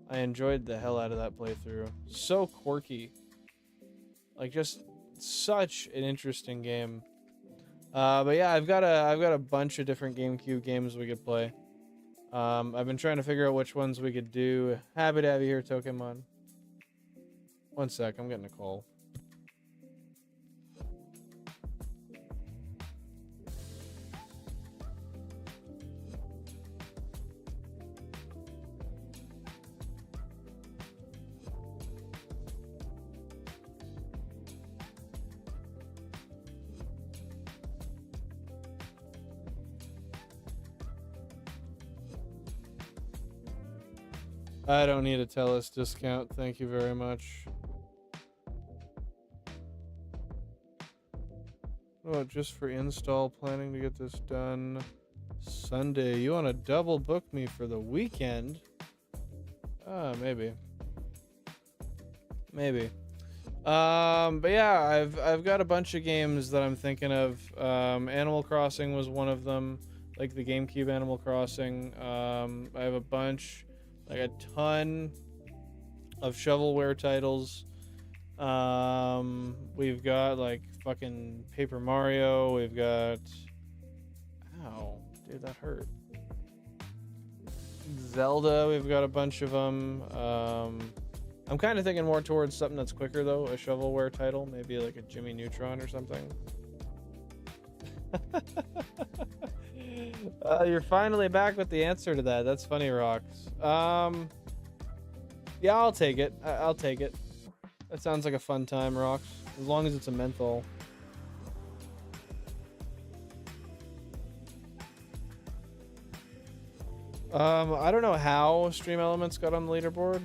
I enjoyed the hell out of that playthrough. So quirky. Like just such an interesting game. But yeah, I've got a bunch of different GameCube games we could play. I've been trying to figure out which ones we could do. Happy to have you here, Tokemon. One sec, I'm getting a call. I don't need a TELUS discount, thank you very much. Oh, just for install, planning to get this done Sunday. You want to double book me for the weekend? Maybe. Maybe. But yeah, I've got a bunch of games that I'm thinking of. Animal Crossing was one of them, like the GameCube Animal Crossing. I have a bunch, like a ton of shovelware titles. We've got like fucking Paper Mario. We've got, ow, dude, that hurt. Zelda. We've got a bunch of them. I'm kind of thinking more towards something that's quicker though, a shovelware title, maybe like a Jimmy Neutron or something. You're finally back with the answer to that. That's funny, Rocks. Yeah, I'll take it. I'll take it. That sounds like a fun time, Rocks. As long as it's a menthol. I don't know how Stream Elements got on the leaderboard.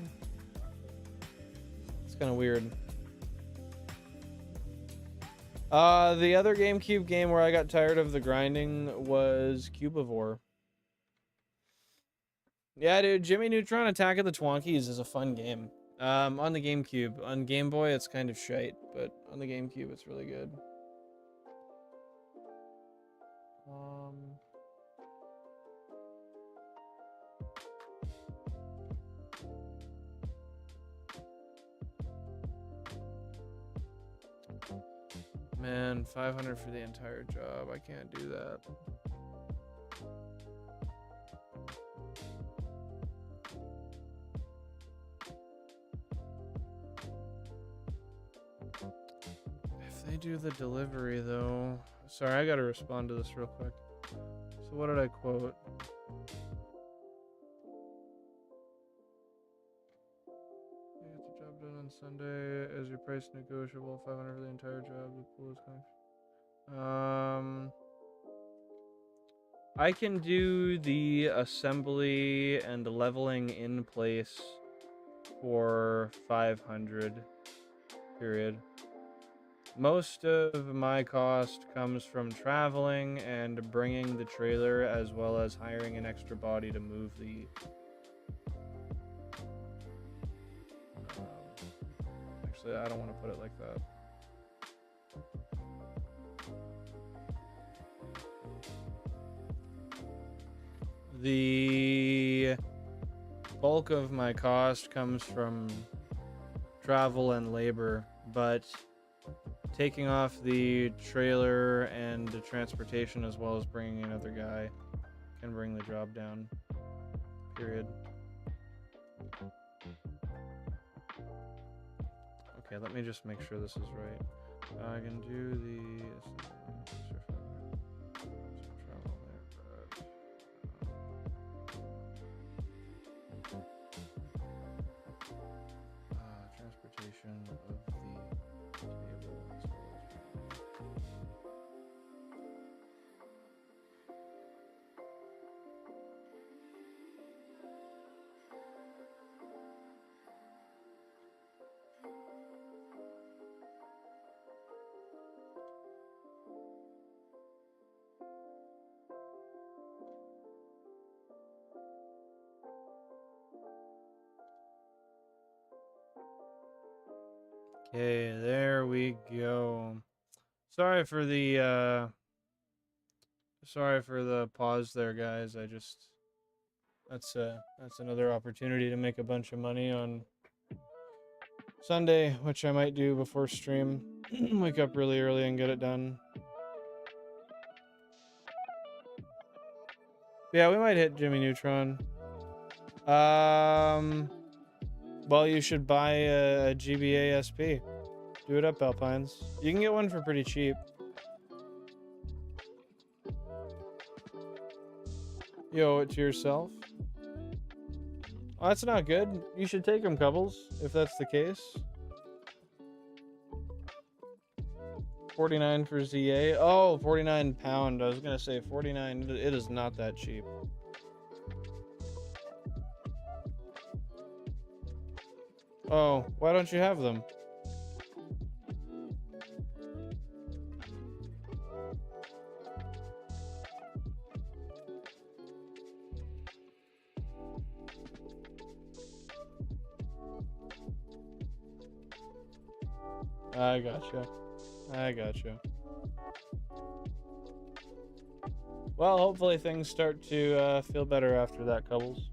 It's kind of weird. The other GameCube game where I got tired of the grinding was Cubivore. Yeah, dude, Jimmy Neutron Attack of the Twonkies is a fun game. On the GameCube. On Game Boy, it's kind of shite, but on the GameCube, it's really good. Man, 500 for the entire job. I can't do that. If they do the delivery, though... Sorry, I gotta respond to this real quick. So what did I quote? You get the job done on Sunday. Is your price negotiable? 500 for the entire job. The pool is connection. I can do the assembly and leveling in place for 500. Period. Most of my cost comes from traveling and bringing the trailer, as well as hiring an extra body to move the... Actually, I don't want to put it like that. The bulk of my cost comes from travel and labor, but taking off the trailer and the transportation as well as bringing another guy can bring the job down. Period. Okay, let me just make sure this is right. I can do the travel there, but transportation of the table as well as okay, there we go. Sorry for the pause there, guys. That's another opportunity to make a bunch of money on Sunday, which I might do before stream. Wake up really early and get it done. Yeah, we might hit Jimmy Neutron. Well, you should buy a GBA SP. Do it up, Alpines. You can get one for pretty cheap. You owe it to yourself. Oh, that's not good. You should take them, Cubbles, if that's the case. 49 for ZA. Oh, 49 pound. I was going to say 49. It is not that cheap. Oh, why don't you have them? I gotcha. I gotcha. Well, hopefully things start to feel better after that, Cubbles.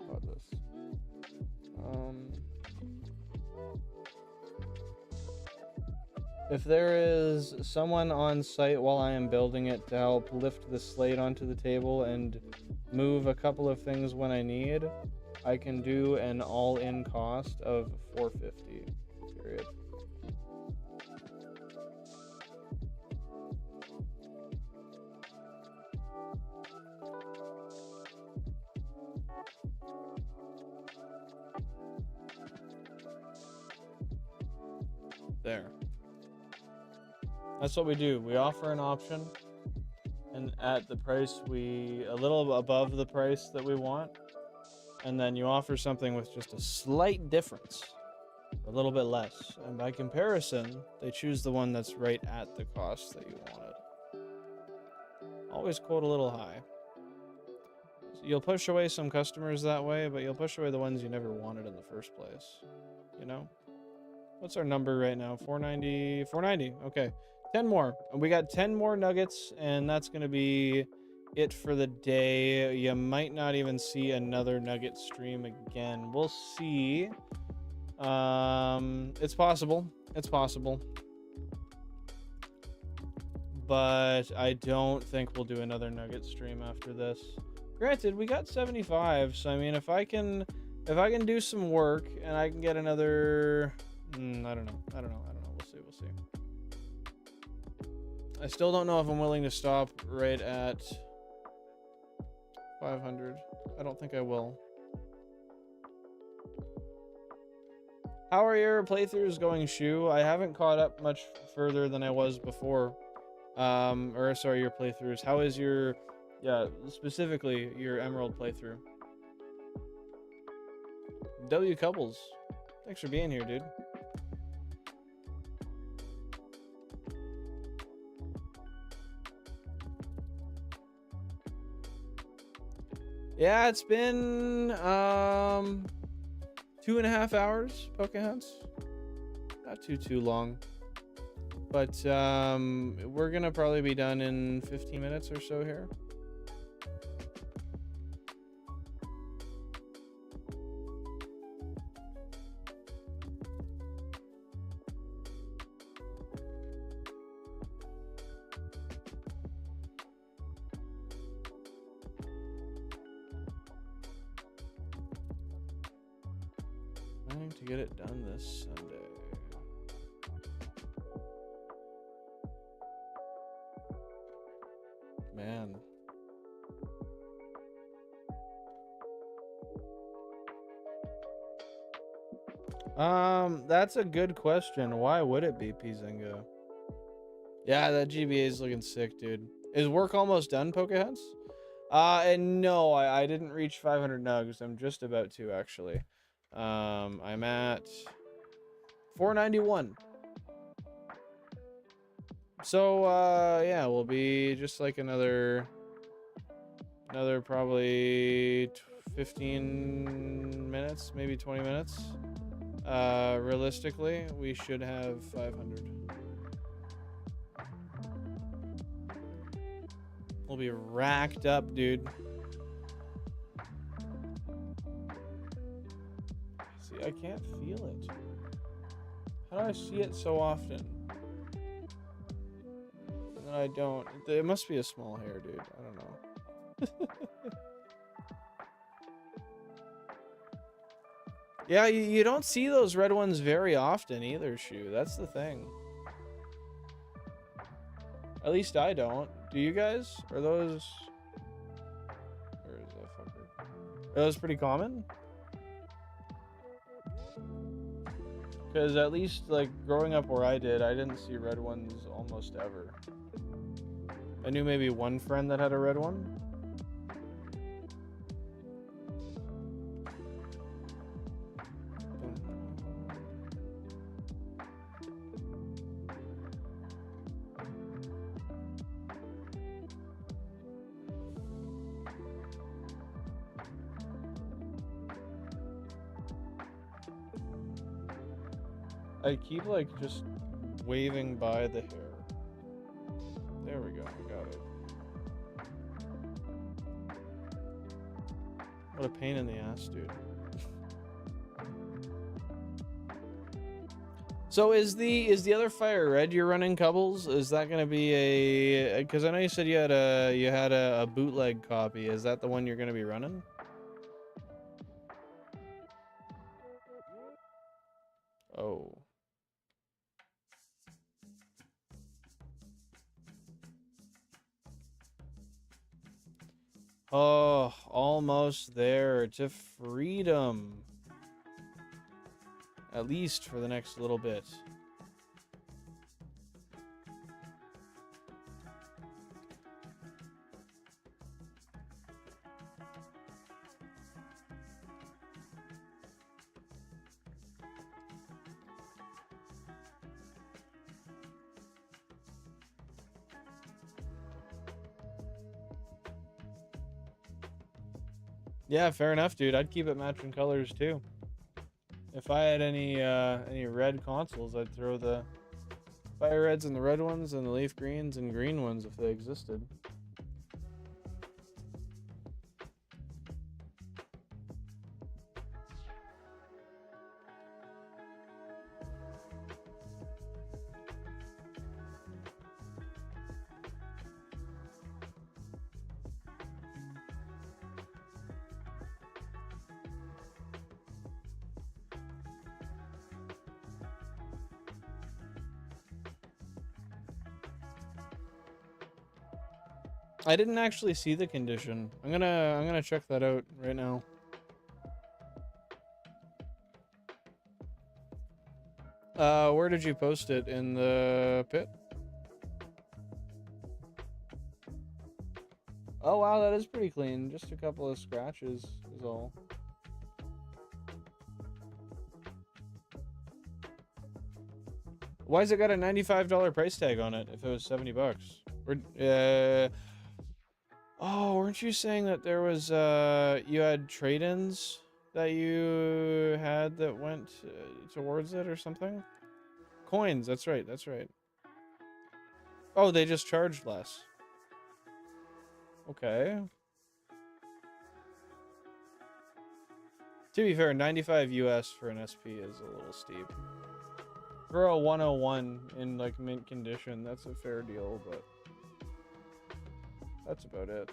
About this. If there is someone on site while I am building it to help lift the slate onto the table and move a couple of things when I need, I can do an all-in cost of $450. Period. There. That's what we do. We offer an option, and at the price a little above the price that we want, and then you offer something with just a slight difference, a little bit less, and by comparison, they choose the one that's right at the cost that you wanted. Always quote a little high. You'll push away some customers that way, but you'll push away the ones you never wanted in the first place. You know? What's our number right now? 490. 490. Okay. 10 more. We got 10 more nuggets, and that's going to be it for the day. You might not even see another nugget stream again. We'll see. It's possible. It's possible. But I don't think we'll do another nugget stream after this. Granted, we got 75, so I mean, if I can do some work and I can get another, I don't know. We'll see. I still don't know if I'm willing to stop right at 500. I don't think I will. How are your playthroughs going, Shu? I haven't caught up much further than I was before. Or sorry, your playthroughs. How is your, specifically your Emerald playthrough? W Couples, thanks for being here, dude. Yeah, it's been 2.5 hours Poke Hunts. Not too long. But we're gonna probably be done in 15 minutes or so here. Planning to get it done this Sunday. Man. That's a good question. Why would it be Pizinga? Yeah, that GBA is looking sick, dude. Is work almost done, Pokeheads? And no, I didn't reach 500 nugs. I'm just about to, actually. I'm at 491. So, yeah, we'll be just like another probably 15 minutes, maybe 20 minutes. Realistically, we should have 500. We'll be racked up, dude. See, I can't feel it. How do I see it so often? And then I don't. It must be a small hair, dude. I don't know. Yeah, you don't see those red ones very often either, Shu. That's the thing. At least I don't. Do you guys? Are those... Where is that fucker? Are those pretty common? Because at least, like, growing up where I did, I didn't see red ones almost ever. I knew maybe one friend that had a red one. I keep, like, just waving by the hair. There we go, I got it. What a pain in the ass, dude. So is the other fire red you're running, Cubbles? Is that gonna be a... Because I know you said you had a bootleg copy. Is that the one you're gonna be running? Oh. Oh, almost there to freedom. At least for the next little bit. Yeah, fair enough, dude. I'd keep it matching colors too. If I had any red consoles, I'd throw the fire reds and the red ones and the leaf greens and green ones if they existed. I didn't actually see the condition. I'm gonna check that out right now. Where did you post it? In the pit? Oh wow, that is pretty clean. Just a couple of scratches is all. Why's it got a $95 price tag on it if it was $70? Or Oh, weren't you saying that there was you had trade-ins that you had that went towards it or something? Coins, that's right, that's right. Oh, they just charged less. Okay. To be fair, 95 US for an SP is a little steep. For a 101 in like mint condition, that's a fair deal, but that's about it.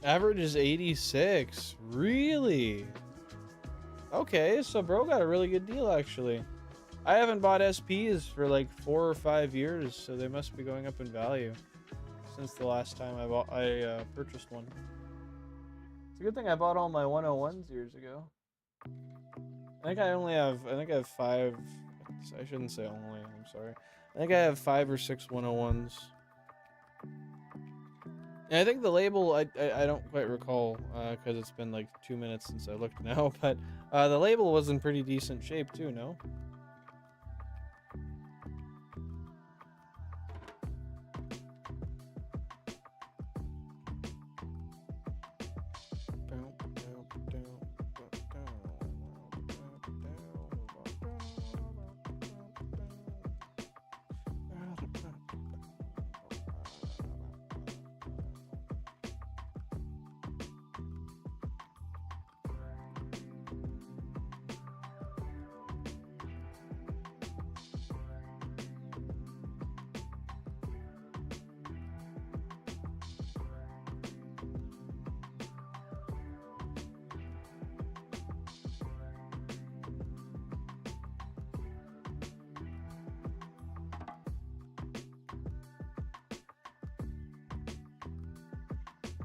Average is 86. Really? Okay, so bro got a really good deal actually. I haven't bought SPs for like 4 or 5 years, so they must be going up in value since the last time I purchased one. It's a good thing I bought all my 101s years ago. I think I have 5. I shouldn't say only, I'm sorry. I think I have 5 or 6 101s. And I think the label, I don't quite recall, because it's been like 2 minutes since I looked now, but the label was in pretty decent shape too, no?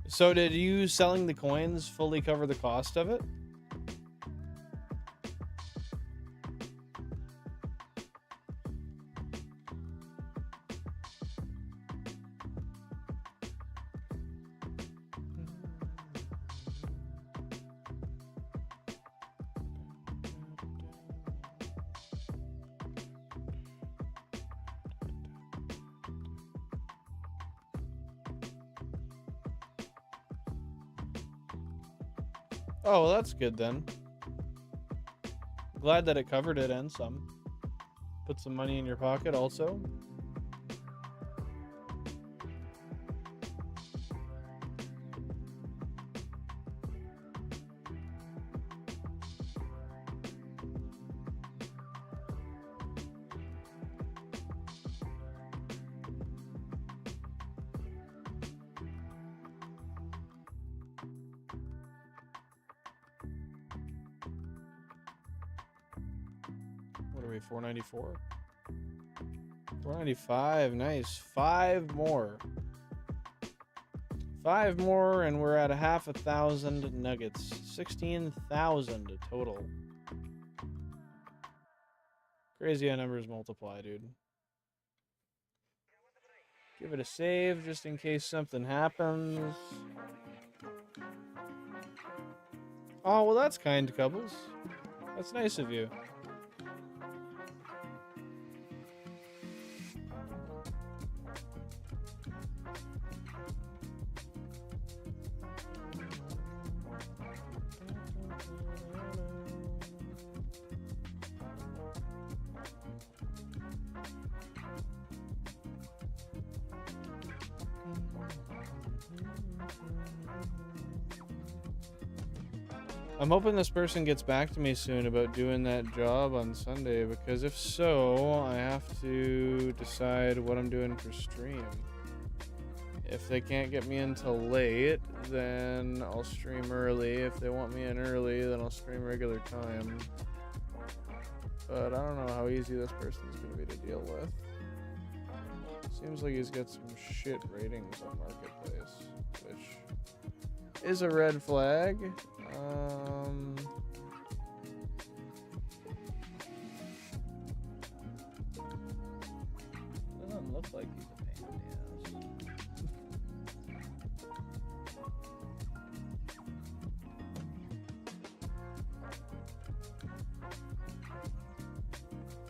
So did you selling the coins fully cover the cost of it? Oh, well, that's good then. Glad that it covered it and some. Put some money in your pocket also. What are we, 494? 495, nice. 5 more. 5 more and we're at 1,000 nuggets. 16,000 total. Crazy how numbers multiply, dude. Give it a save just in case something happens. Oh, well that's kind, Couples. That's nice of you. I'm hoping this person gets back to me soon about doing that job on Sunday, because if so, I have to decide what I'm doing for stream. If they can't get me until late, then I'll stream early. If they want me in early, then I'll stream regular time. But I don't know how easy this person's going to be to deal with. Seems like he's got some shit ratings on Marketplace, which is a red flag. Doesn't look like he's a pain in the ass.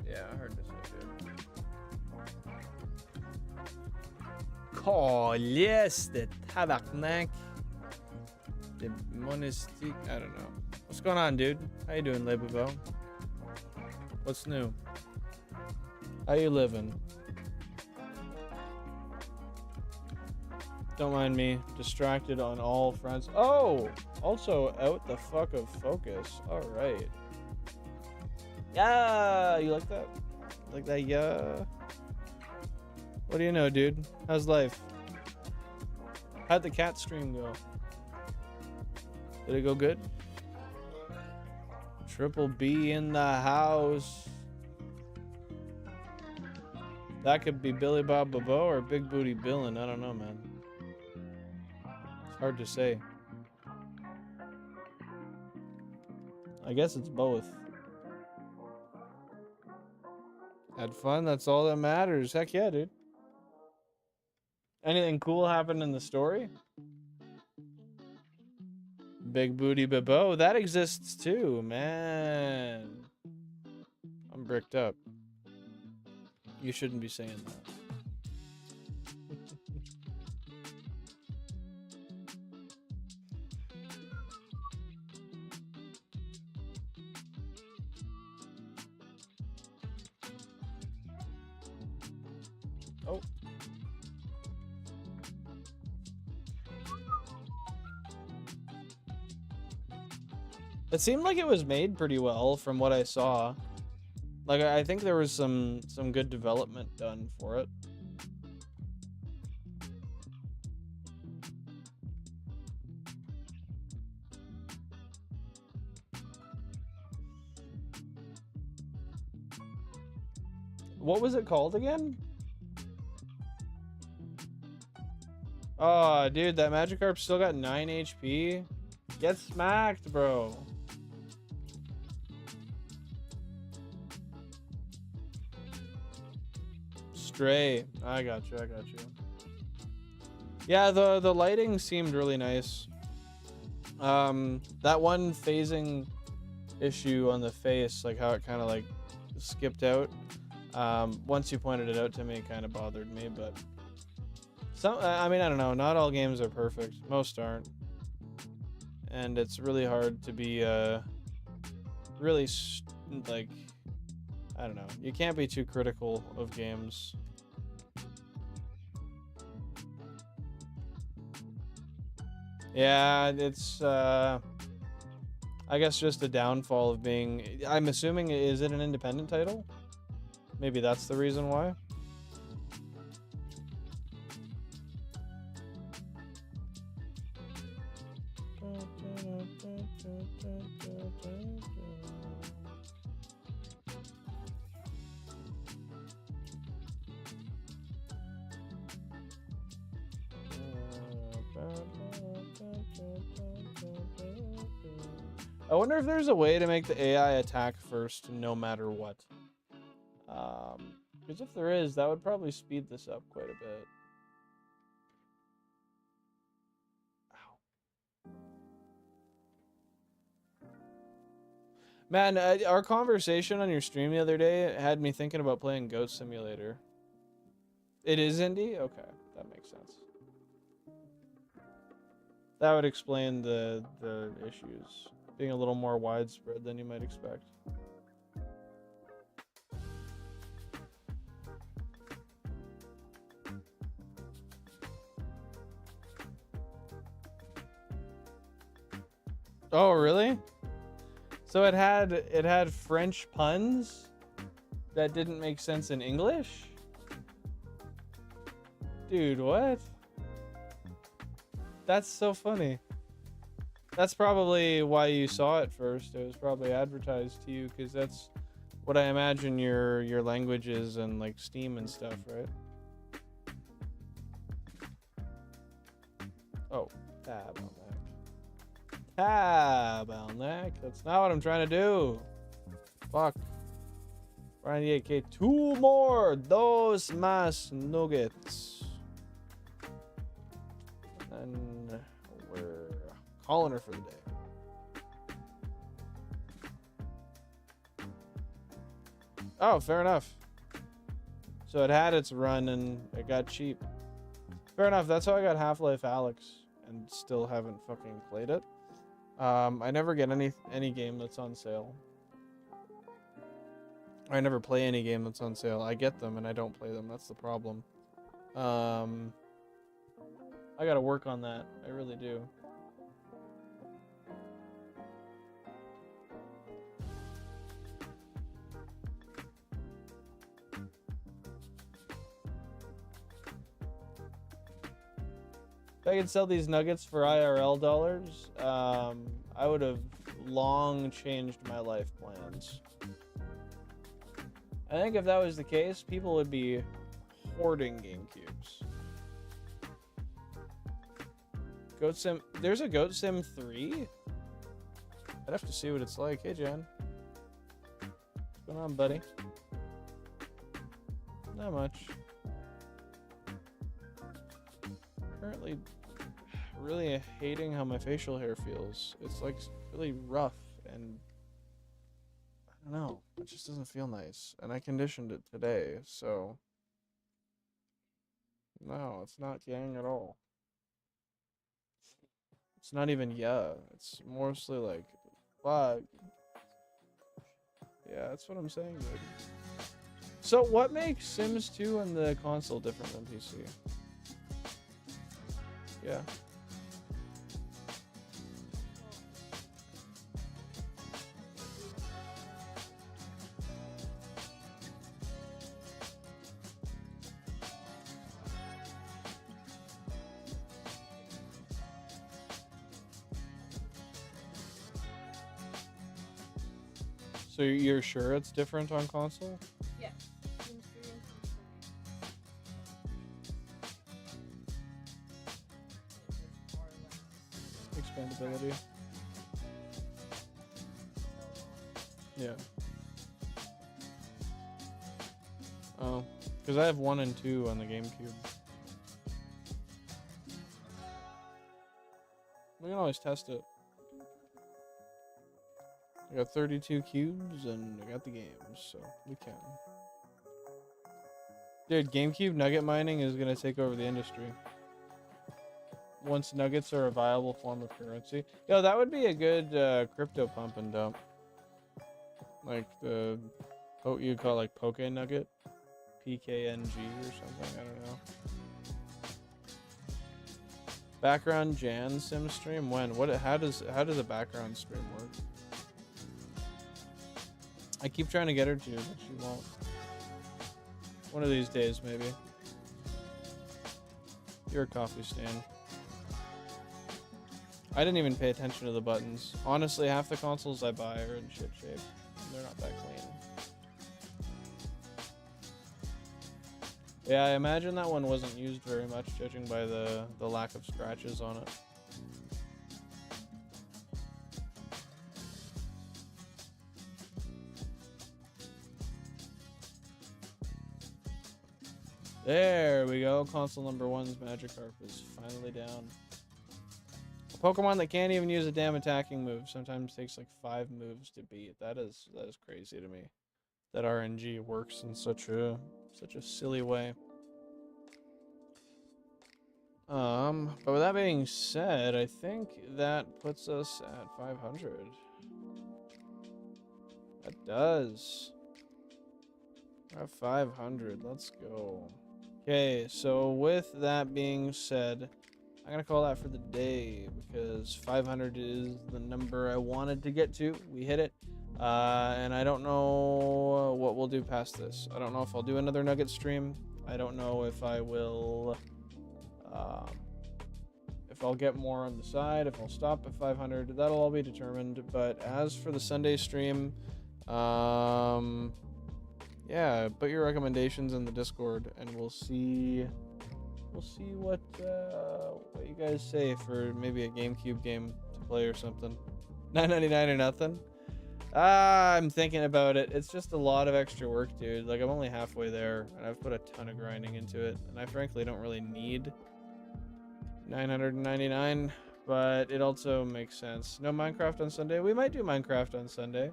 Yeah, hard to say, dude. Yes, the tabarnak. The monastic. I don't know. What's going on, dude? How you doing, Lebubo? What's new? How you living? Don't mind me. Distracted on all fronts. Oh! Also out the fuck of focus. Alright. Yeah! You like that? Like that, yeah? What do you know, dude? How's life? How'd the cat stream go? Did it go good? Triple B in the house. That could be Billy Bob Bobo or Big Booty Billin'. I don't know, man. It's hard to say. I guess it's both. Had fun, that's all that matters. Heck yeah, dude. Anything cool happened in the story? Big Booty Bobo, that exists too, man. I'm bricked up. You shouldn't be saying that. Oh. It seemed like it was made pretty well from what I saw. Like, I think there was some good development done for it. What was it called again? Oh, dude, that Magikarp still got 9 HP. Get smacked, bro. Stray. I got you. Yeah, the lighting seemed really nice. That one phasing issue on the face, like how it kind of like skipped out. Once you pointed it out to me, it kind of bothered me, but I mean, I don't know. Not all games are perfect. Most aren't. And it's really hard to be really like, I don't know. You can't be too critical of games. Yeah, it's I guess just a downfall of being, I'm assuming, is it an independent title? Maybe that's the reason why. I wonder if there's a way to make the AI attack first no matter what. Because if there is, that would probably speed this up quite a bit. Ow. Man, our conversation on your stream the other day had me thinking about playing Goat Simulator. It is indie? Okay, that makes sense. That would explain the issues. Being a little more widespread than you might expect. Oh, really? So it had French puns that didn't make sense in English? Dude, what? That's so funny. That's probably why you saw it first. It was probably advertised to you because that's what I imagine your language is and like Steam and stuff, right? Oh, tab on that. Tab on that. That's not what I'm trying to do. Fuck. 98k. 2 more. Dos más nuggets. And we're calling her for the day. Oh, fair enough. So it had its run and it got cheap. Fair enough. That's how I got Half-Life Alyx and still haven't fucking played it. I never get any game that's on sale. I never play any game that's on sale. I get them and I don't play them. That's the problem. I gotta work on that. I really do. If I could sell these nuggets for IRL dollars, I would have long changed my life plans. I think if that was the case, people would be hoarding GameCubes. Goat Sim, there's a Goat Sim 3? I'd have to see what it's like. Hey, Jan. What's going on, buddy? Not much. Currently really hating how my facial hair feels. It's like really rough and I don't know, it just doesn't feel nice. And I conditioned it today, so no, it's not yang at all. It's not even yeah, it's mostly like fuck. Yeah, that's what I'm saying, dude. So what makes Sims 2 and the console different than PC? Yeah. So you're sure it's different on console? Yeah. Expandability. Yeah. Oh, because I have 1 and 2 on the GameCube. We can always test it. I got 32 cubes and I got the games, so we can. Dude, GameCube nugget mining is gonna take over the industry. Once nuggets are a viable form of currency. Yo, that would be a good crypto pump and dump. Like the, what you call like Poke Nugget? PKNG or something, I don't know. Background Jan sim stream? When? How does a background stream work? I keep trying to get her to, but she won't. One of these days, maybe. You're a coffee stand. I didn't even pay attention to the buttons. Honestly, half the consoles I buy are in shit shape. They're not that clean. Yeah, I imagine that one wasn't used very much, judging by the lack of scratches on it. There we go. Console number 1's Magikarp is finally down. A Pokemon that can't even use a damn attacking move sometimes takes like 5 moves to beat. That is crazy to me. That RNG works in such a silly way. But with that being said, I think that puts us at 500. That does. We're at 500. Let's go. Okay, so with that being said, I'm gonna call that for the day because 500 is the number I wanted to get to. We hit it. And I don't know what we'll do past this. I don't know if I'll do another Nugget stream. I don't know if I will, if I'll get more on the side, if I'll stop at 500, that'll all be determined. But as for the Sunday stream, yeah, put your recommendations in the Discord and we'll see we'll see what you guys say for maybe a GameCube game to play or something. $9.99 or nothing. I'm thinking about it. It's just a lot of extra work, dude. Like, I'm only halfway there, and I've put a ton of grinding into it, and I frankly don't really need $999, but it also makes sense. No Minecraft on Sunday? We might do Minecraft on Sunday.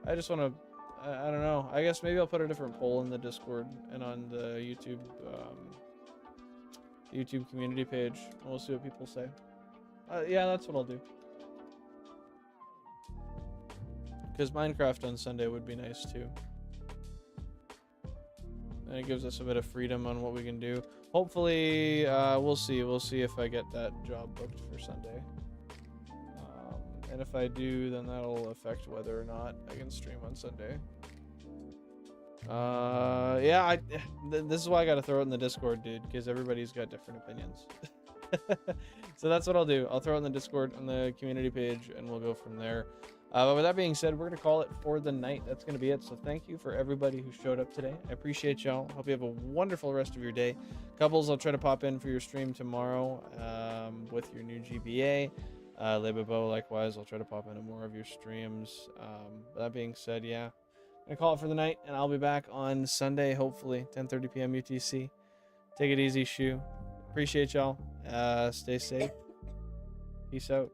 I just want to, I don't know. I guess maybe I'll put a different poll in the Discord and on the YouTube community page. We'll see what people say. Yeah, that's what I'll do. Because Minecraft on Sunday would be nice too. And it gives us a bit of freedom on what we can do. Hopefully, we'll see. We'll see if I get that job booked for Sunday. And if I do, then that'll affect whether or not I can stream on Sunday. Yeah, this is why I gotta throw it in the Discord, dude, because everybody's got different opinions. So that's what I'll do. I'll throw it in the Discord on the community page, and we'll go from there. But with that being said, we're gonna call it for the night. That's gonna be it. So thank you for everybody who showed up today. I appreciate y'all. Hope you have a wonderful rest of your day. Couples, I'll try to pop in for your stream tomorrow with your new GBA. Lebebo, likewise, I'll try to pop into more of your streams. That being said, yeah, I'm gonna call it for the night, and I'll be back on Sunday, hopefully 10:30 p.m. UTC. Take it easy, Shu. Appreciate y'all. Stay safe. Peace out.